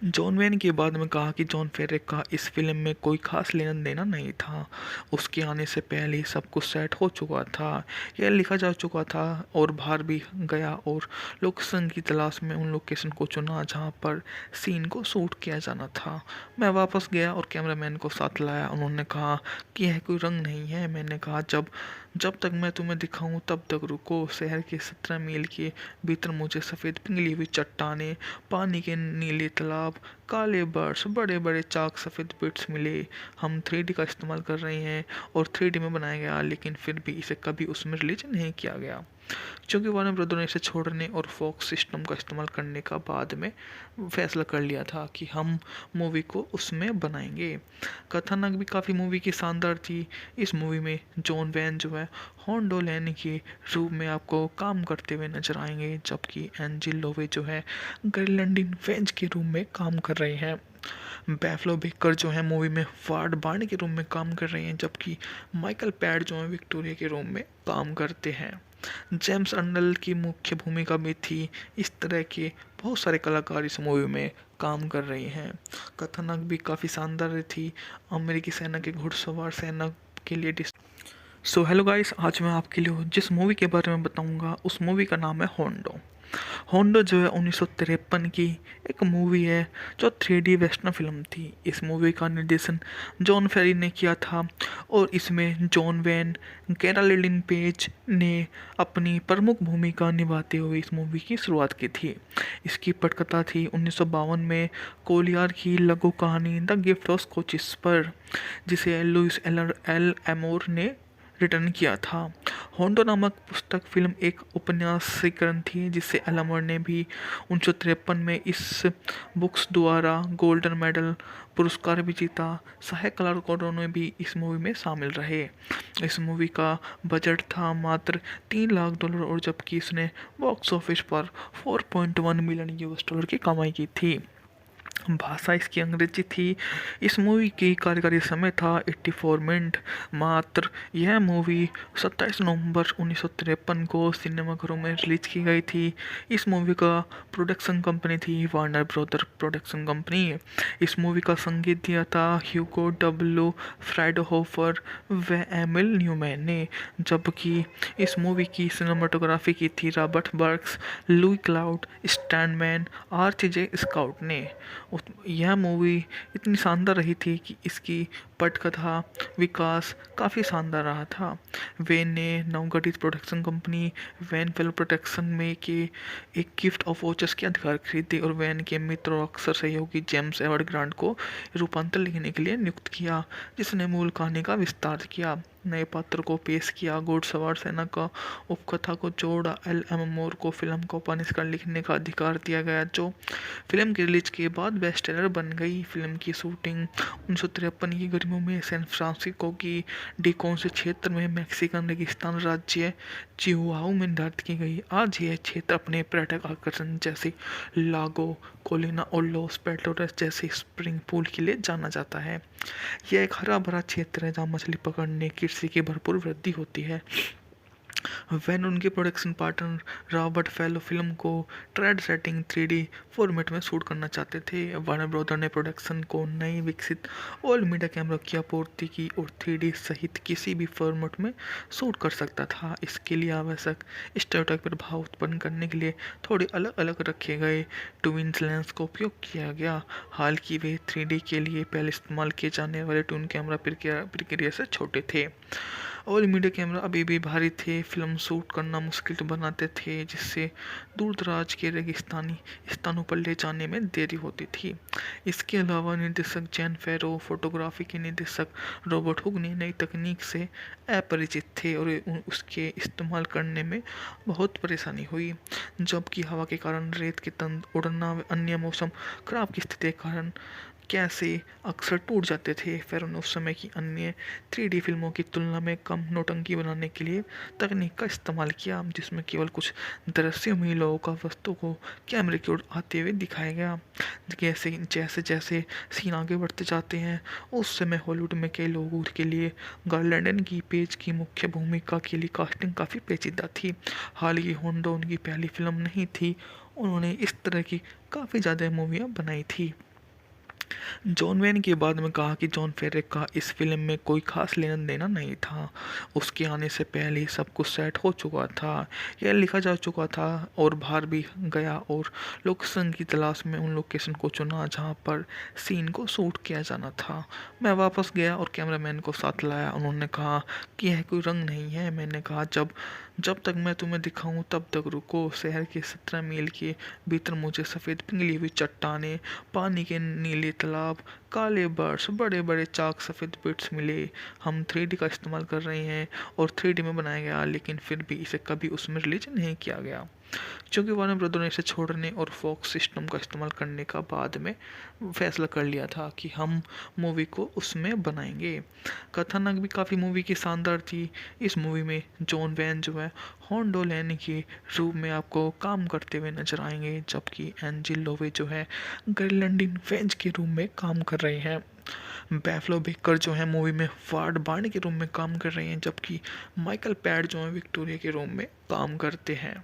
जॉन वेन के बाद में कहा कि जॉन फेरे का इस फिल्म में कोई खास लेना देना नहीं था। उसके आने से पहले ही सब कुछ सेट हो चुका था, यह लिखा जा चुका था और बाहर भी गया और लोकेशन की तलाश में उन लोकेशन को चुना जहां पर सीन को शूट किया जाना था। मैं वापस गया और कैमरामैन को साथ लाया। उन्होंने कहा कि यह कोई रंग नहीं है। मैंने कहा जब तक मैं तुम्हें दिखाऊं तब तक रुको। शहर के 17 मील के भीतर मुझे सफ़ेद पिघली हुई चट्टानें, पानी के नीले तालाब, काले बर्ड्स, बड़े बड़े चाक सफ़ेद बिट्स मिले। हम 3D का इस्तेमाल कर रहे हैं और 3D में बनाया गया, लेकिन फिर भी इसे कभी उसमें रिलीज नहीं किया गया। क्योंकि वार्नर ब्रदर ने इसे छोड़ने और फॉक्स सिस्टम का इस्तेमाल करने का बाद में फैसला कर लिया था कि हम मूवी को उसमें बनाएंगे। कथानक भी काफ़ी मूवी की शानदार थी। इस मूवी में जॉन वैन जो है होंडो लैन के रूप में आपको काम करते हुए नजर आएंगे, जबकि एंजिल लोवे जो है ग्रेनलैंडिन वेंज के रूप में काम कर रहे हैं। बैफलो बेकर जो है मूवी में वार्ड बार्न के रूप में काम कर रहे हैं, जबकि माइकल पैड जो है विक्टोरिया के रूप में काम करते हैं। जेम्स अर्नल की मुख्य भूमिका भी थी। इस तरह के बहुत सारे कलाकार इस मूवी में काम कर रहे हैं। कथानक भी काफ़ी शानदार थी। अमेरिकी सेना के घुड़सवार सेना के लिए सो हेलो गाइस, आज मैं आपके लिए जिस मूवी के बारे में बताऊंगा उस मूवी का नाम है होंडो। होंडो जो है 1953 की एक मूवी है जो 3D वेस्टर्न फिल्म थी। इस मूवी का निर्देशन जॉन फेरी ने किया था और इसमें जॉन वैन, कैरोलिन पेज ने अपनी प्रमुख भूमिका निभाते हुए इस मूवी की शुरुआत की थी। इसकी पटकथा थी 1952 में कोलियार की लघु कहानी द गिफ्ट ऑफ स्कॉचिस पर, जिसे लुइस एल एमोर ने रिटर्न किया था। होंडो नामक पुस्तक फिल्म एक उपन्यासीकरण थी जिसे एलमर ने भी 1953 में इस बुक्स द्वारा गोल्डन मेडल पुरस्कार भी जीता। सहायक कलाकारों ने भी इस मूवी में शामिल रहे। इस मूवी का बजट था मात्र $3 लाख और जबकि इसने बॉक्स ऑफिस पर 4.1 मिलियन यूएस डॉलर की कमाई की थी। भाषा इसकी अंग्रेजी थी। इस मूवी की कार्यकारी समय था 84 मिनट मात्र। यह मूवी 27 नवंबर 1953 को सिनेमाघरों में रिलीज की गई थी। इस मूवी का प्रोडक्शन कंपनी थी वार्नर ब्रदर प्रोडक्शन कंपनी। इस मूवी का संगीत दिया था ह्यूगो डब्ल्यू फ्राइडहोफर व एमिल न्यूमैन ने, जबकि इस मूवी की सिनेमाटोग्राफी की थी Robert Burks, Louis Cloud, Standman, Arch Scout ने। यह मूवी इतनी शानदार रही थी कि इसकी पटकथा विकास काफ़ी शानदार रहा था। वेन ने नवगठित production company Wayne film production में के एक गिफ्ट ऑफ वॉचर्स के अधिकार खरीदे और वैन के मित्र और अक्सर सहयोगी जेम्स एडवर्ड ग्रांट को रूपांतर लिखने के लिए नियुक्त किया, जिसने मूल कहानी का विस्तार किया, नए पात्र को पेश किया, घुड़सवार सेना का उपकथा को जोड़ा। एल एम मोर को फिल्म को उपन्यास लिखने का अधिकार दिया गया, जो फिल्म की रिलीज के बाद बेस्टसेलर बन गई। फिल्म की शूटिंग 1953 की गर्मियों में सैन फ्रांसिस्को की डिकोन्स क्षेत्र में मैक्सिकन रेगिस्तान राज्य चिहुआहू में निर्धारित की गई। आज यह क्षेत्र अपने पर्यटक आकर्षण जैसे लागो कोलिना और लॉस पेटोरस जैसे स्प्रिंग पूल के लिए जाना जाता है। यह एक हरा भरा क्षेत्र है जहाँ मछली पकड़ने कृषि की भरपूर वृद्धि होती है। वैन उनके production partner Robert fellow film को ट्रेड सेटिंग 3D फॉर्मेट में शूट करना चाहते थे। वार्नर ब्रदर ने प्रोडक्शन को नई विकसित ऑल मीडिया कैमरा की आपूर्ति की और 3D सहित किसी भी फॉर्मेट में शूट कर सकता था। इसके लिए आवश्यक स्टैटिक प्रभाव उत्पन्न करने के लिए थोड़े अलग अलग रखे गए ट्विन लेंस का उपयोग किया गया। हालांकि वे 3D के लिए पहले इस्तेमाल किए जाने वाले ट्विन कैमरा प्रक्रिया से छोटे थे। ऑल मीडिया कैमरा अभी भी भारी थे, फिल्म शूट करना मुश्किल बनाते थे, जिससे दूर दराज के रेगिस्तानी स्थानों पर ले जाने में देरी होती थी। इसके अलावा निर्देशक जैन फेरो, फोटोग्राफी के निर्देशक रॉबर्ट हुक ने नई तकनीक से अपरिचित थे और उसके इस्तेमाल करने में बहुत परेशानी हुई, जबकि हवा के कारण, रेत के तंद उड़ना व अन्य मौसम खराब की स्थिति के कारण कैसे अक्सर टूट जाते थे। फिर उन्होंने उस समय की अन्य 3D फिल्मों की तुलना में कम नौटंकी बनाने के लिए तकनीक का इस्तेमाल किया, जिसमें केवल कुछ दृश्यों में लोगों का वस्तु को कैमरे की ओर आते हुए दिखाया गया। जैसे जैसे जैसे सीन आगे बढ़ते जाते हैं, उस समय हॉलीवुड में कई लोगों के लिए गार्लैंडन की पेज की मुख्य भूमिका के लिए कास्टिंग काफ़ी पेचीदा थी। हालांकि होंडो उनकी पहली फिल्म नहीं थी, उन्होंने इस तरह की काफ़ी ज़्यादा मूवियाँ बनाई थी। जॉन वैन के बाद में कहा कि जॉन फेरे का इस फिल्म में कोई खास लेना देना नहीं था। उसके आने से पहले सब कुछ सेट हो चुका था, यह लिखा जा चुका था और बाहर भी गया और लोकेशन की तलाश में उन लोकेशन को चुना जहां पर सीन को शूट किया जाना था। मैं वापस गया और कैमरामैन को साथ लाया। उन्होंने कहा कि यह कोई रंग नहीं है। मैंने कहा जब जब तक मैं तुम्हें दिखाऊं तब तक रुको। शहर के 17 मील के भीतर मुझे सफ़ेद पिघली हुई चट्टानें, पानी के नीले तालाब, काले बर्ड्स, बड़े बड़े चाक सफ़ेद बिट्स मिले। हम 3D का इस्तेमाल कर रहे हैं और 3D में बनाया गया, लेकिन फिर भी इसे कभी उसमें रिलीज नहीं किया गया, क्योंकि वार्नर ब्रदर ने इसे छोड़ने और फॉक्स सिस्टम का इस्तेमाल करने का बाद में फैसला कर लिया था कि हम मूवी को उसमें बनाएंगे। कथानक भी काफ़ी मूवी की शानदार थी। इस मूवी में जॉन वैन जो है होंडो लेने के रूप में आपको काम करते हुए नजर आएंगे, जबकि एंजिल लोवे जो है गर्लैंडिन वेंज के रूप में काम कर रहे हैं। बैफलो बेकर जो है मूवी में वार्ड बार्न के रूप में काम कर रहे हैं, जबकि माइकल पैड जो है विक्टोरिया के रूप में काम करते हैं।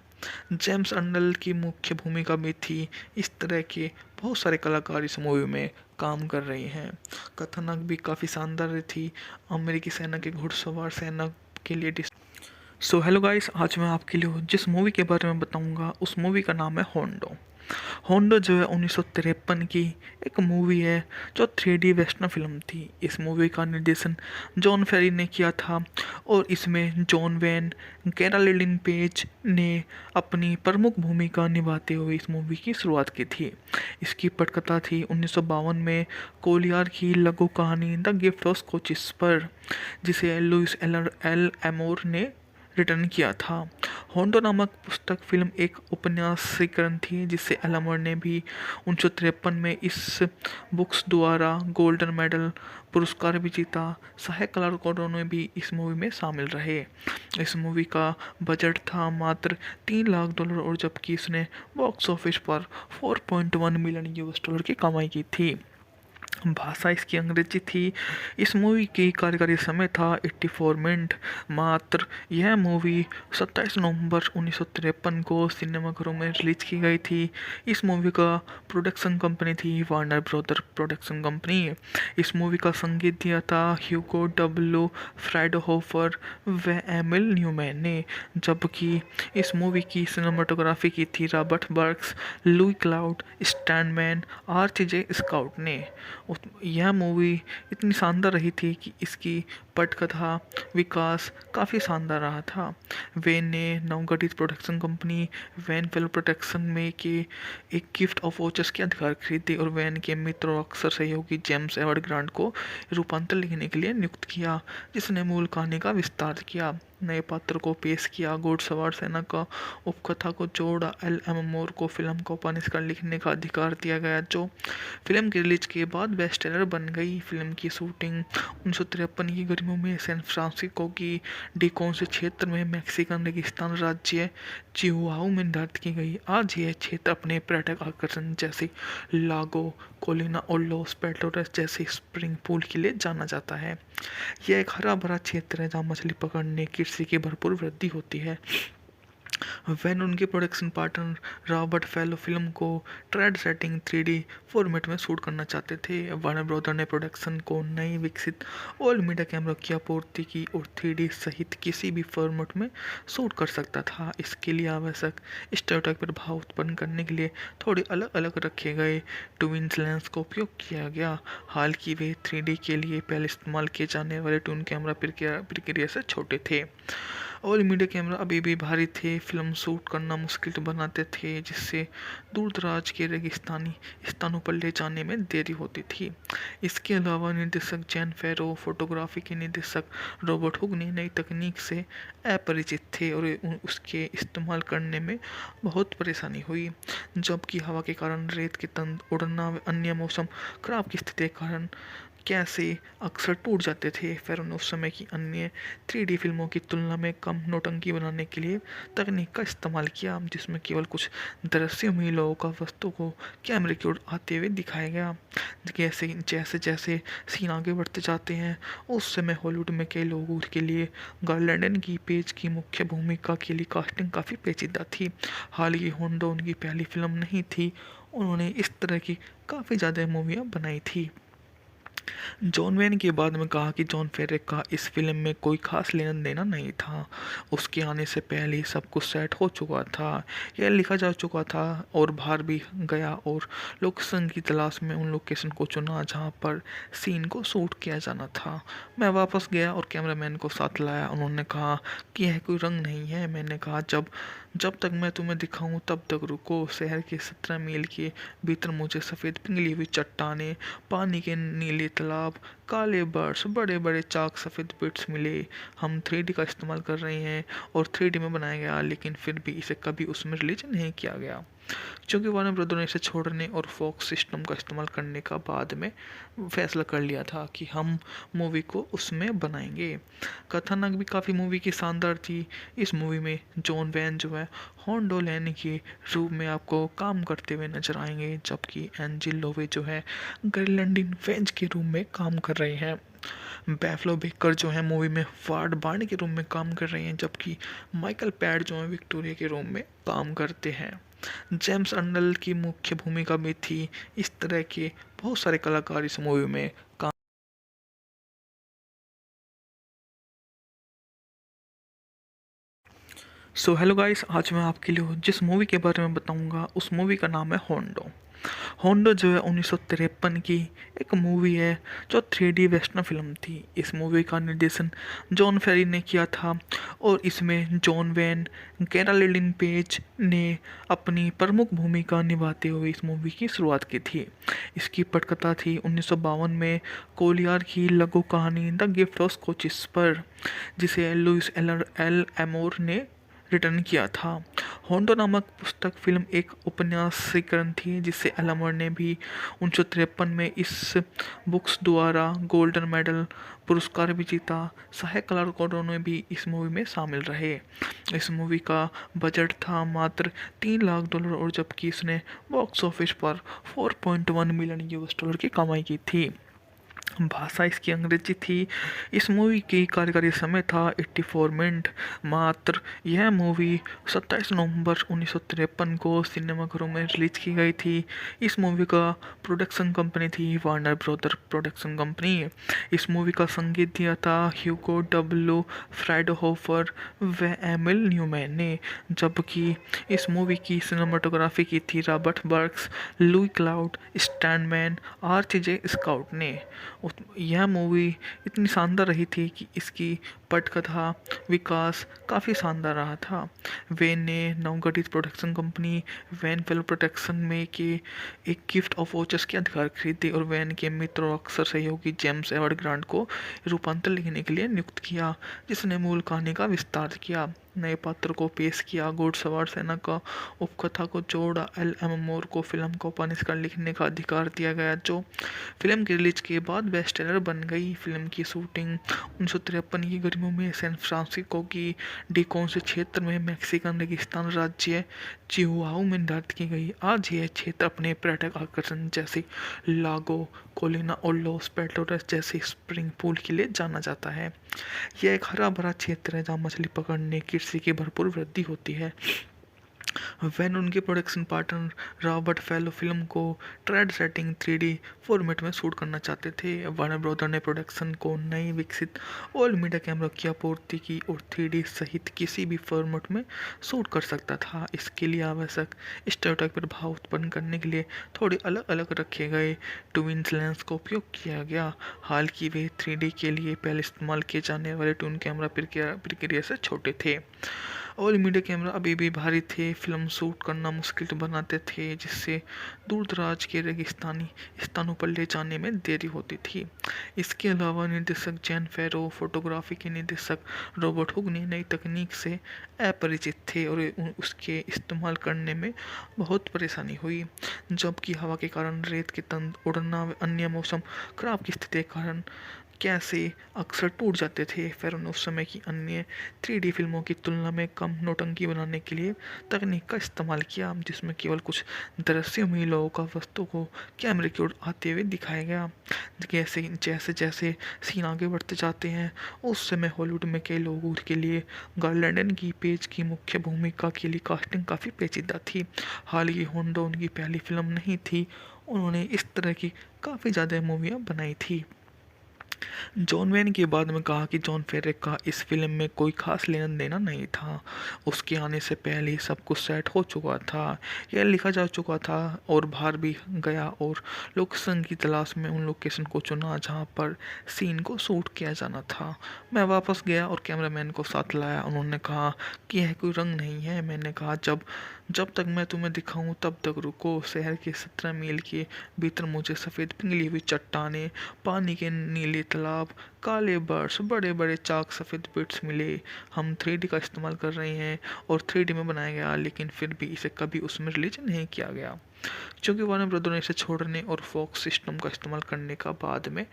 जेम्स अर्नल की मुख्य भूमिका भी थी। इस तरह के बहुत सारे कलाकार इस मूवी में काम कर रहे हैं। कथानक भी काफ़ी शानदार थी। अमेरिकी सेना के घुड़सवार सेना के लिए सो हेलो गाइस, आज मैं आपके लिए जिस मूवी के बारे में बताऊंगा उस मूवी का नाम है होंडो। होंडो जो है 1953 की एक मूवी है जो 3D वेस्टर्न फिल्म थी। इस मूवी का निर्देशन जॉन फेरी ने किया था और इसमें जॉन वैन, कैरोलिन पेज ने अपनी प्रमुख भूमिका निभाते हुए इस मूवी की शुरुआत की थी। इसकी पटकथा थी 1952 में कोलियार की लघु कहानी द गिफ्ट ऑफ स्कॉचिस पर, जिसे लुइस एल एमोर ने रिटर्न किया था। होंडो नामक पुस्तक फिल्म एक उपन्यासीकरण थी, जिसे एलमर ने भी 1953 में इस बुक्स द्वारा गोल्डन मेडल पुरस्कार भी जीता। सहायक कलाकारों ने भी इस मूवी में शामिल रहे। इस मूवी का बजट था मात्र $3 लाख, और जबकि इसने बॉक्स ऑफिस पर 4.1 मिलियन यूएस डॉलर की कमाई की थी। भाषा इसकी अंग्रेजी थी। इस मूवी की कार्यकारी समय था 84 मिनट मात्र। यह मूवी 27 नवंबर 1953 को सिनेमाघरों में रिलीज की गई थी। इस मूवी का प्रोडक्शन कंपनी थी वार्नर ब्रदर प्रोडक्शन कंपनी। इस मूवी का संगीत दिया था ह्यूगो डब्ल्यू फ्राइडहोफर व एमिल न्यूमैन ने, जबकि इस मूवी की सिनेमाटोग्राफी की थी Robert Burks, Louis Cloud, स्टैनमैन, आर्च-जे scout ने। यह मूवी इतनी शानदार रही थी कि इसकी पटकथा विकास काफ़ी शानदार रहा था। वेन ने नवगठित production company Wayne film production में के एक गिफ्ट ऑफ वॉचर्स के अधिकार खरीदे और वैन के मित्र और अक्सर सहयोगी जेम्स एडवर्ड ग्रांट को रूपांतर लिखने के लिए नियुक्त किया, जिसने मूल कहानी का विस्तार किया, नए पात्र को पेश किया, घुड़सवार सेना का उपकथा को जोड़ा। एल एम मोर को फिल्म को उपन्यास लिखने का अधिकार दिया गया, जो फिल्म की रिलीज के बाद बेस्ट सेलर बन गई। फिल्म की शूटिंग 1953 की गर्मियों में सैन फ्रांसिस्को की डिकोन्स क्षेत्र में मैक्सिकन रेगिस्तान राज्य चिहुआहू में निर्धारित की गई। आज यह क्षेत्र अपने पर्यटक आकर्षण जैसे लागो, कोलिना और लॉस पेटोरेस जैसे स्प्रिंग पूल के लिए जाना जाता है। यह एक हरा भरा क्षेत्र है जहाँ मछली पकड़ने, कृषि की भरपूर वृद्धि होती है। वैन उनके production partner Robert fellow film को ट्रेड सेटिंग 3D फॉर्मेट में शूट करना चाहते थे। वार्नर ब्रदर ने प्रोडक्शन को नई विकसित ऑल मीडिया कैमरा की आपूर्ति की और 3D सहित किसी भी फॉर्मेट में शूट कर सकता था। इसके लिए आवश्यक स्टेरियोटाइप प्रभाव उत्पन्न करने के लिए थोड़े अलग अलग रखे गए ट्विन लेंस का उपयोग किया गया। हालांकि वे 3D के लिए पहले इस्तेमाल किए जाने वाले ट्विन कैमरा प्रक्रिया से छोटे थे। ऑल मीडिया कैमरा अभी भी भारी थे, फिल्म शूट करना मुश्किल बनाते थे, जिससे दूर दराज के रेगिस्तानी स्थानों पर ले जाने में देरी होती थी। इसके अलावा निर्देशक जैन फेरो, फोटोग्राफी के निर्देशक रॉबर्ट हुक ने नई तकनीक से अपरिचित थे और उसके इस्तेमाल करने में बहुत परेशानी हुई, जबकि हवा के कारण, रेत के तंद उड़ना व अन्य मौसम खराब की स्थिति के कारण कैसे अक्सर टूट जाते थे। फेरो ने उस समय की अन्य 3D फिल्मों की तुलना में कम नौटंकी बनाने के लिए तकनीक का इस्तेमाल किया, जिसमें केवल कुछ दृश्यों में लोगों का वस्तु को कैमरे की ओर आते हुए दिखाया गया। जैसे जैसे सीन आगे बढ़ते जाते हैं, उस समय हॉलीवुड में कई लोगों के लिए गार्लैंड की पेज की मुख्य भूमिका के लिए कास्टिंग काफ़ी पेचीदा थी। हालांकि होंडो उनकी पहली फिल्म नहीं थी, उन्होंने इस तरह की काफ़ी ज़्यादा मूवियाँ बनाई थी। जॉन वेन के बाद में कहा कि जॉन फेरे का इस फिल्म में कोई खास लेना देना नहीं था। उसके आने से पहले ही सब कुछ सेट हो चुका था, यह लिखा जा चुका था और बाहर भी गया और लोकेशन की तलाश में उन लोकेशन को चुना जहाँ पर सीन को शूट किया जाना था। मैं वापस गया और कैमरामैन को साथ लाया। उन्होंने कहा कि यह कोई रंग नहीं है। मैंने कहा जब जब तक मैं तुम्हें दिखाऊं तब तक रुको। शहर के 17 मील के भीतर मुझे सफ़ेद पिघली हुई चट्टानें, पानी के नीले तालाब, काले बर्ड्स, बड़े बड़े चाक सफ़ेद बिट्स मिले। हम 3D का इस्तेमाल कर रहे हैं और 3D में बनाया गया, लेकिन फिर भी इसे कभी उसमें रिलीज नहीं किया गया क्योंकि वार्नर ब्रदर ने इसे छोड़ने और फॉक्स सिस्टम का इस्तेमाल करने का बाद में फैसला कर लिया था कि हम मूवी को उसमें बनाएंगे। कथानक भी काफ़ी मूवी की शानदार थी। इस मूवी में जॉन वैन जो है होंडो लेने के रूप में आपको काम करते हुए नजर आएंगे, जबकि एंजिल लोवे जो है ग्रेलैंडिन वेंज के रूप में काम कर रहे हैं। बैफलो बेकर जो है मूवी में वार्ड बार्न के रूप में काम कर रहे हैं, जबकि माइकल पैड जो है विक्टोरिया के रूप में काम करते हैं। जेम्स अर्नल की मुख्य भूमिका भी थी। इस तरह के बहुत सारे कलाकार इस मूवी में काम। सो हेलो गाइस, आज मैं आपके लिए जिस मूवी के बारे में बताऊंगा उस मूवी का नाम है होंडो। होंडो जो है 1953 की एक मूवी है जो 3D वेस्टर्न फिल्म थी। इस मूवी का निर्देशन जॉन फेरी ने किया था और इसमें जॉन वैन, कैरोलिन पेज ने अपनी प्रमुख भूमिका निभाते हुए इस मूवी की शुरुआत की थी। इसकी पटकथा थी 1952 में कोलियार की लघु कहानी द गिफ्ट ऑफ कोचिस पर, जिसे लुइस एल एमोर ने रिटर्न किया था। होंडो नामक पुस्तक फिल्म एक उपन्यासीकरण थी जिसे एलमर ने भी 1953 में इस बुक्स द्वारा गोल्डन मेडल पुरस्कार भी जीता। सहायक कलाकारों ने भी इस मूवी में शामिल रहे। इस मूवी का बजट था मात्र $3 लाख और जबकि इसने बॉक्स ऑफिस पर 4.1 मिलियन यूएस डॉलर की कमाई की थी। भाषा इसकी अंग्रेजी थी। इस मूवी की कार्यकारी समय था 84 मिनट मात्र। यह मूवी 27 नवंबर 1953 को सिनेमाघरों में रिलीज की गई थी। इस मूवी का प्रोडक्शन कंपनी थी वार्नर ब्रदर प्रोडक्शन कंपनी। इस मूवी का संगीत दिया था ह्यूगो डब्ल्यू फ्राइडहोफर व एमिल न्यूमैन ने, जबकि इस मूवी की सिनेमाटोग्राफी की थी Robert Burks, Louis Cloud, Standman, RJ Scout ने। यह मूवी इतनी शानदार रही थी कि इसकी पटकथा विकास काफ़ी शानदार रहा था। वैन ने नवगठित production company Wayne film production में के एक गिफ्ट ऑफ वॉचर्स के अधिकार खरीदे और वैन के मित्र और अक्सर सहयोगी जेम्स एडवर्ड ग्रांट को रूपांतर लिखने के लिए नियुक्त किया, जिसने मूल कहानी का विस्तार किया, नए पात्र को पेश किया, घुड़सवार सेना का उपकथा को जोड़ा। एल को फिल्म को उपन्यासकार लिखने का अधिकार दिया गया, जो फिल्म की रिलीज के बाद बेस्टसेलर बन गई। फिल्म की शूटिंग 1953 की गर्मियों में सैन फ्रांसिस्को की डिकोन्स क्षेत्र में मैक्सिकन रेगिस्तान राज्य चिहुआहू में निर्धारित की गई। आज यह क्षेत्र अपने पर्यटक आकर्षण जैसे लागो कोलिना और लॉस पेटोरस जैसे स्प्रिंग पूल के लिए जाना जाता है। यह एक हरा भरा क्षेत्र है जहाँ मछली पकड़ने कृषि की भरपूर वृद्धि होती है। वैन उनके प्रोडक्शन पार्टनर रॉबर्ट फैलो फिल्म को ट्रेड सेटिंग 3D फॉर्मेट में शूट करना चाहते थे। वार्नर ब्रदर ने प्रोडक्शन को नई विकसित ऑल मीडिया कैमरा की आपूर्ति की और 3D सहित किसी भी फॉर्मेट में शूट कर सकता था। इसके लिए आवश्यक स्टेरियोटाइप प्रभाव उत्पन्न करने के लिए थोड़े अलग अलग रखे गए ट्विन लेंस का उपयोग किया गया। हालांकि वे 3D के लिए पहले इस्तेमाल किए जाने वाले ट्विन कैमरा प्रक्रिया से छोटे थे। ऑल मीडिया कैमरा अभी भी भारी थे, फिल्म शूट करना मुश्किल बनाते थे, जिससे दूर दराज के रेगिस्तानी स्थानों पर ले जाने में देरी होती थी। इसके अलावा निर्देशक जैन फेरो, फोटोग्राफी के निर्देशक रॉबर्ट हुग ने नई तकनीक से अपरिचित थे और उसके इस्तेमाल करने में बहुत परेशानी हुई, जबकि हवा के कारण, रेत के तंद उड़ना व अन्य मौसम खराब की स्थिति के कारण कैसे अक्सर टूट जाते थे। फेरो ने उस समय की अन्य 3D फिल्मों की तुलना में कम नौटंकी बनाने के लिए तकनीक का इस्तेमाल किया, जिसमें केवल कुछ दृश्यों में लोगों का वस्तु को कैमरे की ओर आते हुए दिखाया गया। जैसे जैसे सीन आगे बढ़ते जाते हैं उस समय हॉलीवुड में कई लोगों के लिए गार्लैंडन की पेज की मुख्य भूमिका के लिए कास्टिंग काफ़ी पेचीदा थी। हालांकि होंडो उनकी पहली फिल्म नहीं थी उन्होंने इस तरह की काफ़ी ज़्यादा मूवियाँ बनाई थी। जॉन वैन के बाद में कहा कि जॉन फेरे का इस फिल्म में कोई खास लेना देना नहीं था। उसके आने से पहले ही सब कुछ सेट हो चुका था, यह लिखा जा चुका था और बाहर भी गया और लोकेशन की तलाश में उन लोकेशन को चुना जहाँ पर सीन को शूट किया जाना था। मैं वापस गया और कैमरामैन को साथ लाया। उन्होंने कहा कि यह कोई रंग नहीं है। मैंने कहा जब जब तक मैं तुम्हें दिखाऊं तब तक रुको। शहर के 17 मील के भीतर मुझे सफ़ेद पिघली हुई चट्टानें, पानी के नीले तालाब, काले बर्ड्स, बड़े बड़े चाक सफ़ेद बिट्स मिले। हम 3D का इस्तेमाल कर रहे हैं और 3D में बनाया गया, लेकिन फिर भी इसे कभी उसमें रिलीज नहीं किया गया क्योंकि वार्नर ब्रदर ने इसे छोड़ने और फॉक्स सिस्टम का इस्तेमाल करने का बाद में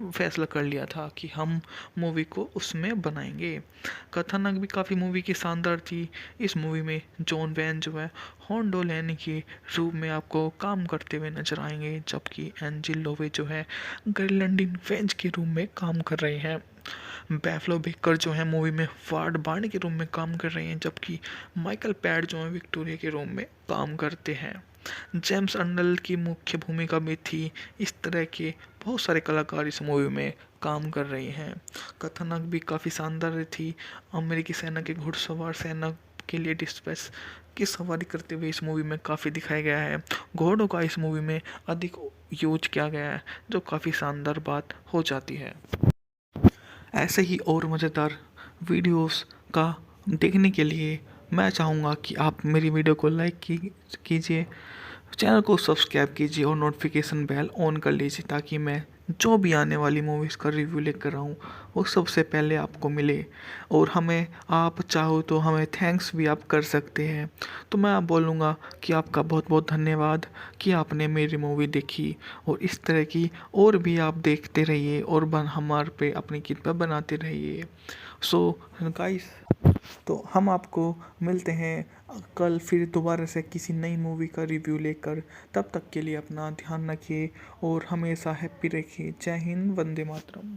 फैसला कर लिया था कि हम मूवी को उसमें बनाएंगे। कथानक भी काफ़ी मूवी की शानदार थी। इस मूवी में जॉन वैन जो है होंडो लैन के रूप में आपको काम करते हुए नजर आएंगे, जबकि एंजिल लोवे जो है गर्लैंडिन वेंज के रूप में काम कर रहे हैं। बैफलो बेकर जो है मूवी में वार्ड बार्न के रूप में काम कर रहे हैं, जबकि माइकल पैड जो है विक्टोरिया के रूप में काम करते हैं। जेम्स अर्नल की मुख्य भूमिका में थी। इस तरह के बहुत सारे कलाकार इस मूवी में काम कर रहे हैं। कथानक भी काफ़ी शानदार थी। अमेरिकी सेना के घुड़सवार सेना के लिए डिस्पैच की सवारी करते हुए इस मूवी में काफ़ी दिखाया गया है। घोड़ों का इस मूवी में अधिक यूज किया गया है, जो काफ़ी शानदार बात हो जाती है। ऐसे ही और मज़ेदार वीडियोस का देखने के लिए मैं चाहूँगा कि आप मेरी वीडियो को लाइक कीजिए, चैनल को सब्सक्राइब कीजिए और नोटिफिकेशन बेल ऑन कर लीजिए, ताकि मैं जो भी आने वाली मूवीज़ का रिव्यू लेकर आऊँ वो सबसे पहले आपको मिले। और हमें आप चाहो तो हमें थैंक्स भी आप कर सकते हैं। तो मैं आप बोलूँगा कि आपका बहुत बहुत धन्यवाद कि आपने मेरी मूवी देखी, और इस तरह की और भी आप देखते रहिए और हमारे पे अपनी कृपा बनाते रहिए। सो गाइस, तो हम आपको मिलते हैं कल फिर दोबारा से किसी नई मूवी का रिव्यू लेकर। तब तक के लिए अपना ध्यान रखिए और हमेशा हैप्पी रखिए। जय हिंद, वंदे मातरम।